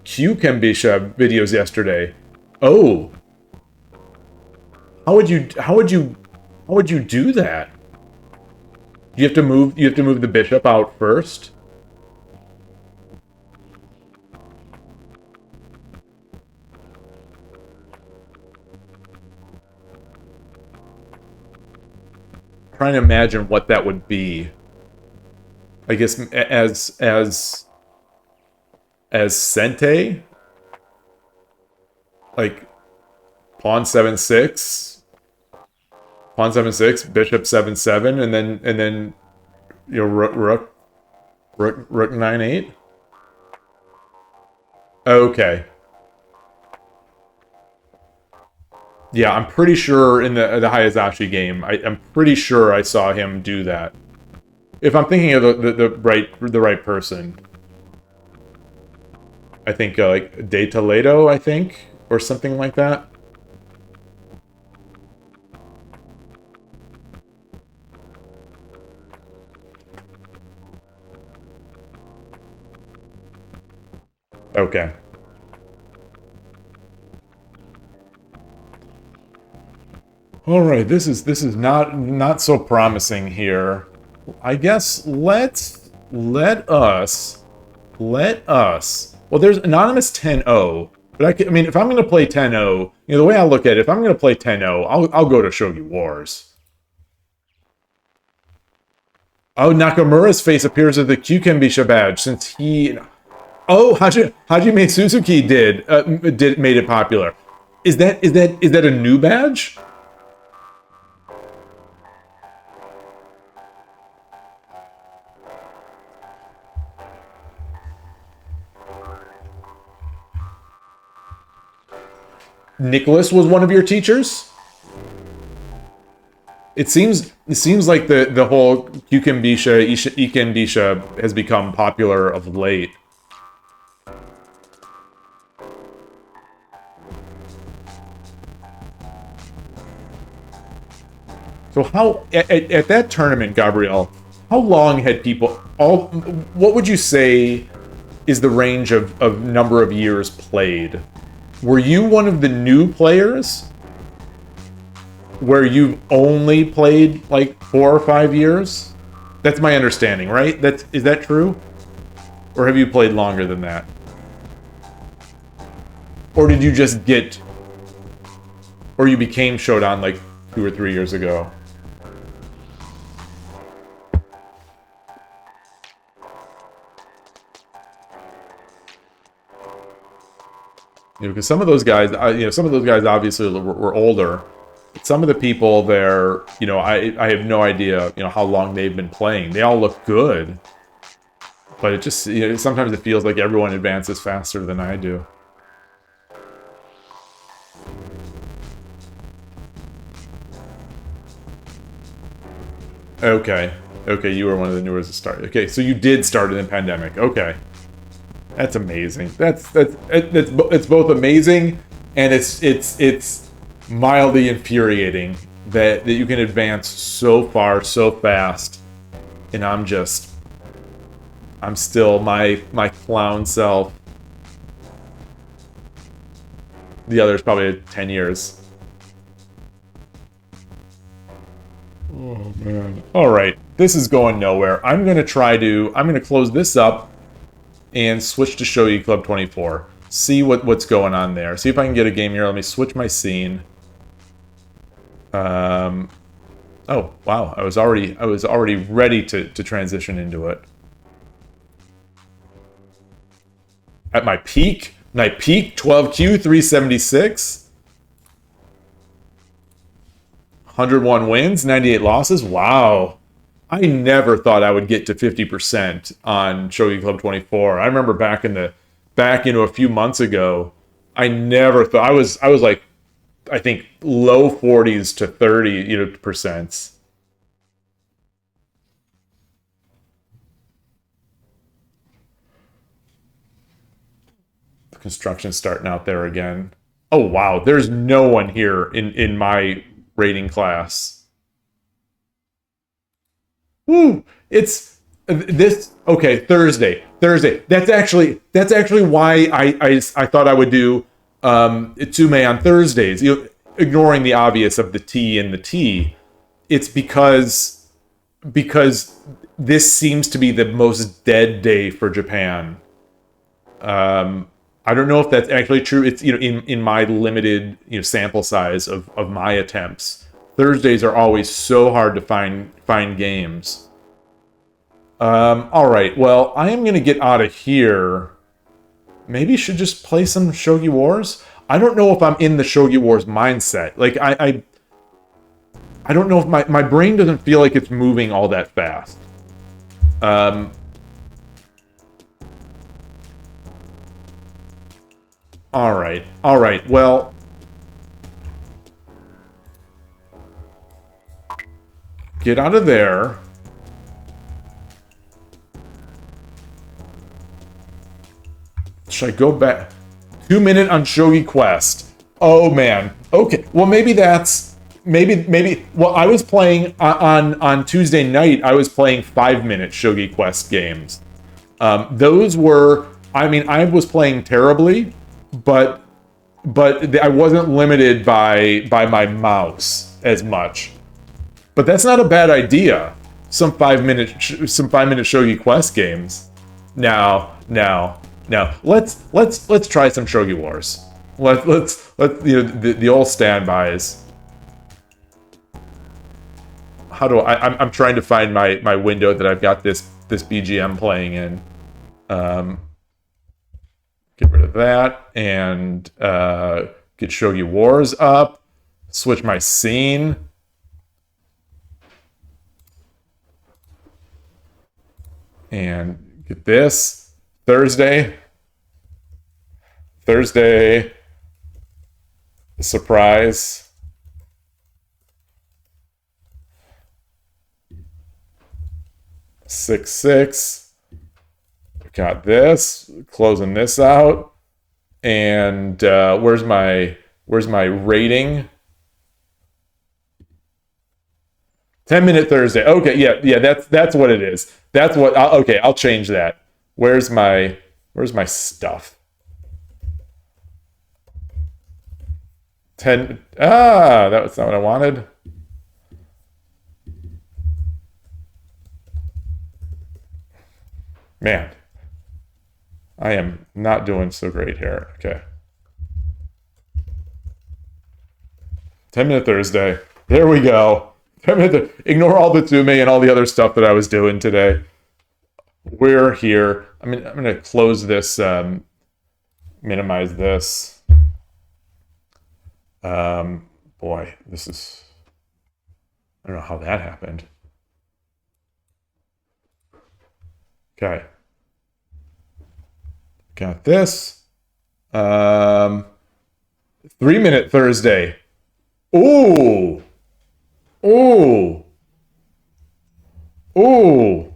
Q Kembisha videos yesterday. Oh. How would you do that? You have to move the bishop out first? Trying to imagine what that would be. I guess as Sente, like pawn 7-6, bishop 7-7, and then rook 9-8. Okay. Yeah, I'm pretty sure in the Hayazashi game, I'm pretty sure I saw him do that. If I'm thinking of the right person. I think like De Toledo, I think, or something like that. Okay. All right, this is not so promising here. I guess let us. Well, there's Anonymous 10-0, but I mean, if I'm going to play 10-0, the way I look at it, if I'm going to play 10-0, I'll go to Shogi Wars. Oh, Nakamura's face appears with the Kyukembisha badge since he. Oh, Hajime Suzuki made it popular. Is that a new badge? Nicholas was one of your teachers? It seems like the whole Ikembisha has become popular of late. So how at that tournament, Gabriel, how long had people all? What would you say is the range of number of years played? Were you one of the new players where you've only played like 4 or 5 years? That's my understanding, right? Is that true? Or have you played longer than that? Or did you just get, or you became Shodan like 2 or 3 years ago? Because some of those guys, some of those guys obviously were older. But some of the people there, I have no idea, how long they've been playing. They all look good, but it just, sometimes it feels like everyone advances faster than I do. Okay, you were one of the newest to start. Okay, so you did start in the pandemic. Okay. That's amazing. It's both amazing and it's mildly infuriating that you can advance so far so fast, and I'm still my clown self. The other's probably 10 years. Oh man. All right, this is going nowhere. I'm gonna close this up and switch to Shogi Club 24. See what's going on there. See if I can get a game here. Let me switch my scene. Oh wow, I was already ready to transition into it. At my peak, 12Q 376. 101 wins, 98 losses. Wow. I never thought I would get to 50% on Shogi Club 24. I remember back a few months ago, I never thought I was like, I think low 40s to 30, percents. The construction's starting out there again. Oh wow, there's no one here in my rating class. Woo! It's this. Okay, Thursday. That's actually why I thought I would do Tsume on Thursdays. Ignoring the obvious of the T and the T. It's because this seems to be the most dead day for Japan. I don't know if that's actually true. It's in my limited sample size of my attempts. Thursdays are always so hard to find games. All right. Well, I am gonna get out of here. Maybe should just play some Shogi Wars. I don't know if I'm in the Shogi Wars mindset. Like I don't know if my brain doesn't feel like it's moving all that fast. All right. Well, get out of there. Should I go back? 2 minute on Shogi Quest. Oh man. Okay. Well, maybe that's maybe. Well, I was playing on Tuesday night. I was playing 5 minute Shogi Quest games. Those were. I mean, I was playing terribly, but I wasn't limited by my mouse as much. But that's not a bad idea. Some 5 minute Shogi Quest games. Now, let's try some Shogi Wars. Let's the old standbys. How do I'm trying to find my window that I've got this BGM playing in. Get rid of that and get Shogi Wars up. Switch my scene. And get this. Thursday. Surprise. Six, six. Got this. Closing this out. And where's my rating? 10-minute Thursday. Okay, yeah, that's what it is. That's what. Okay, I'll change that. Where's my stuff? 10. That was not what I wanted. Man, I am not doing so great here. Okay. 10-minute Thursday. There we go. 10-minute. Ignore all the Tsume and all the other stuff that I was doing today. We're here. I'm going to close this, minimize this. Boy, this is... I don't know how that happened. Okay. Got this. 3-minute Thursday. Ooh. Ooh. Ooh.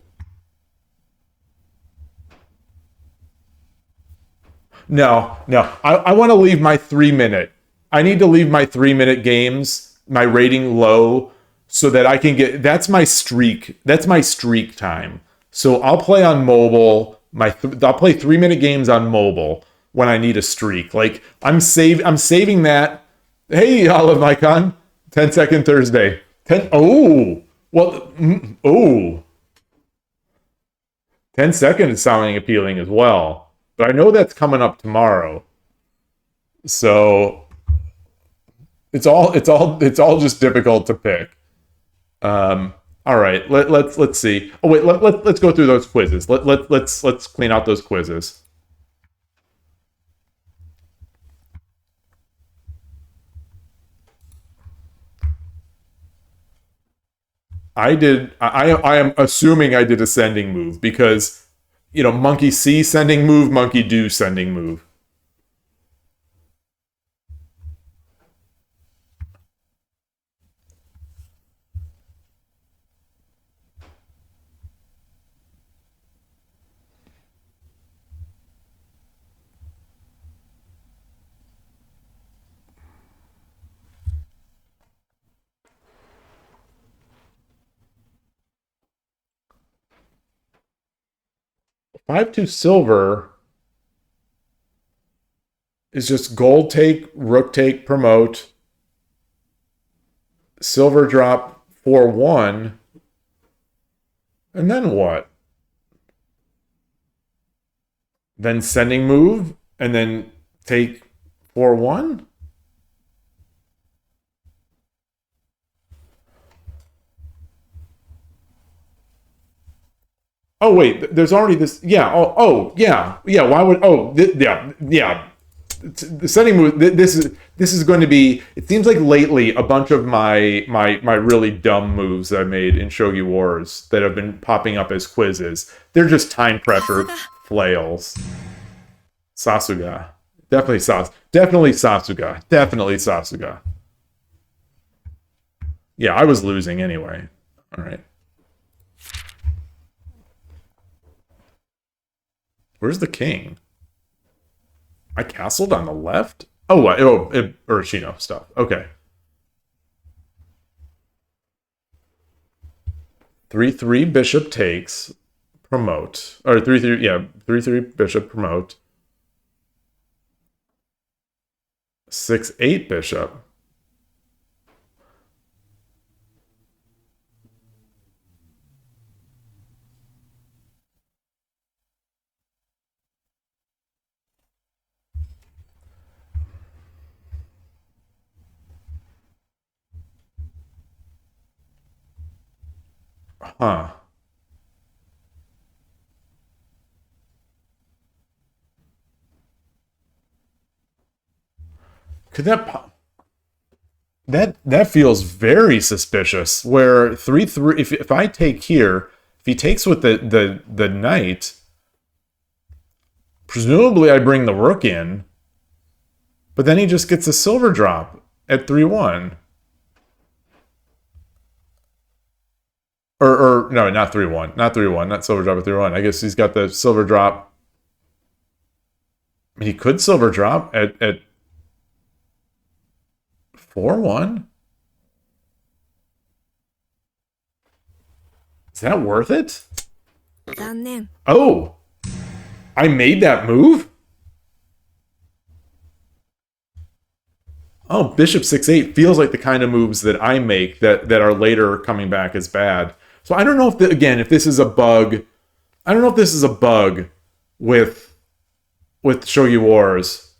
No. I want to leave my 3-minute. I need to leave my 3-minute games, my rating low, so that I can get... That's my streak. That's my streak time. So I'll play on mobile. I'll play 3-minute games on mobile when I need a streak. Like I'm saving that. Hey, Olive Icon, 10-second Thursday. 10. Oh, well, 10-second is sounding appealing as well. But I know that's coming up tomorrow. So it's all just difficult to pick. All right, let's see. Oh wait, let's go through those quizzes. Let's clean out those quizzes. I am assuming I did a sending move because, monkey see sending move, monkey do sending move. Five to silver is just gold take, rook take, promote, silver drop 4-1, and then what? Then sending move, and then take 4-1? Oh wait, there's already this. Yeah. Yeah. Why would? Yeah. The setting move. This is going to be. It seems like lately a bunch of my really dumb moves that I made in Shogi Wars that have been popping up as quizzes. They're just time pressure flails. Sasuga, definitely Sasuga. Yeah, I was losing anyway. All right. Where's the king? I castled on the left? Urashino stuff. Okay. 3-3 bishop takes, promote. Or 3-3, yeah, 3-3 bishop, promote. 6-8 bishop. Huh. Could that feels very suspicious. Where 3-3, if I take here, if he takes with the knight, presumably I bring the rook in. But then he just gets a silver drop at 3-1. Or no, not 3-1. Not 3-1. Not silver drop at 3-1. I guess he's got the silver drop. I mean, he could silver drop at 4-1. Is that worth it? Oh! I made that move? Oh, bishop 6-8 feels like the kind of moves that I make that are later coming back as bad. So I don't know if, if this is a bug. I don't know if this is a bug with Shogi Wars.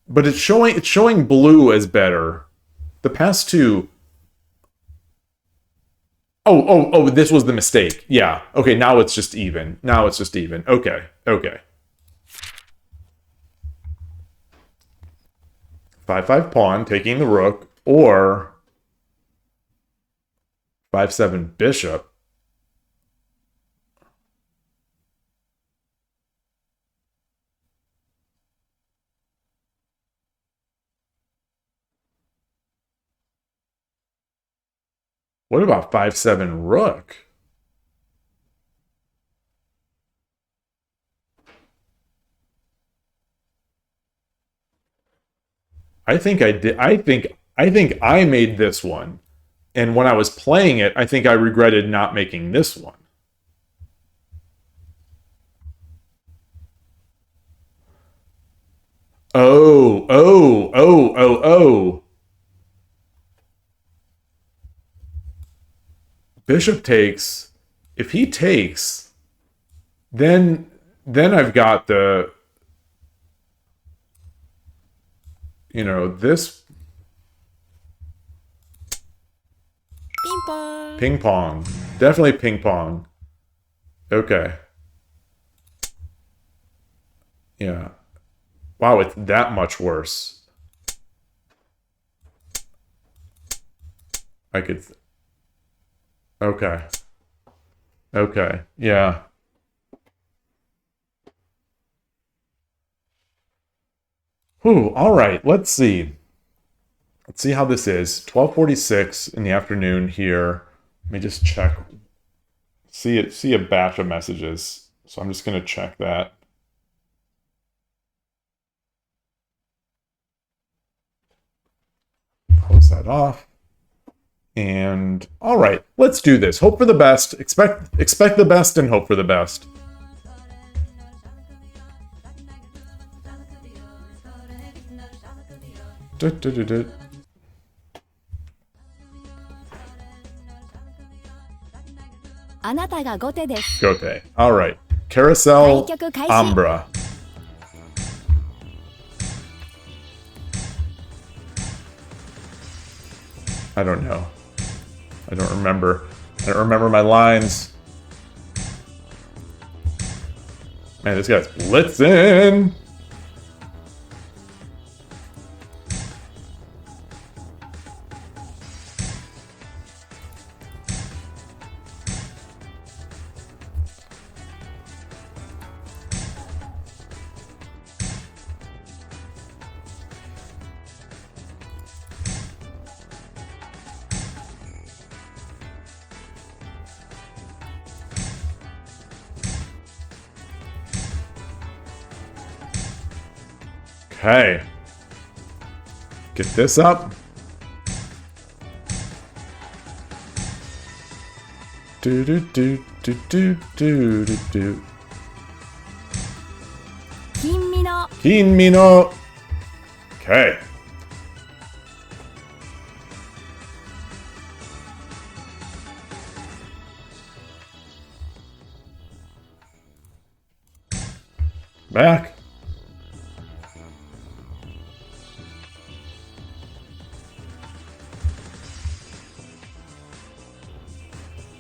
But it's showing blue as better. The past two... Oh, this was the mistake. Yeah. Okay, now it's just even. Okay. 5-5 pawn, taking the rook, or 5-7 bishop. What about 5-7 rook? I think I did. I think I made this one. And when I was playing it, I think I regretted not making this one. Oh. Bishop takes. If he takes, then I've got the, this Ping pong. ping pong. Definitely ping pong. Okay. Yeah. Wow, it's that much worse. I could... Okay. Okay. Yeah. Whew, all right. Let's see. Let's see how this is. 12:46 in the afternoon here. Let me just check. See a batch of messages. So I'm just going to check that. Close that off. And all right, let's do this. Hope for the best. Expect the best and hope for the best. Gote. All right. Carousel Ambra. I don't know. I don't remember. I don't remember my lines. Man, this guy's blitzing. Okay. Get this up. Do do do do do do do do. Kinmino. Okay. Back.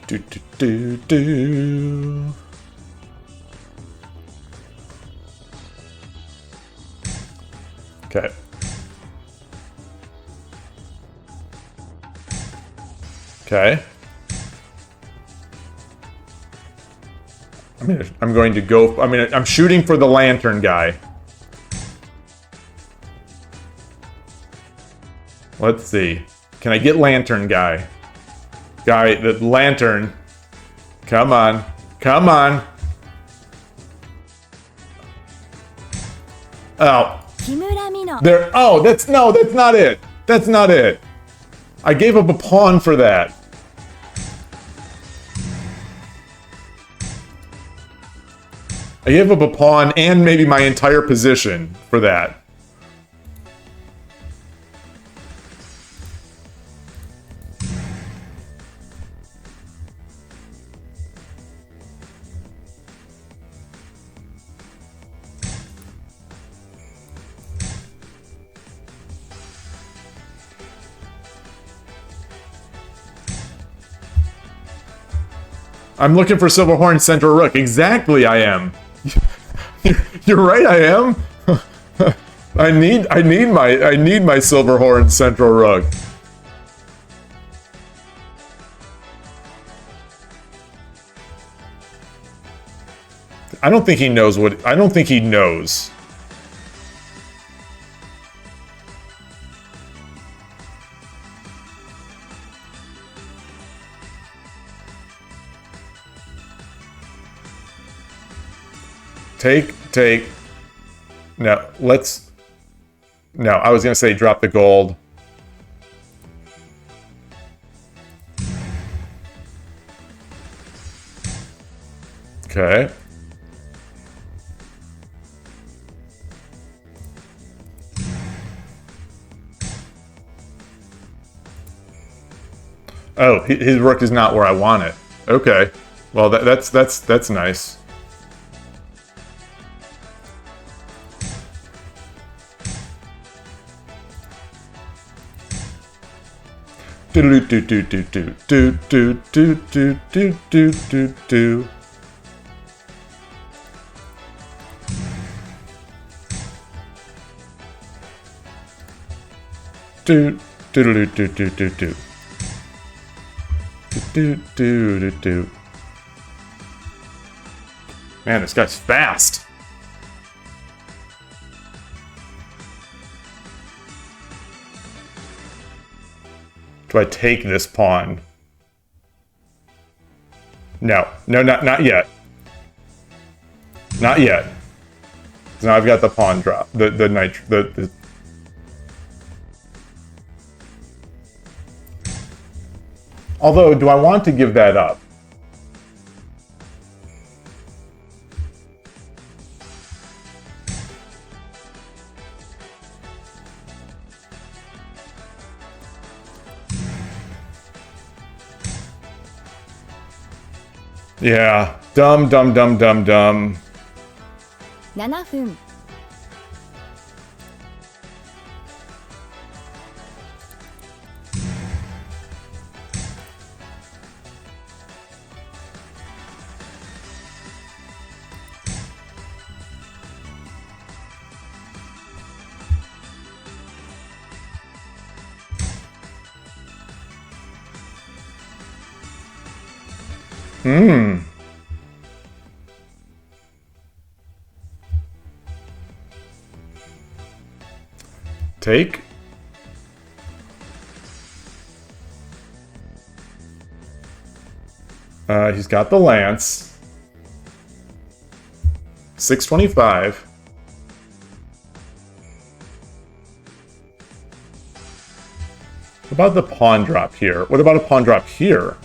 Do do do do. Okay. Okay. I'm going to go. I'm shooting for the lantern guy. Let's see. Can I get lantern guy? Guy, the lantern. Come on. Come on. Oh. There. Oh, that's not it. That's not it. I gave up a pawn for that. I gave up a pawn and maybe my entire position for that. I'm looking for Silverhorn Central Rook. Exactly, I am. You're right, I am. I need my Silverhorn Central Rook. I don't think he knows what. I don't think he knows. Take. No, let's... No, I was going to say drop the gold. Okay. Oh, his rook is not where I want it. Okay. Well, that's nice. Do do do do do do do do do do do do do do. Do do do do do do do. Do do do do. Man, this guy's fast. Do I take this pawn? No, not yet. Not yet. So now I've got the pawn drop. The knight. The. Although, do I want to give that up? Yeah, dumb. 7分 Take. He's got the lance. 625. What about the pawn drop here? What about a pawn drop here?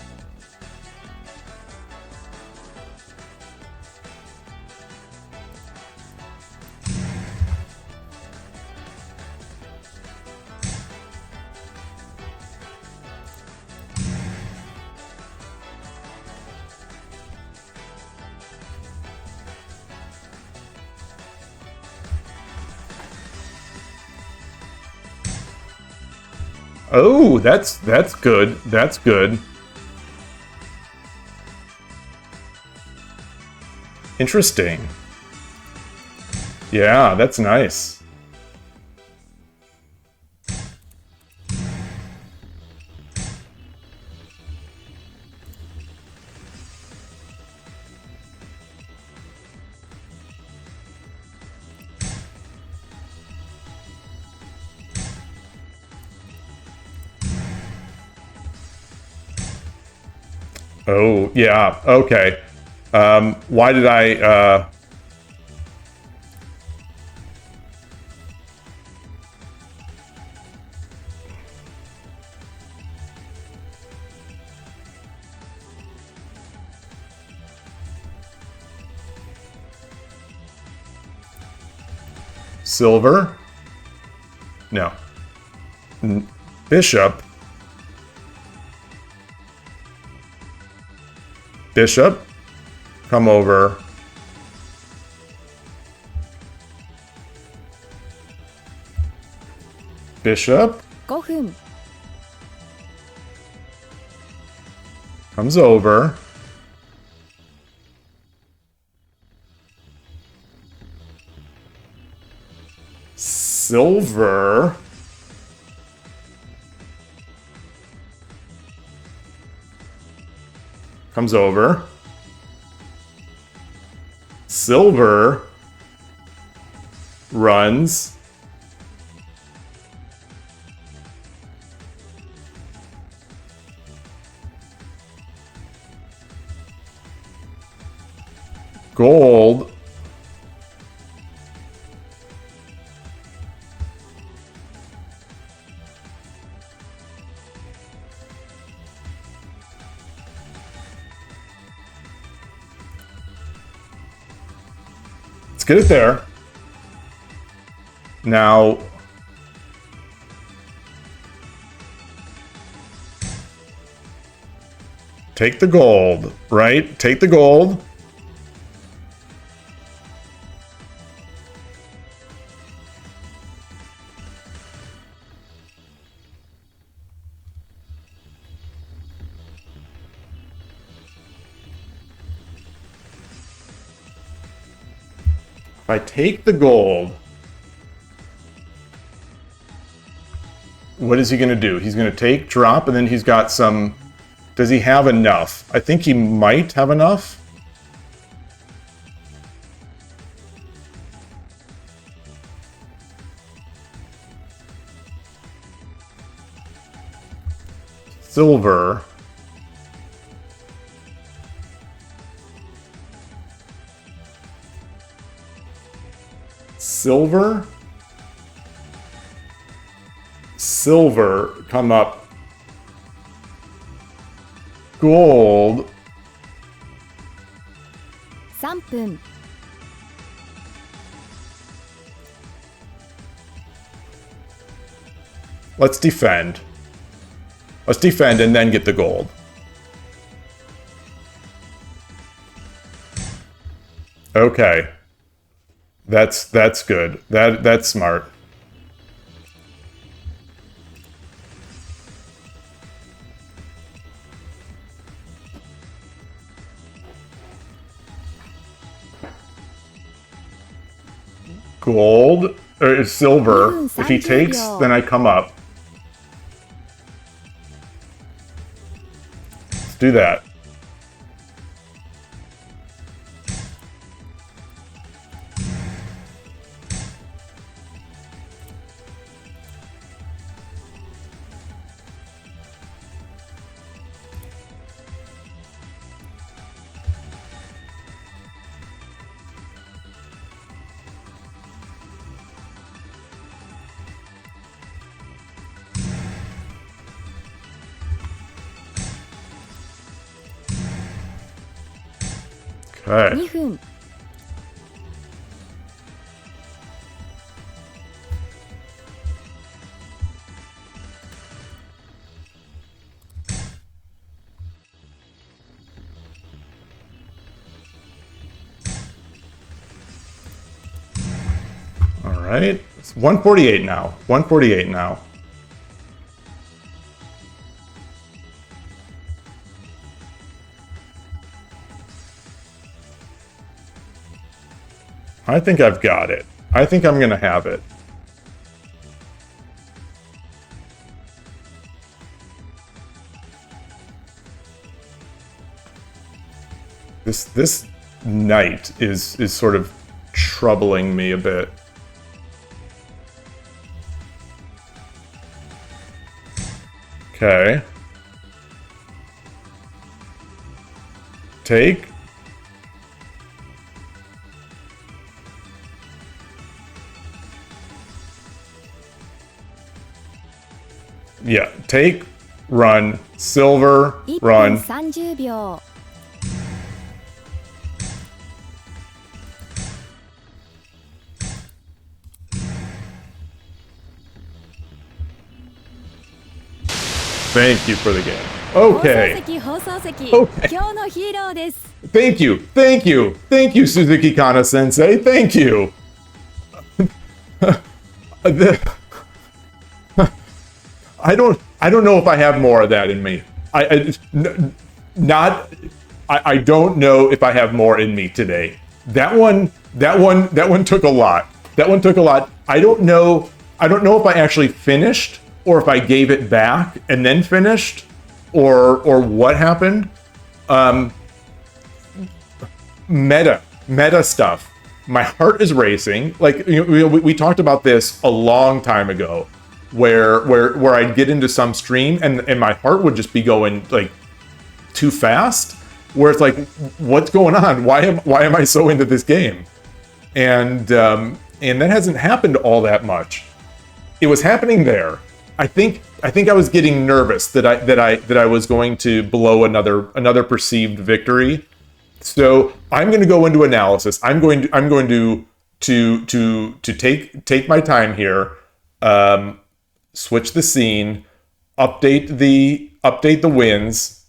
Oh, that's good. That's good. Interesting. Yeah, that's nice. Oh, yeah. Okay. Why did I... Silver? No. Bishop? Bishop? Come over. Bishop? 5分 Comes over. Silver. Comes over. Silver. Runs. Gold. Let's get it there. Now, take the gold, right? Take the gold. If I take the gold, what is he going to do? He's going to take, drop, and then he's got some... Does he have enough? I think he might have enough. Silver. Silver. Silver. Come up. Gold. 3分 Let's defend. Let's defend and then get the gold. Okay. That's good. That's smart. Gold or silver. If he takes, then I come up. Let's do that. Okay. 2分 All right. It's 148 now. 148 now. I think I've got it. I think I'm going to have it. This knight is sort of troubling me a bit. Okay. Take. Yeah, take, run, silver, 1分 run. 30秒 Thank you for the game. 放送 Okay. 席放送席 Okay. 今日のヒーローです Thank you. Thank you. Thank you, Suzuki Kana Sensei. Thank you. The- I don't know if I have more of that in me. I don't know if I have more in me today. That one took a lot. That one took a lot. I don't know if I actually finished or if I gave it back and then finished or what happened. Meta stuff. My heart is racing. Like we talked about this a long time ago, where I'd get into some stream and my heart would just be going like too fast. Where it's like, what's going on? Why am I so into this game? And that hasn't happened all that much. It was happening there. I think I was getting nervous that I was going to blow another perceived victory. So I'm going to go into analysis. I'm going to take my time here, switch the scene, update the wins.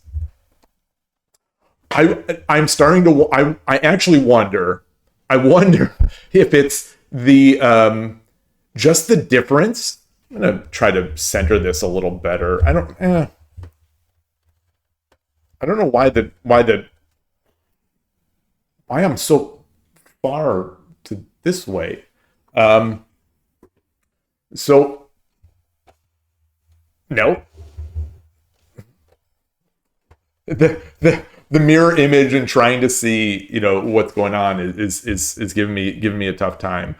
I'm starting to. I actually wonder. I wonder if it's the just the difference. I'm gonna try to center this a little better. I don't know why I'm so far to this way. So no. The mirror image and trying to see, what's going on is giving me a tough time.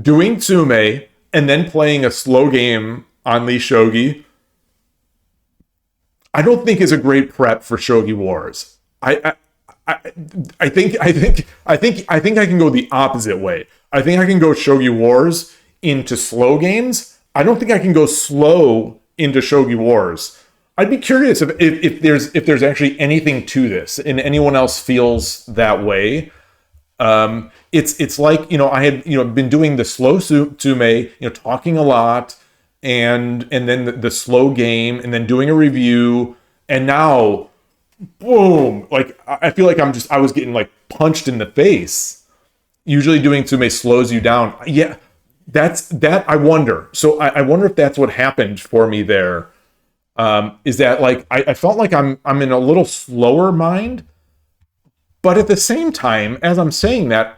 Doing Tsume and then playing a slow game on Lee Shogi, I don't think is a great prep for Shogi Wars. I think I can go the opposite way. I think I can go Shogi Wars into slow games. I don't think I can go slow into Shogi Wars. I'd be curious if there's actually anything to this and anyone else feels that way. It's like, I had, been doing the slow Tsume, talking a lot and then the slow game and then doing a review. And now, boom, like, I feel like I was getting like punched in the face. Usually doing Tsume slows you down. Yeah, that I wonder. So I wonder if that's what happened for me there. Is that like, I felt like I'm in a little slower mind. But at the same time, as I'm saying that,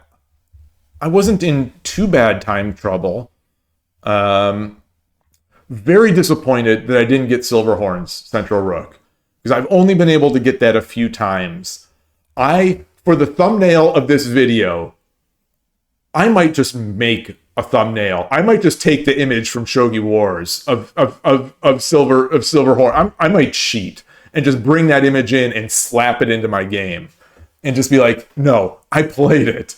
I wasn't in too bad time trouble. Very disappointed that I didn't get Silverhorn's Central Rook. Because I've only been able to get that a few times. For the thumbnail of this video, I might just make a thumbnail. I might just take the image from Shogi Wars of Silverhorn. I might cheat and just bring that image in and slap it into my game. And just be like, no, I played it.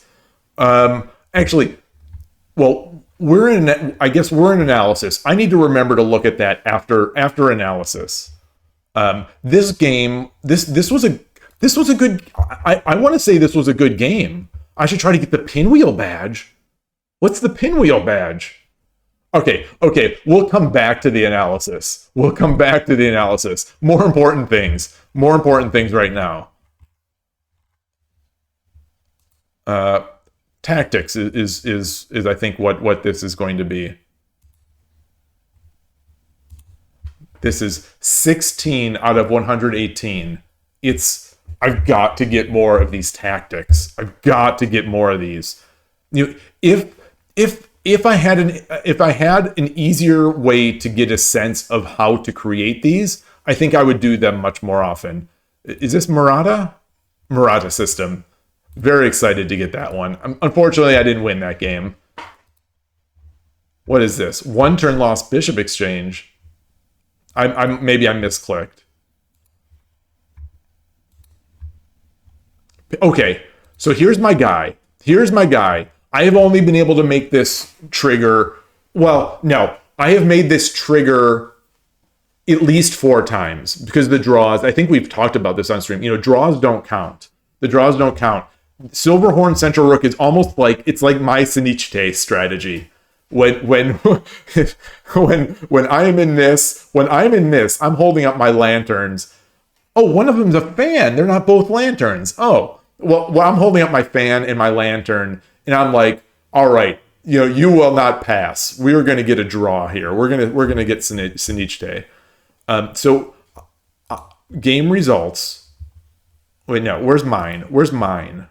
Actually, well, I guess we're in analysis. I need to remember to look at that after analysis. This game, this was a good. I want to say this was a good game. I should try to get the pinwheel badge. What's the pinwheel badge? Okay, we'll come back to the analysis. More important things right now. Tactics is I think what this is going to be. This is 16 out of 118. I've got to get more of these tactics. I've got to get more of these. If I had an easier way to get a sense of how to create these, I think I would do them much more often. Is this Murata system? Very excited to get that one. Unfortunately, I didn't win that game. What is this? One turn lost bishop exchange. Maybe I misclicked. Okay, so here's my guy. Here's my guy. I have only been able to make this trigger. Well, no, I have made this trigger at least 4 times because the draws. I think we've talked about this on stream. You know, draws don't count. The draws don't count. Silverhorn Central Rook is almost like it's like my Sinichite strategy. When when I am in this, I'm holding up my lanterns. Oh, one of them's a fan. They're not both lanterns. Oh, well, I'm holding up my fan and my lantern, and I'm like, all right, you know, you will not pass. We're going to get a draw here. We're gonna get Sinichite. So game results. Wait, no. Where's mine? Where's mine?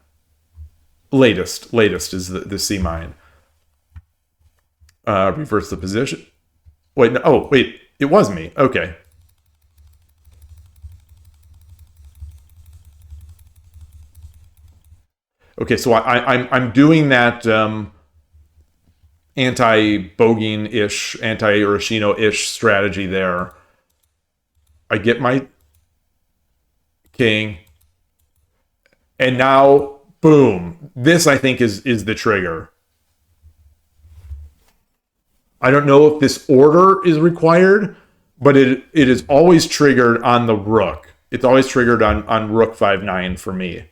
Latest is the C mine. Reverse the position. Wait, no. Oh, wait. It was me. Okay. Okay, so I'm doing that anti-Bogin-ish, anti-Urashino-ish strategy there. I get my king, and now, boom. This, I think, is the trigger. I don't know if this order is required, but it is always triggered on the rook. It's always triggered on rook 5-9 for me.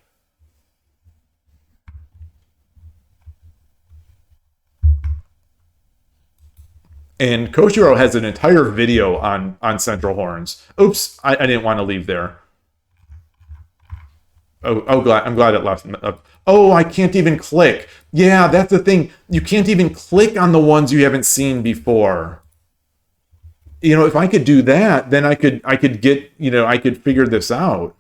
And Koshiro has an entire video on central horns. Oops, I didn't want to leave there. I'm glad it left. Oh, I can't even click. Yeah, that's the thing. You can't even click on the ones you haven't seen before. You know, if I could do that, then I could get, you know, I could figure this out.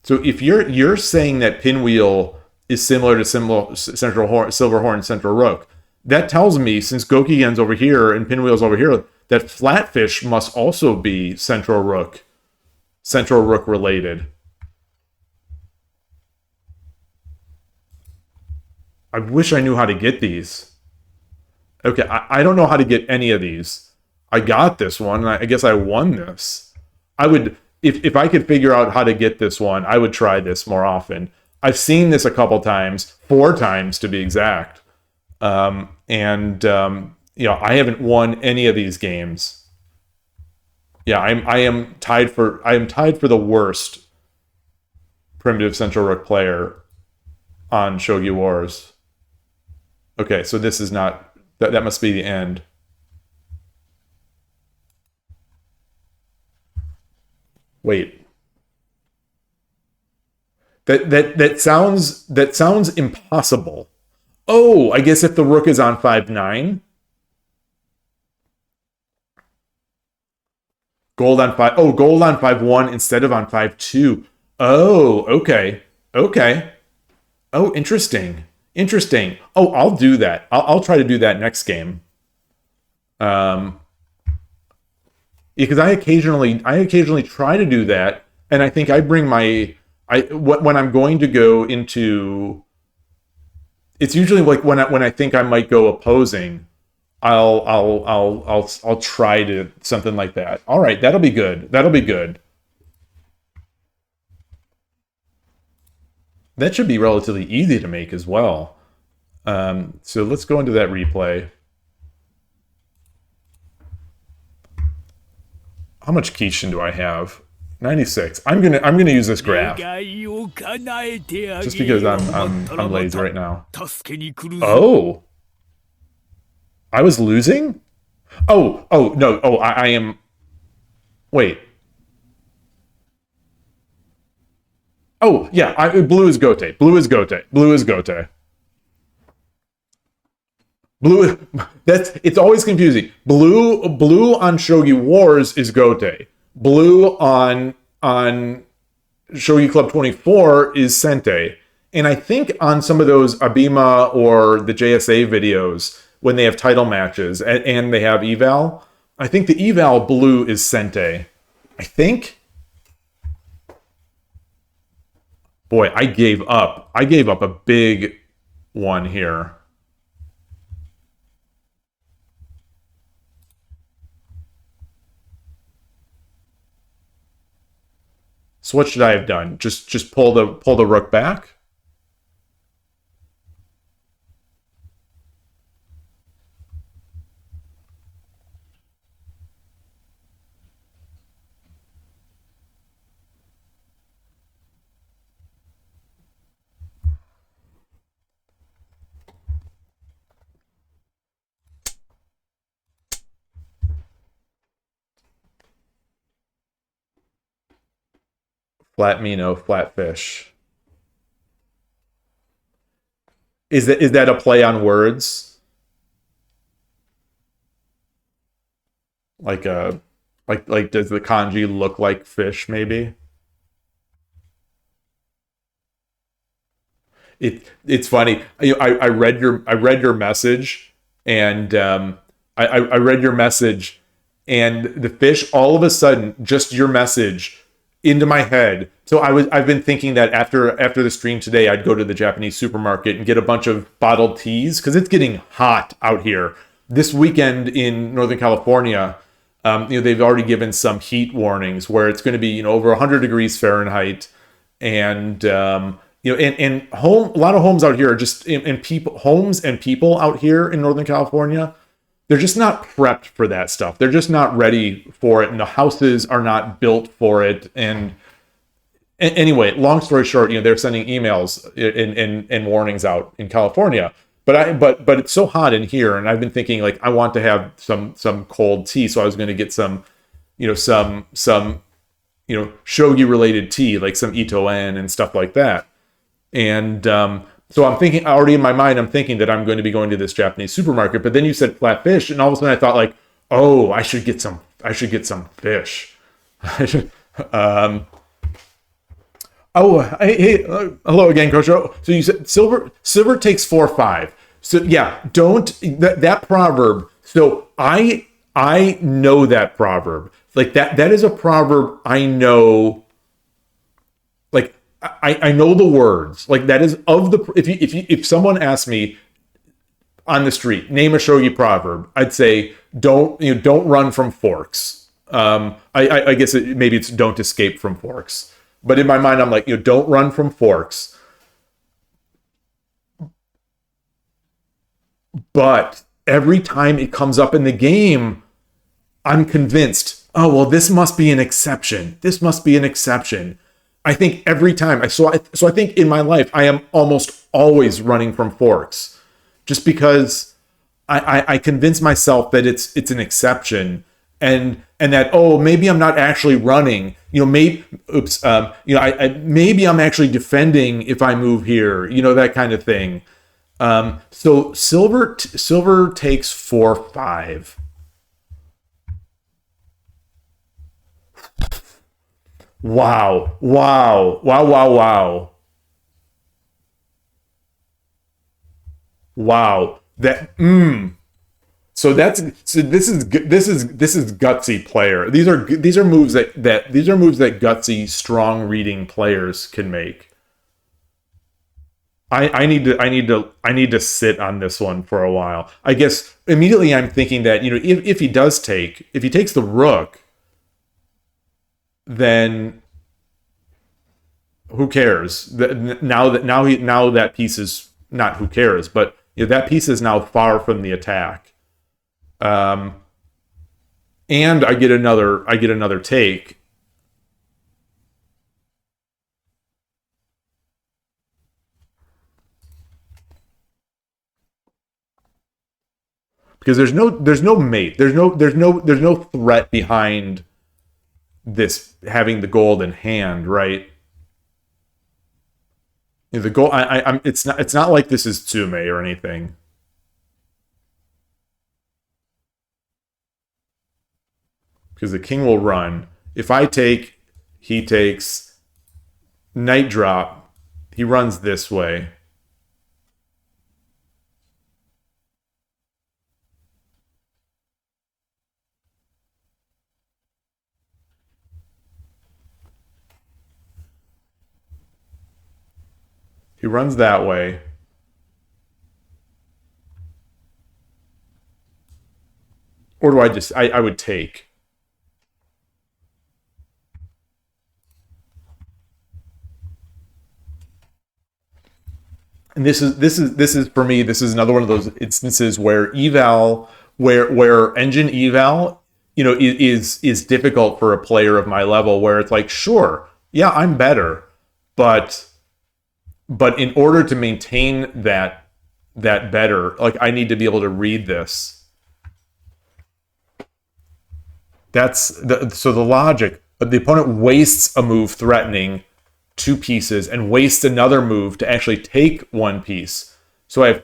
So if you're saying that Pinwheel is similar to Silverhorn Central Rook, that tells me, since Gokigen's over here and Pinwheel's over here, that Flatfish must also be Central Rook related. I wish I knew how to get these. Okay, I don't know how to get any of these. I got this one, and I guess I won this. I would, if I could figure out how to get this one, I would try this more often. I've seen this a couple times, 4 times to be exact. You know, I haven't won any of these games. Yeah, I am tied for the worst primitive Central Rook player on Shogi Wars. Okay, so this is not that must be the end. Wait. That sounds impossible. Oh, I guess if the rook is on 5-9. Gold on 5. Oh, gold on 5-1 instead of on 5-2. Oh, okay. Okay. Oh, interesting. Interesting. Oh, I'll do that. I'll try to do that next game. Because I occasionally try to do that, and I think I bring when I'm going to go into. It's usually like when I think I might go opposing, I'll try to something like that. All right, that'll be good. That'll be good. That should be relatively easy to make as well. So let's go into that replay. How much Kishin do I have? 96. I'm gonna use this graph just because I'm lazy right now. Oh, I was losing. Oh no. Oh, I am. Wait. Oh yeah. Blue is Gote. Blue is Gote. Blue is Gote. Blue. It's always confusing. Blue on Shogi Wars is Gote. Blue on Shogi Club 24 is Sente. And I think on some of those Abima or the JSA videos, when they have title matches and they have eval, I think the eval blue is Sente. I think. Boy, I gave up. I gave up a big one here. So what should I have done? Just pull the rook back? Flat Mino, flat fish. Is that a play on words? Like a like does the kanji look like fish maybe? It's funny. I read your message, and I read your message, and the fish all of a sudden just your message into my head. So I've been thinking that after the stream today, I'd go to the Japanese supermarket and get a bunch of bottled teas because it's getting hot out here. This weekend in Northern California, they've already given some heat warnings where it's going to be over 100 degrees Fahrenheit, and and a lot of homes out here are just and people homes and people out here in Northern California, they're just not prepped for that stuff. They're just not ready for it, and the houses are not built for it. And anyway, long story short, they're sending emails and warnings out in California. But it's so hot in here, and I've been thinking like I want to have some cold tea, so I was going to get some shogi related tea, like some itoen and stuff like that. And so I'm thinking already in my mind, I'm thinking that I'm going to be going to this Japanese supermarket. But then you said flat fish, and all of a sudden I thought like, oh, I should get some fish. Hey, hello again, Coach. So you said silver takes 4-5. So yeah, don't that proverb. So I know that proverb. Like that is a proverb I know. Like I know the words. Like that is of the if someone asks me on the street, name a shogi proverb, I'd say don't run from forks. I guess maybe it's don't escape from forks. But in my mind, I'm like, don't run from forks. But every time it comes up in the game, I'm convinced, oh, well, this must be an exception. This must be an exception. I think every time. So I think in my life, I am almost always running from forks. Just because I convince myself that it's an exception. And that, oh, maybe I'm not actually running. Maybe I'm actually defending if I move here. That kind of thing. So silver takes 4-5. Wow! Wow! Wow! Wow! Wow! Wow! So this is gutsy player. These are moves that gutsy, strong reading players can make. I need to sit on this one for a while. I guess immediately I'm thinking that if he takes the rook, then who cares? Now that piece is not who cares, but that piece is now far from the attack. And I get another take. Because there's no mate. There's no threat behind this having the gold in hand, right? The gold. It's not like this is Tsume or anything. Because the king will run. If I take, he takes. Knight drop. He runs this way. He runs that way. Or do I would take. And this is for me, this is another one of those instances where eval where engine eval, is difficult for a player of my level, where it's like, sure, yeah, I'm better, but in order to maintain that better, like, I need to be able to read this. So the logic, the opponent wastes a move threatening 2 pieces and wastes another move to actually take 1 piece. So I have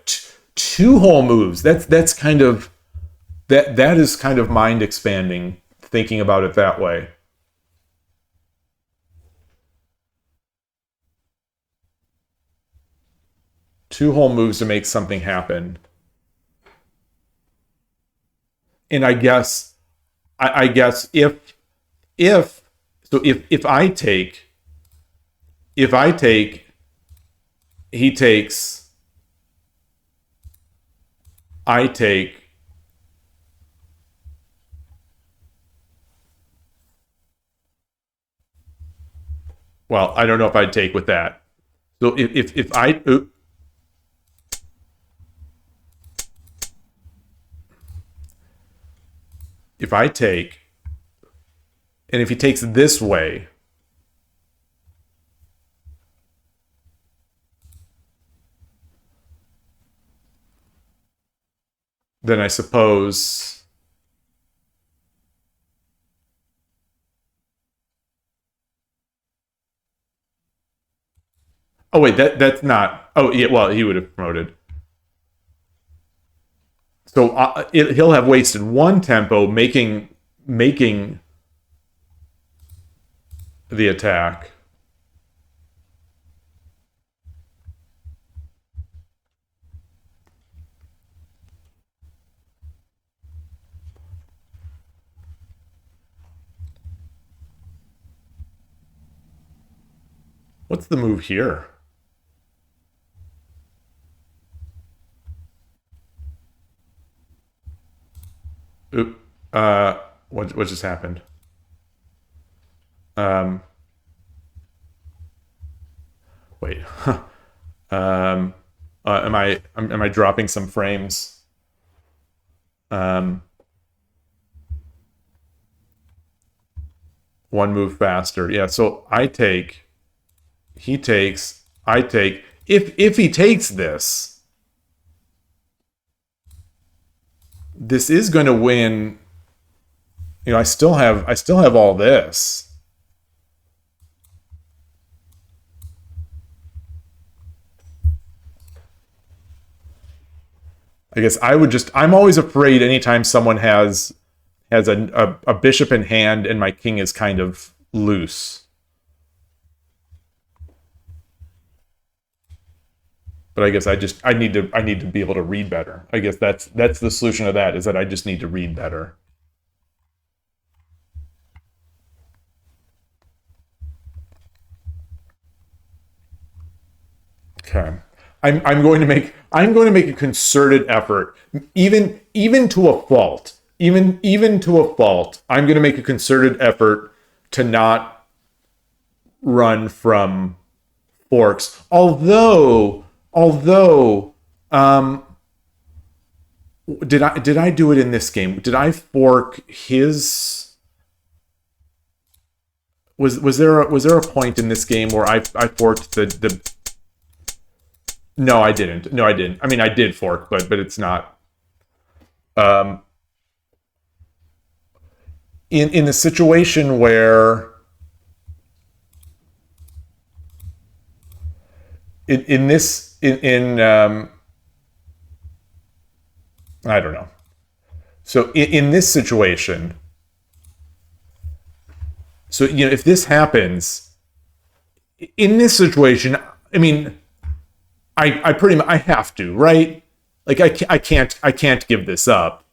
2 whole moves. That's kind of that is kind of mind expanding, thinking about it that way. Two whole moves to make something happen. And I guess if I take, he takes, I take, well, I don't know if I'd take with that. So if I, if I take, and if he takes this way, then I suppose, oh wait, that's not, oh yeah, well, he would have promoted. So he'll have wasted 1 tempo making the attack. What's the move here? Oop. What just happened? Wait. Am I dropping some frames? One move faster. Yeah, so I take, he takes, I take. If he takes this, this is going to win. I still have all this. I guess I'm always afraid anytime someone has a bishop in hand and my king is kind of loose. But I guess I need to be able to read better. I guess that's the solution to that, is that I just need to read better. Okay. I'm going to make a concerted effort, even to a fault. Even to a fault, I'm going to make a concerted effort to not run from forks. Although, did I do it in this game? Did I fork his? Was there a point in this game where I forked the? No, I didn't. No, I didn't. I mean, I did fork, but it's not. In the situation where I don't know. So in this situation, so if this happens in this situation, I mean, I pretty much, I have to, right? Like I can't give this up.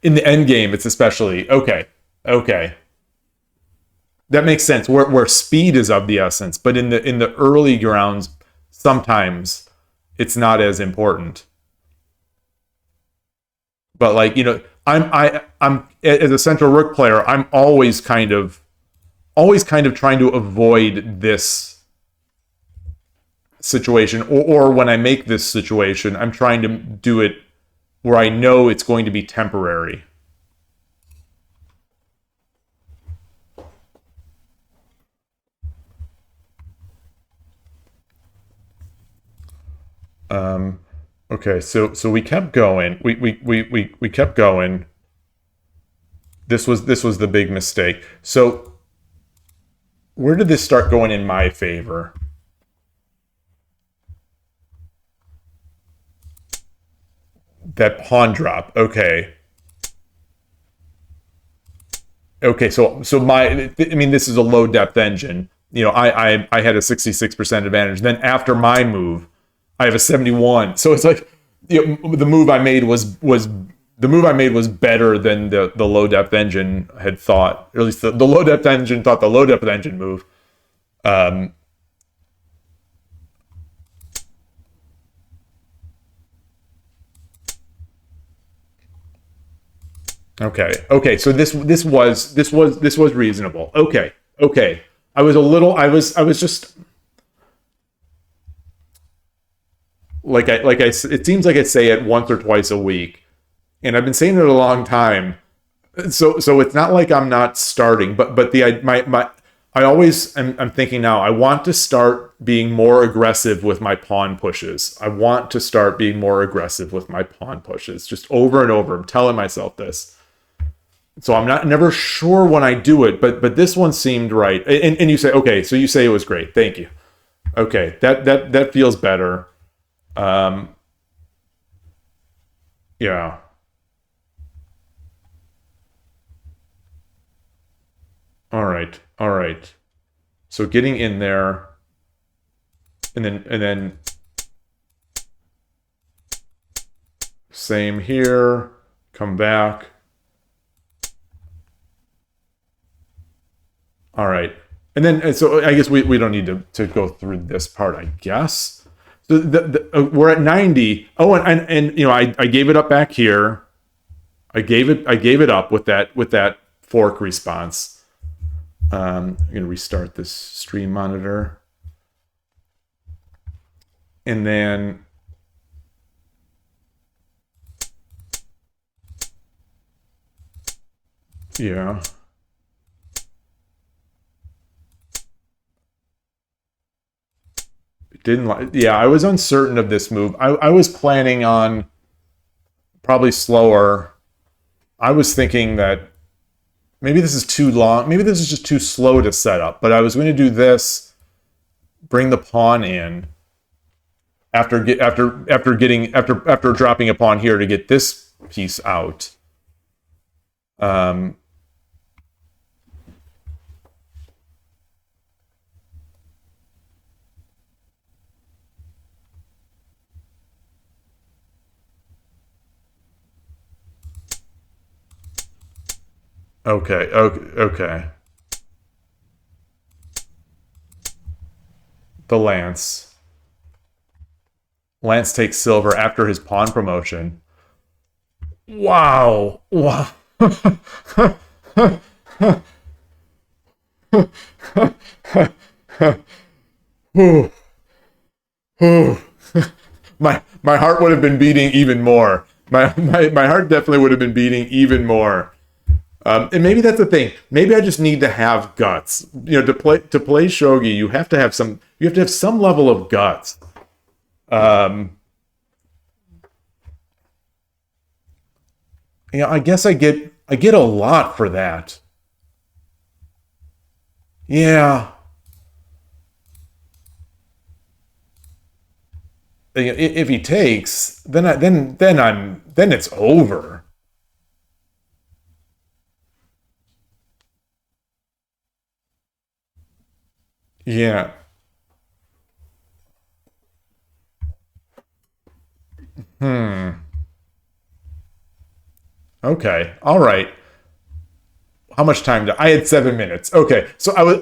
In the end game, it's especially okay. That makes sense. Where speed is of the essence, but in the early grounds, sometimes it's not as important. But like I'm as a central rook player, I'm always kind of always kind of trying to avoid this situation, or when I make this situation, I'm trying to do it where I know it's going to be temporary. Okay, so we kept going. We kept going. This was the big mistake. So where did this start going in my favor? That pawn drop. Okay. Okay, so this is a low depth engine. I had a 66% advantage. Then after my move, I have a 71. So it's like the move I made was better than the low depth engine had thought. Or at least the low depth engine thought the low depth engine move. Okay. So this was reasonable. Okay. I was just it seems like I say it once or twice a week, and I've been saying it a long time. So it's not like I'm not starting, but I always I'm thinking now I want to start being more aggressive with my pawn pushes. I want to start being more aggressive with my pawn pushes, just over and over. I'm telling myself this. So I'm never sure when I do it, but this one seemed right. And you say, okay, so you say it was great. Thank you. Okay, that feels better. Yeah. All right. So getting in there, and then same here. Come back. All right. And so I guess we don't need to go through this part, I guess. So we're at 90. Oh, and I gave it up back here. I gave it up with that fork response. I'm gonna restart this stream monitor. And then yeah. I was uncertain of this move. I was planning on probably slower. I was thinking that maybe this is too long. Maybe this is just too slow to set up. But I was going to do this, bring the pawn in after dropping a pawn here to get this piece out. Okay. The Lance. Lance takes silver after his pawn promotion. Wow. My heart would have been beating even more. My heart definitely would have been beating even more. And maybe that's the thing. Maybe I just need to have guts. To play shogi, you have to have some level of guts. I guess I get a lot for that. Yeah. If he takes, then it's over. Yeah. Okay. All right. How much time I had 7 minutes. Okay. So I was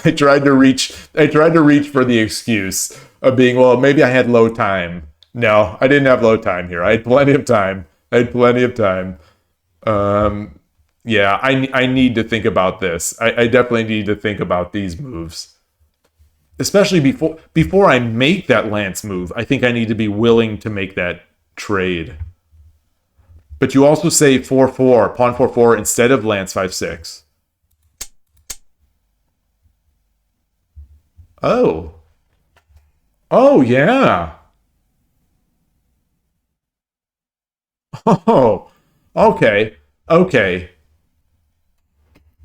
I tried to reach for the excuse of being, well, maybe I had low time. No, I didn't have low time here. I had plenty of time. Yeah, I need to think about this. I definitely need to think about these moves. Especially before I make that lance move, I think I need to be willing to make that trade. But you also say 4-4, pawn 4-4 instead of lance 5-6. Oh. Oh, yeah. Oh. Okay. Okay.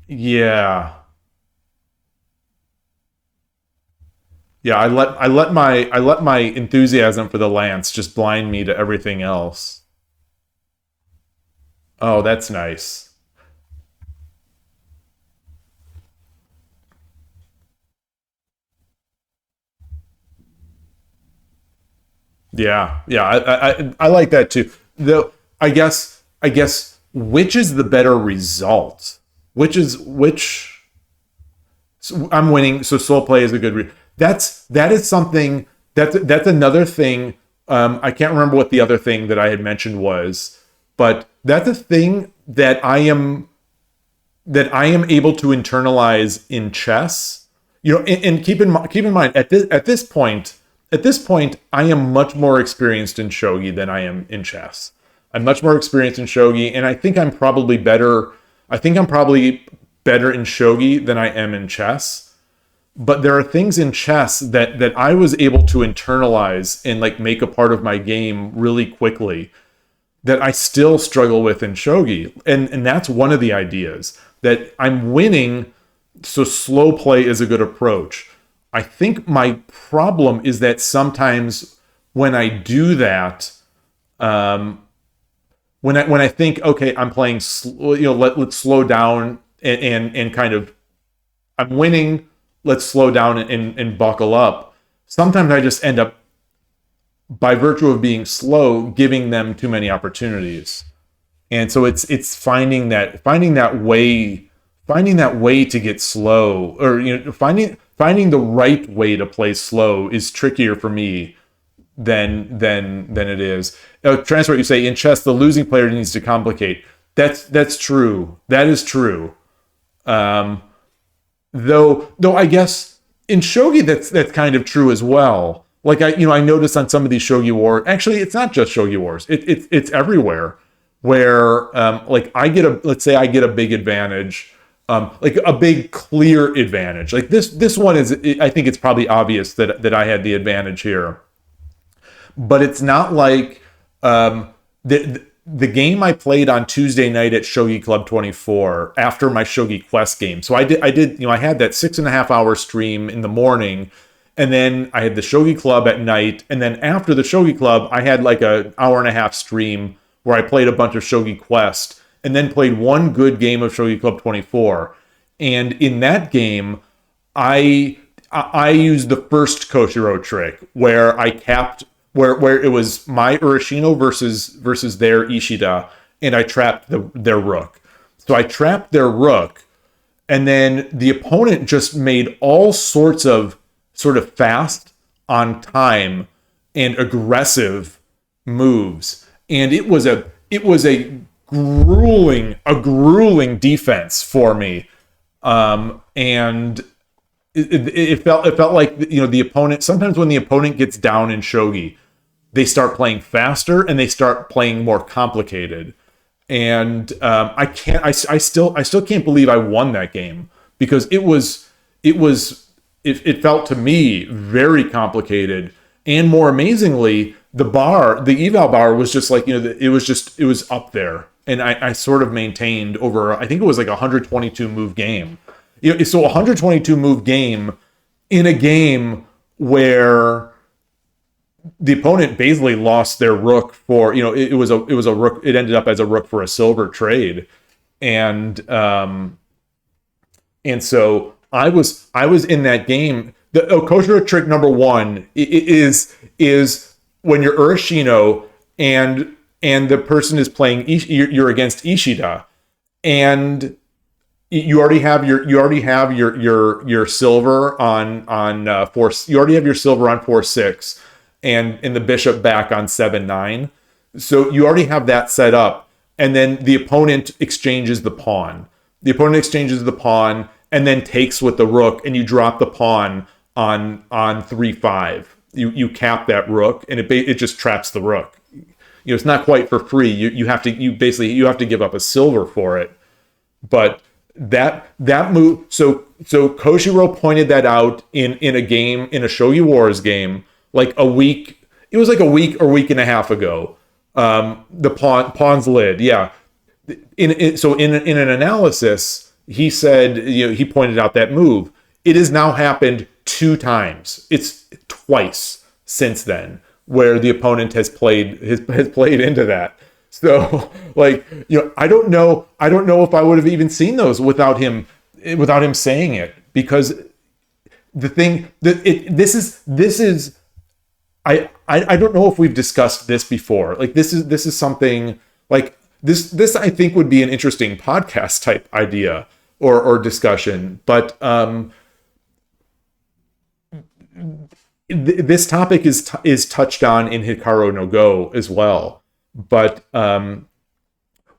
Yeah. Yeah, I let my enthusiasm for the lance just blind me to everything else. Oh, that's nice. Yeah, yeah, I like that too. Though I guess which is the better result? Which? So I'm winning, so slow play is a good. That is something that's another thing. I can't remember what the other thing that I had mentioned was, but that's a thing that I am able to internalize in chess. And keep in mind at this point I am much more experienced in shogi than I am in chess. I'm much more experienced in shogi, and I think I'm probably better. I think I'm probably better in shogi than I am in chess. But there are things in chess that I was able to internalize and like make a part of my game really quickly that I still struggle with in shogi. And that's one of the ideas that I'm winning, so slow play is a good approach. I think my problem is that sometimes when I do that, um, when I think, okay, I'm playing, let's slow down and kind of, I'm winning, let's slow down and buckle up. Sometimes I just end up, by virtue of being slow, giving them too many opportunities. And so it's finding that way to get slow, or finding the right way to play slow is trickier for me than it is. Transfer, you say in chess the losing player needs to complicate. That's true. That is true. Um, though I guess in shogi that's kind of true as well. Like I noticed on some of these shogi wars. Actually, it's not just shogi wars. It's everywhere where like let's say I get a big advantage, like a big clear advantage. Like this one is, I think it's probably obvious that I had the advantage here, but it's not like the game I played on Tuesday night at Shogi Club 24 after my Shogi Quest game. So I had that 6.5 hour stream in the morning, and then I had the Shogi Club at night, and then after the Shogi Club, I had like an hour and a half stream where I played a bunch of Shogi Quest, and then played one good game of Shogi Club 24. And in that game, I used the first Koshiro trick where I capped, where it was my Urashino versus their Ishida, and I trapped their rook. So I trapped their rook, and then the opponent just made all sorts of sort of fast, on time, and aggressive moves, and it was a grueling defense for me, and it felt like the opponent, sometimes when the opponent gets down in shogi, they start playing faster and they start playing more complicated. And I still can't believe I won that game, because it felt to me very complicated. And more amazingly, the eval bar was just like, it was up there. And I sort of maintained over, I think it was like a 122 move game. So a 122 move game in a game where the opponent basically lost their rook for, it was a rook. It ended up as a rook for a silver trade. And so I was in that game. The Koshiro trick number one is when you're Urashino and the person is playing, you're against Ishida, and you already have your silver on 4. You already have your silver on 4-6, and the bishop back on 7-9. So you already have that set up. and then the opponent exchanges the pawn. The opponent exchanges the pawn and then takes with the rook, and you drop the pawn on 3-5. You cap that rook, and it just traps the rook. It's not quite for free. You have to give up a silver for it. But that move. So Koshiro pointed that out in a Shogi Wars game, like a week. It was like a week or week and a half ago. The pawn's lid. Yeah. In an analysis, he said, he pointed out that move. It has now happened 2 times. It's twice since then where the opponent has played into that. So, like, I don't know if I would have even seen those without him saying it, because the thing that this is I don't know if we've discussed this before. Like, this is something like this I think would be an interesting podcast type idea or discussion, but this topic is touched on in Hikaru no Go as well. But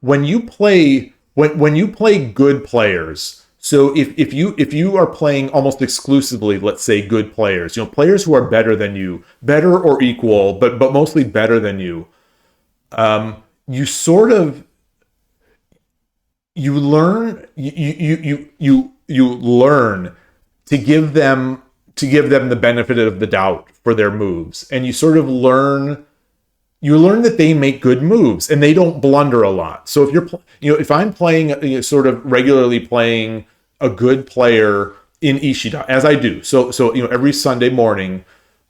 when you play good players, so if you are playing almost exclusively, let's say, good players, players who are better than you, better or equal, but mostly better than you, you sort of you learn to give them the benefit of the doubt for their moves, and you sort of learn that they make good moves and they don't blunder a lot. So if I'm playing, sort of regularly playing a good player in Ishida, as I do, so every Sunday morning,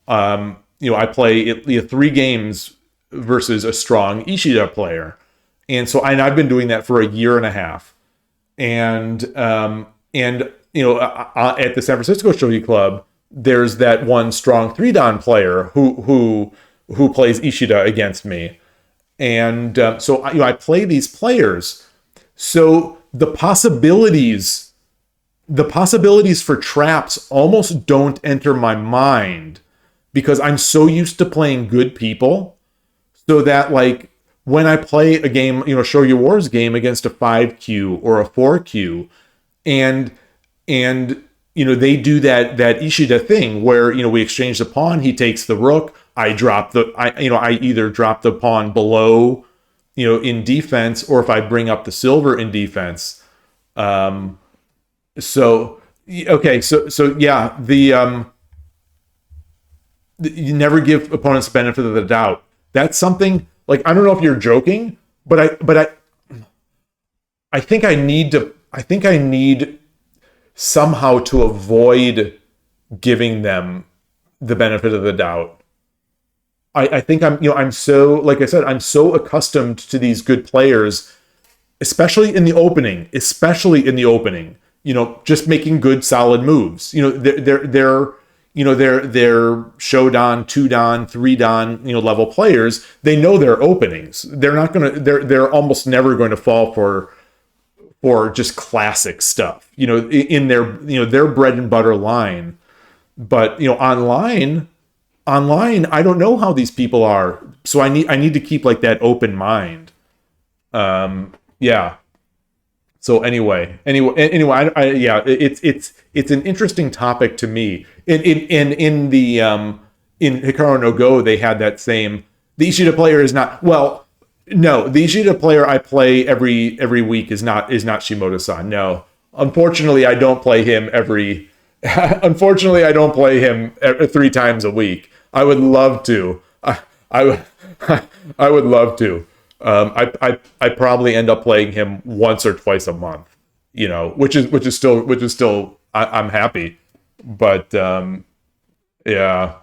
I play 3 games versus a strong Ishida player, and I've been doing that for a year and a half, and at the San Francisco Shogi Club, there's that one strong 3-dan player who plays Ishida against me. And so I play these players. So the possibilities for traps almost don't enter my mind, because I'm so used to playing good people, so that, like, when I play a game, Shogi Wars game against a 5Q or a 4Q, and they do that Ishida thing where, we exchange the pawn, he takes the rook, I either drop the pawn below, in defense, or if I bring up the silver in defense. Yeah, you never give opponents the benefit of the doubt. That's something, like, I don't know if you're joking, but I think I need somehow to avoid giving them the benefit of the doubt. I think I'm so, like I said, I'm so accustomed to these good players, especially in the opening, just making good solid moves. They're Shodan, 2-dan, 3-dan, level players. They know their openings. They're almost never going to fall for just classic stuff, in their bread and butter line. But online, I don't know how these people are, so I need to keep, like, that open mind. Yeah. So anyway, it's an interesting topic to me. In Hikaru no Go, they had that same. The Ishida player is not, well, no, the Ishida player I play every week is not Shimoda-san. No, unfortunately, I don't play him Unfortunately, I don't play him 3 times a week. I would love to. I would love to. I probably end up playing him once or twice a month. Which is still I'm happy. But yeah.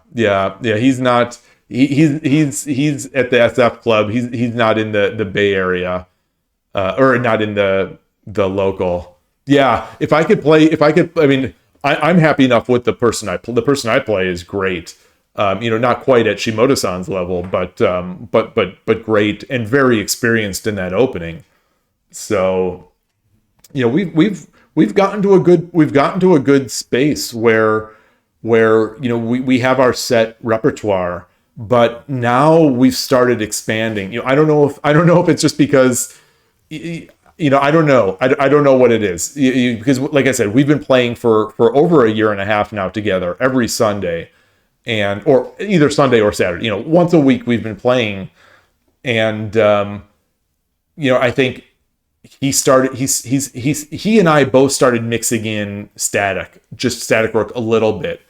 He's not. He's at the SF club. He's not in the Bay Area, or not in the local. Yeah. If I could, I mean, I'm happy enough with the person I play. The person I play is great. Not quite at Shimoda-san's level, but great and very experienced in that opening. So, we've gotten to a good space where we have our set repertoire, but now we've started expanding. I don't know if it's just because I don't know. I don't know what it is because, like I said, we've been playing for over a year and a half now together every Sunday, and or either Sunday or Saturday. Once a week we've been playing, and I think he and I both started mixing in just static work a little bit.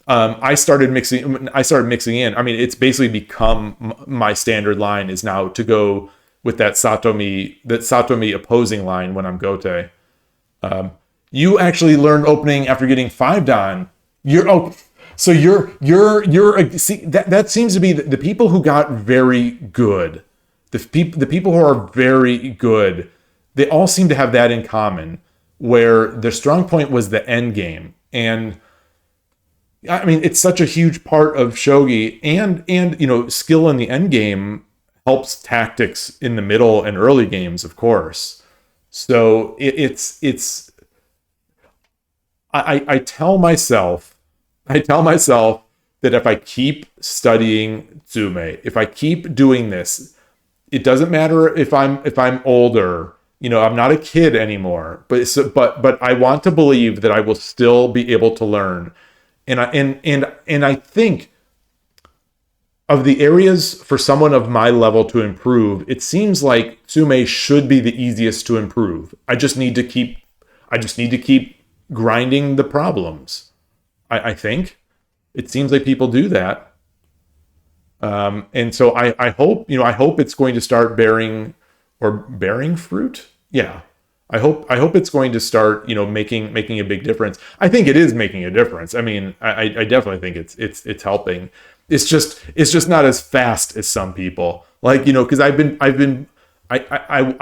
I started mixing in. I mean, it's basically become my standard line is now to go with that Satomi opposing line when I'm Gote. You actually learned opening after getting 5 dan. So you're see that seems to be the people who got very good. The people who are very good, they all seem to have that in common, where their strong point was the end game. And I mean, it's such a huge part of shogi, and skill in the end game helps tactics in the middle and early games, of course. So it's I tell myself that if I keep studying Tsume, if I keep doing this, it doesn't matter if I'm older. I'm not a kid anymore, but I want to believe that I will still be able to learn. And I think of the areas for someone of my level to improve, it seems like Tsume should be the easiest to improve. I just need to keep grinding the problems. I think it seems like people do that. And so I hope it's going to start bearing fruit. Yeah. I hope it's going to start, making a big difference. I think it is making a difference. I mean, I definitely think it's helping. It's just not as fast as some people. Like, because I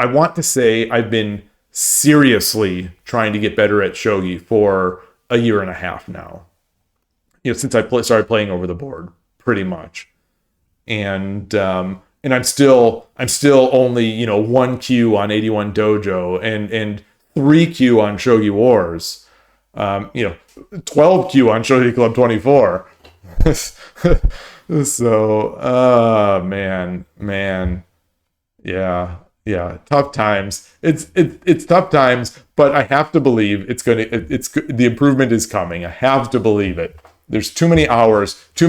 want to say I've been seriously trying to get better at shogi for a year and a half now. Since I started playing over the board, pretty much. And I'm still only 1Q on 81 Dojo and 3Q on Shogi Wars, 12Q on Shogi Club 24. So man, yeah, tough times. It's tough times, but I have to believe the improvement is coming. I have to believe it. There's too many hours, too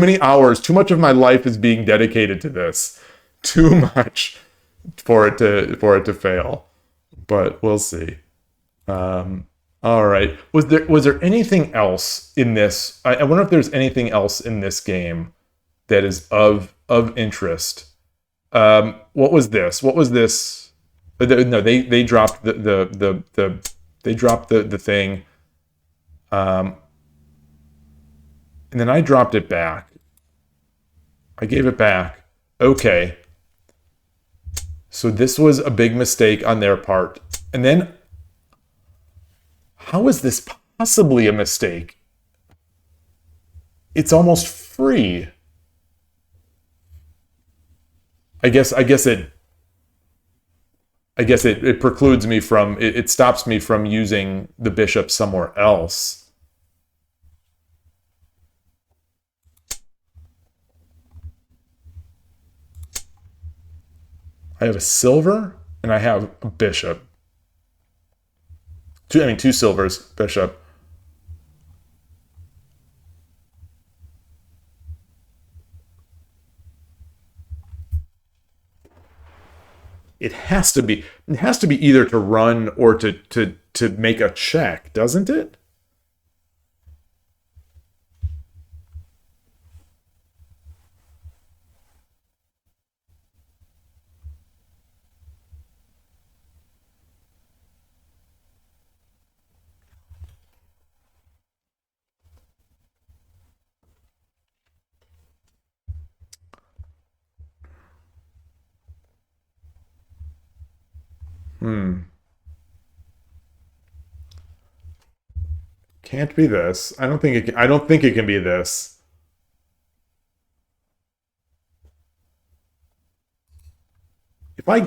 much of my life is being dedicated to this. Too much for it to fail. But we'll see. All right. Was there anything else in this? I wonder if there's anything else in this game that is of interest. What was this? No, they dropped they dropped the thing. And then I dropped it back. I gave it back. Okay. So this was a big mistake on their part. And then, how is this possibly a mistake? It's almost free. I guess it precludes me from, it stops me from using the bishop somewhere else. I have a silver and I have a bishop. Two silvers, bishop. It has to be either to run or to make a check, doesn't it? Can't be this. I don't think it can be this. If I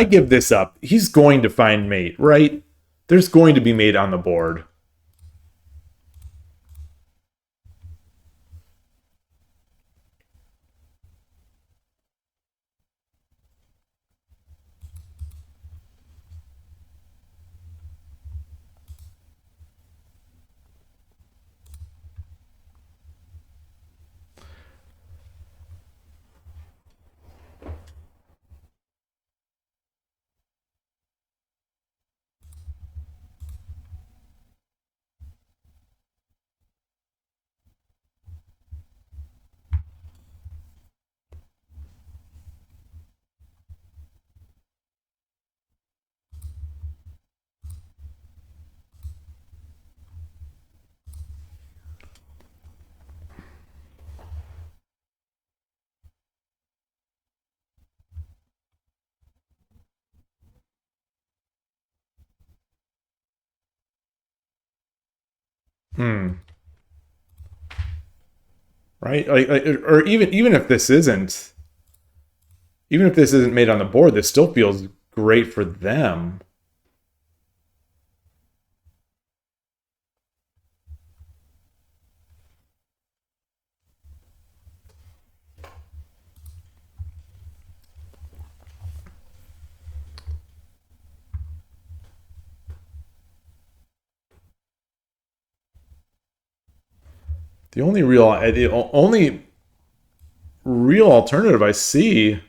give this up, he's going to find mate, right? There's going to be mate on the board. Hmm. Right? Or even if this isn't, even if this isn't made on the board, this still feels great for them. The only real alternative I see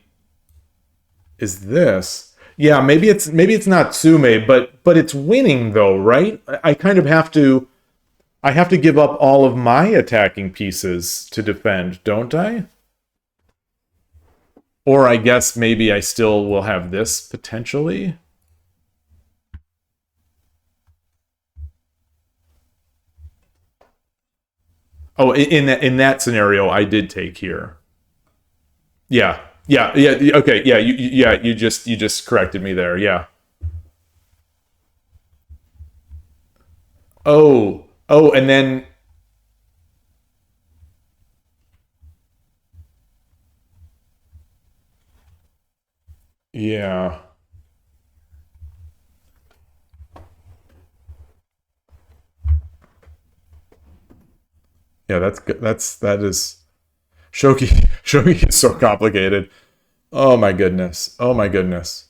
is this. Yeah, maybe it's not Tsume, but it's winning though, right? I kind of have to give up all of my attacking pieces to defend, don't I? Or I guess maybe I still will have this potentially. Oh, in that scenario, I did take here. Yeah, yeah. Okay, yeah. You just corrected me there. Yeah. Oh, and then yeah, yeah. That is Shogi. Shogi is so complicated. Oh my goodness. Oh my goodness.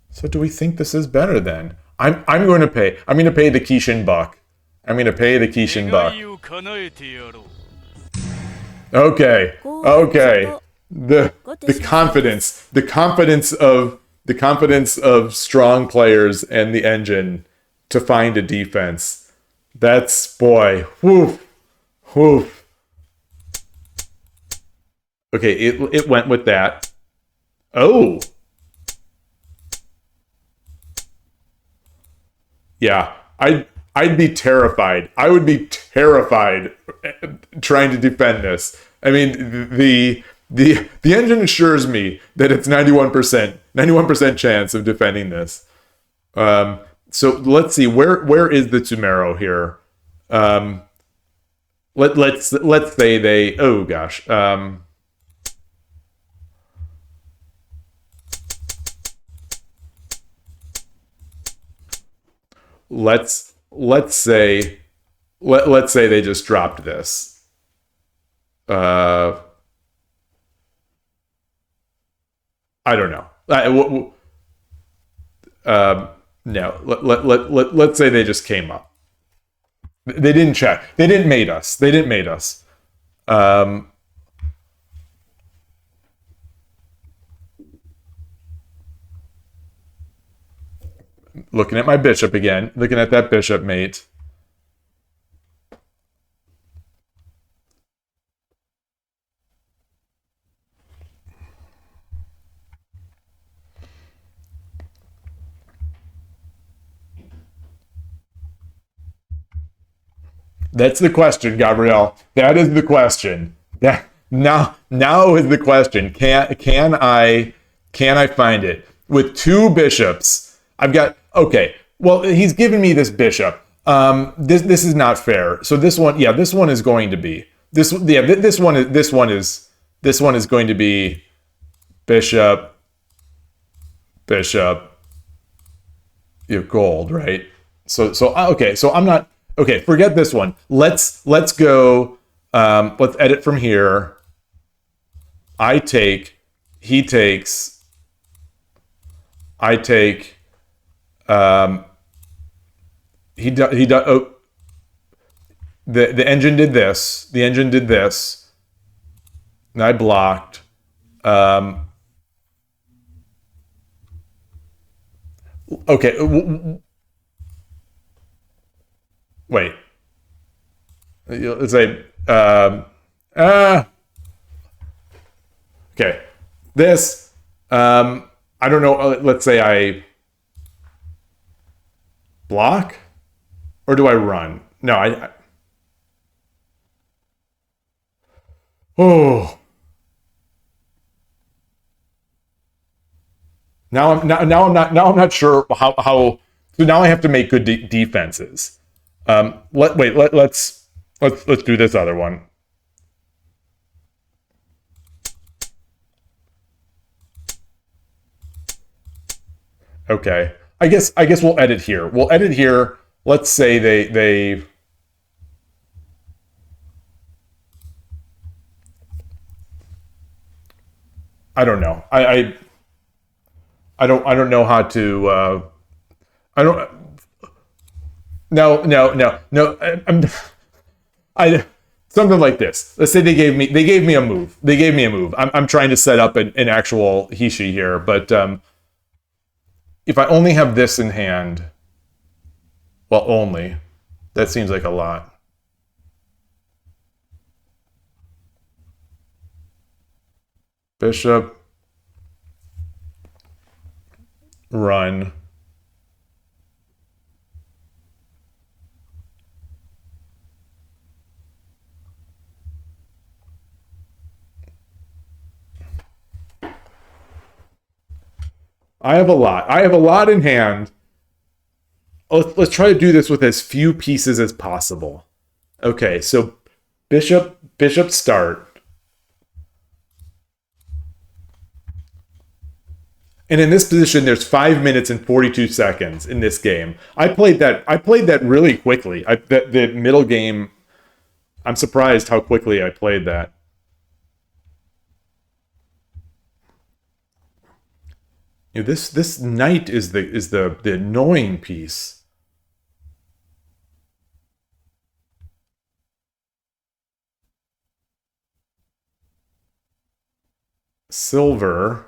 So do we think this is better then? I'm going to pay. I'm going to pay the Kishin buck. I'm going to pay the Kishin buck. 願いを叶えてやろう。Okay. 後半戦 Okay. と The 後手 the しなさいです confidence, the confidence of strong players and the engine to find a defense. That's boy. Whoof. Whoof. Okay, it went with that. Oh. Yeah. I'd be terrified. I would be terrified trying to defend this. I mean, the engine assures me that it's 91% chance of defending this. So let's see where is the Tumero here? Let's say they, oh gosh. Let's say they just dropped this. I don't know. No. Let's say they just came up. They didn't check. They didn't mate us. They didn't mate us. Um, Looking at my bishop again. Looking at that bishop mate. That's the question, Gabrielle. That is the question. That now is the question. Can I find it with two bishops? I've got okay. Well, he's given me this bishop. This is not fair. So this one, yeah, this one is going to be this. Yeah, this one is going to be bishop, bishop, you have gold, right? So okay. So I'm not okay. Forget this one. Let's go. Let's edit from here. I take. He takes. I take. He does. He does. Oh, the engine did this. The engine did this. And I blocked. Okay. Wait. Let's say. Okay. This. I don't know. Let's say I block, or do I run? No, oh. Now I'm not sure how So now I have to make good defenses. Let's do this other one. Okay. I guess we'll edit here. We'll edit here. Let's say they I don't know. I don't know how to I don't no. I something like this. Let's say they gave me a move. They gave me a move. I'm trying to set up an actual Hishi here, but if I only have this in hand, well, only, that seems like a lot. Bishop, run. I have a lot. I have a lot in hand. Let's try to do this with as few pieces as possible. Okay, so bishop start. And in this position, there's 5 minutes and 42 seconds in this game. I played that really quickly. The middle game, I'm surprised how quickly I played that. You know, this knight is the annoying piece. Silver.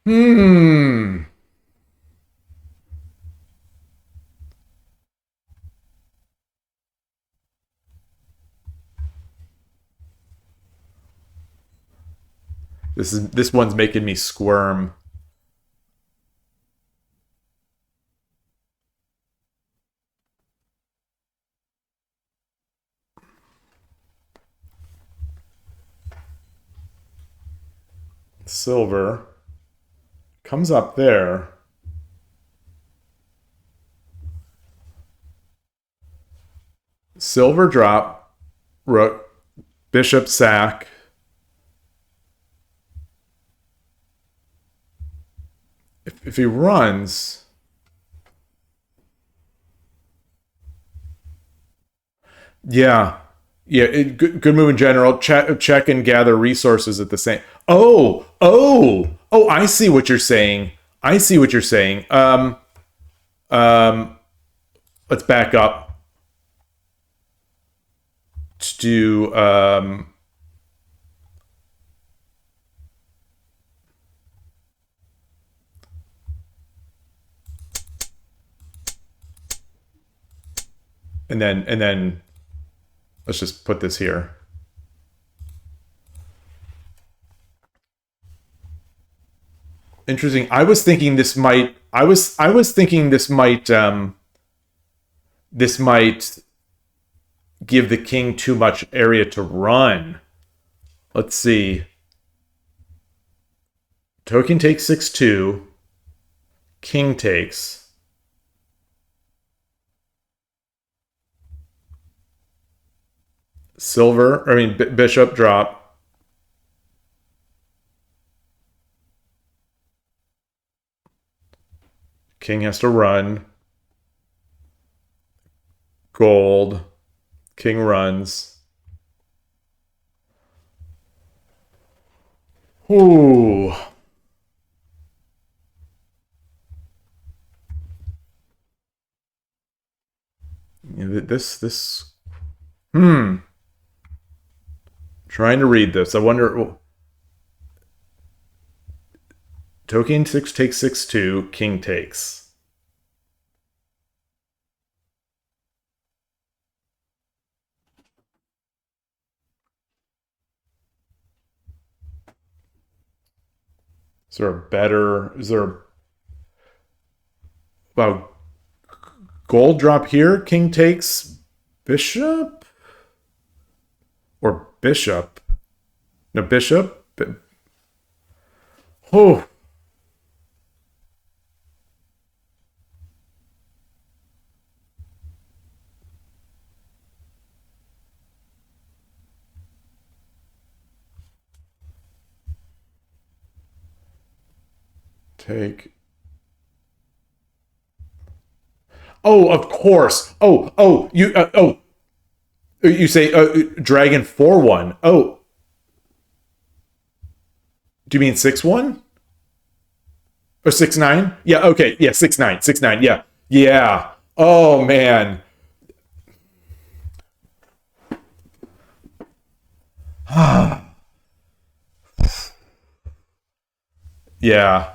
Hmm. This one's making me squirm. Silver comes up there. Silver drop, rook, bishop sack. If he runs, yeah, good move in general. Check and gather resources at the same. Oh! I see what you're saying. I see what you're saying. Um, let's back up to do and then let's just put this here. Interesting. I was thinking this might. I was thinking this might give the king too much area to run. Let's see. Token takes 6-2. King takes. Silver. I mean bishop drop. King has to run. Gold. King runs. Ooh. This. Trying to read this. I wonder. Token 6 takes 6-2. King takes. Is there a better? Is there? Well, gold drop here. King takes bishop, or bishop. No, bishop. Oh. Take. Oh, of course. You say dragon 4-1. Oh, do you mean 6-1 or 6-9? Yeah. Okay. Yeah. 6-9. 6-9. Yeah. Yeah. Oh man. Yeah.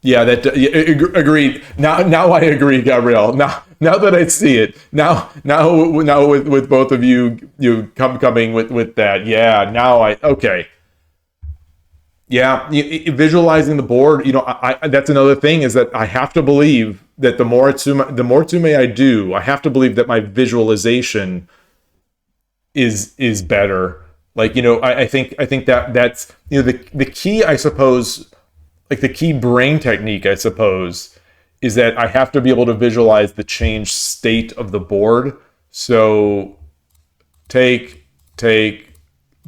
Yeah, agreed. Now I agree, Gabrielle. Now that I see it, now with both of you coming with that. Yeah, now I okay. Yeah, visualizing the board. I that's another thing is that I have to believe that the more Tsume I do, I have to believe that my visualization is better. Like I think that's the key, I suppose. Like the key brain technique, I suppose, is that I have to be able to visualize the changed state of the board. So take,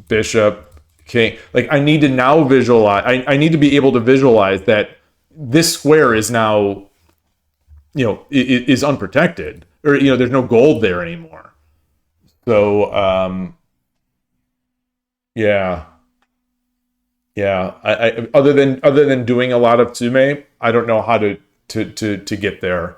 bishop, king. Like I need to now visualize, I need to be able to visualize that this square is now, is unprotected. Or, there's no gold there anymore. So, yeah. Yeah, I other than doing a lot of Tsume, I don't know how to get there.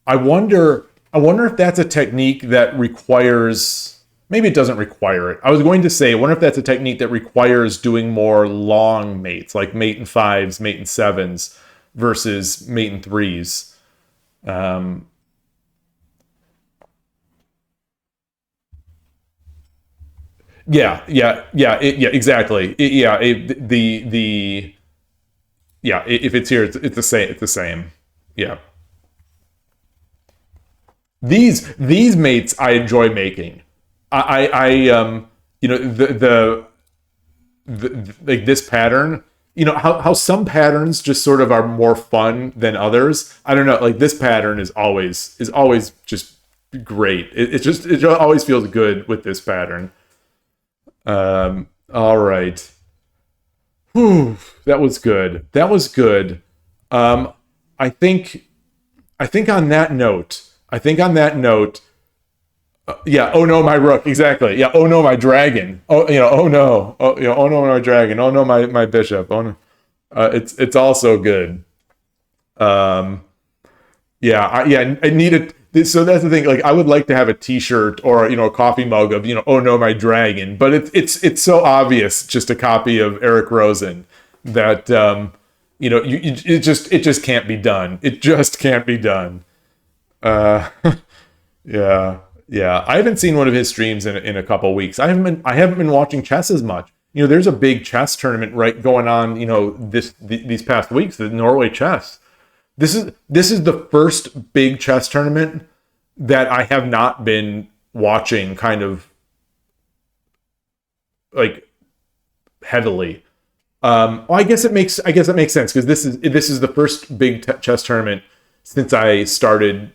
I wonder if that's a technique that requires, maybe it doesn't require it. I was going to say, I wonder if that's a technique that requires doing more long mates, like mate in 5s, mate in 7s, versus mate in 3s. Yeah, exactly. If it's here, it's the same. It's the same. Yeah. These mates I enjoy making. Like this pattern. How some patterns just sort of are more fun than others. I don't know. Like this pattern is always just great. It always feels good with this pattern. All right. Whew, that was good. That was good. Um, I think, I think on that note, yeah. Oh no, my rook. Exactly. Yeah. Oh no, my dragon. Oh no. Oh no, my dragon. Oh no, my bishop. Oh no. It's also good. Um, yeah. I need it. So that's the thing. Like, I would like to have a T-shirt or a coffee mug of oh no, my dragon. But it's so obvious, just a copy of Eric Rosen, that it just can't be done. It just can't be done. Uh, yeah, yeah. I haven't seen one of his streams in a couple weeks. I haven't been watching chess as much. There's a big chess tournament right going on. These past weeks, the Norway chess. This is the first big chess tournament that I have not been watching kind of like heavily. Well, I guess it makes sense because this is the first big chess tournament since I started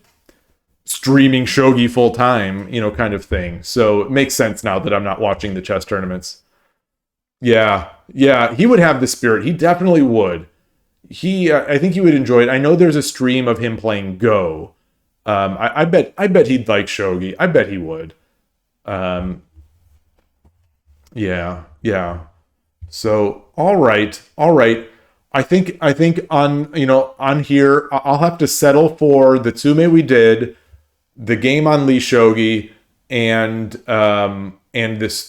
streaming shogi full time, kind of thing. So it makes sense now that I'm not watching the chess tournaments. Yeah, yeah, he would have the spirit. He definitely would. I think he would enjoy it. I know there's a stream of him playing Go. I bet he'd like shogi. I bet he would. Um, yeah, yeah. So all right. I think on here I'll have to settle for the Tsume we did, the game on Lee Shogi, and this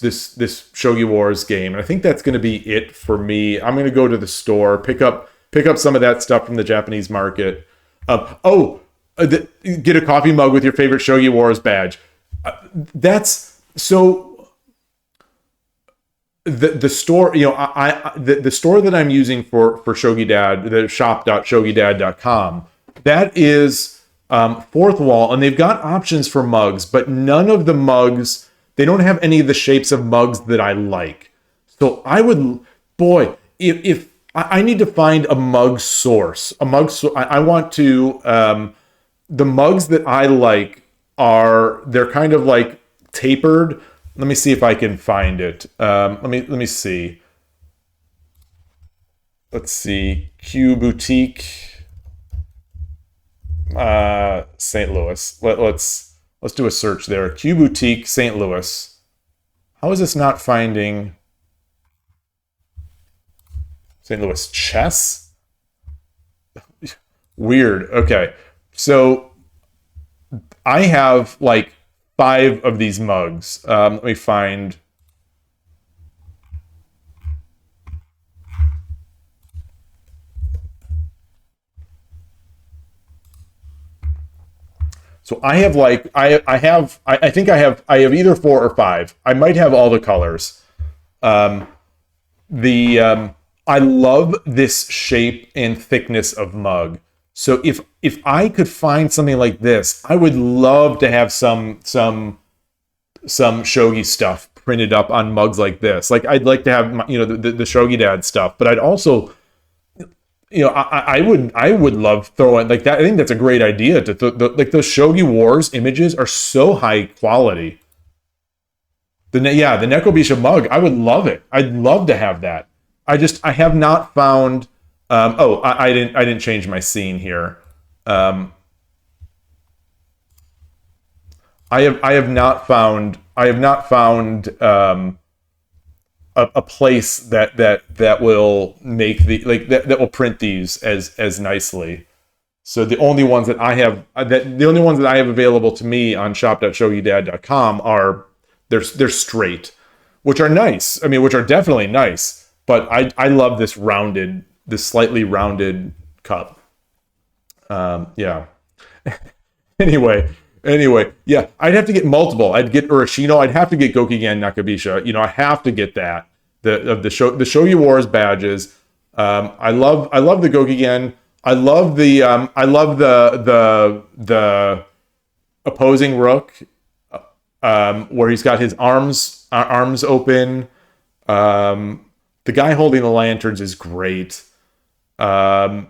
Shogi Wars game. And I think that's going to be it for me. I'm going to go to the store, pick up some of that stuff from the Japanese market. Get a coffee mug with your favorite Shogi Wars badge. That's so. The store, the store that I'm using for Shogi Dad, the shop.shogidad.com, that is fourth wall, and they've got options for mugs, but none of the mugs they don't have any of the shapes of mugs that I like. So I would, boy, if I need to find a mug source, I want to, the mugs that I like they're kind of like tapered. Let me see if I can find it. Let me see. Let's see. Q Boutique, St. Louis. Let's do a search there. Q Boutique, St. Louis. How is this not finding St. Louis chess? Weird. Okay. So I have like 5 of these mugs. Let me find. So I have like I think I have either 4 or 5. I might have all the colors. I love this shape and thickness of mug. So if I could find something like this, I would love to have some Shogi stuff printed up on mugs like this. Like I'd like to have the Shogi Dad stuff, but I'd also I would love throwing like that. I think that's a great idea to like those Shogi Wars images are so high quality. The Nekobisha mug, I would love it. I'd love to have that. I have not found. I didn't change my scene here. I have not found a place that will make that will print these as nicely. So the only ones that I have available to me on shop.shogidad.com are they're straight, which are nice. I mean, which are definitely nice. But I love this slightly rounded cup. Yeah. Anyway, yeah, I'd have to get multiple. I'd get Urashino. I'd have to get Gokigen Nakabisha. I have to get that. The Shogi Wars badges. I love the Gokigen. I love the opposing rook, where he's got his arms open. The guy holding the lanterns is great. What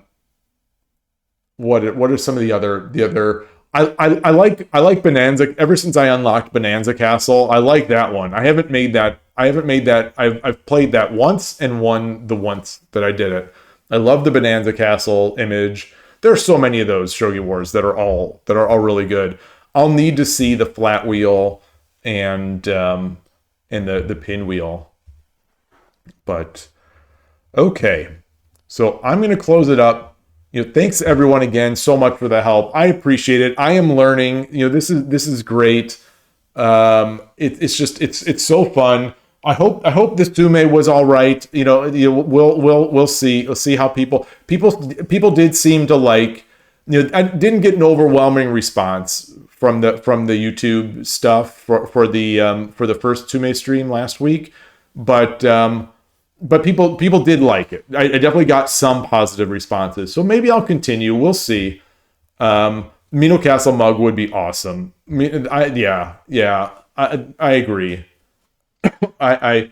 are some of the other? I like Bonanza. Ever since I unlocked Bonanza Castle, I like that one. I haven't made that. I've played that once and won the once that I did it. I love the Bonanza Castle image. There are so many of those Shogi Wars that are all really good. I'll need to see the flat wheel and the pinwheel. But okay, so I'm going to close it up. Thanks everyone again so much for the help. I appreciate it. I am learning. This is great. It's so fun. I hope this Tsume was all right. We'll see. We'll see how people did seem to like. I didn't get an overwhelming response from the YouTube stuff for the first Tsume stream last week, but people did like it. I definitely got some positive responses. So maybe I'll continue. We'll see. Mino Castle mug would be awesome. I agree. I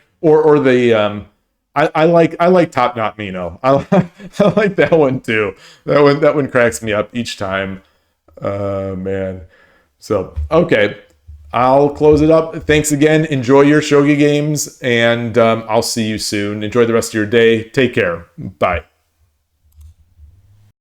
like Top Knot Mino. I like that one too. That one cracks me up each time. Man. So okay. I'll close it up. Thanks again. Enjoy your Shogi games, and I'll see you soon. Enjoy the rest of your day. Take care. Bye.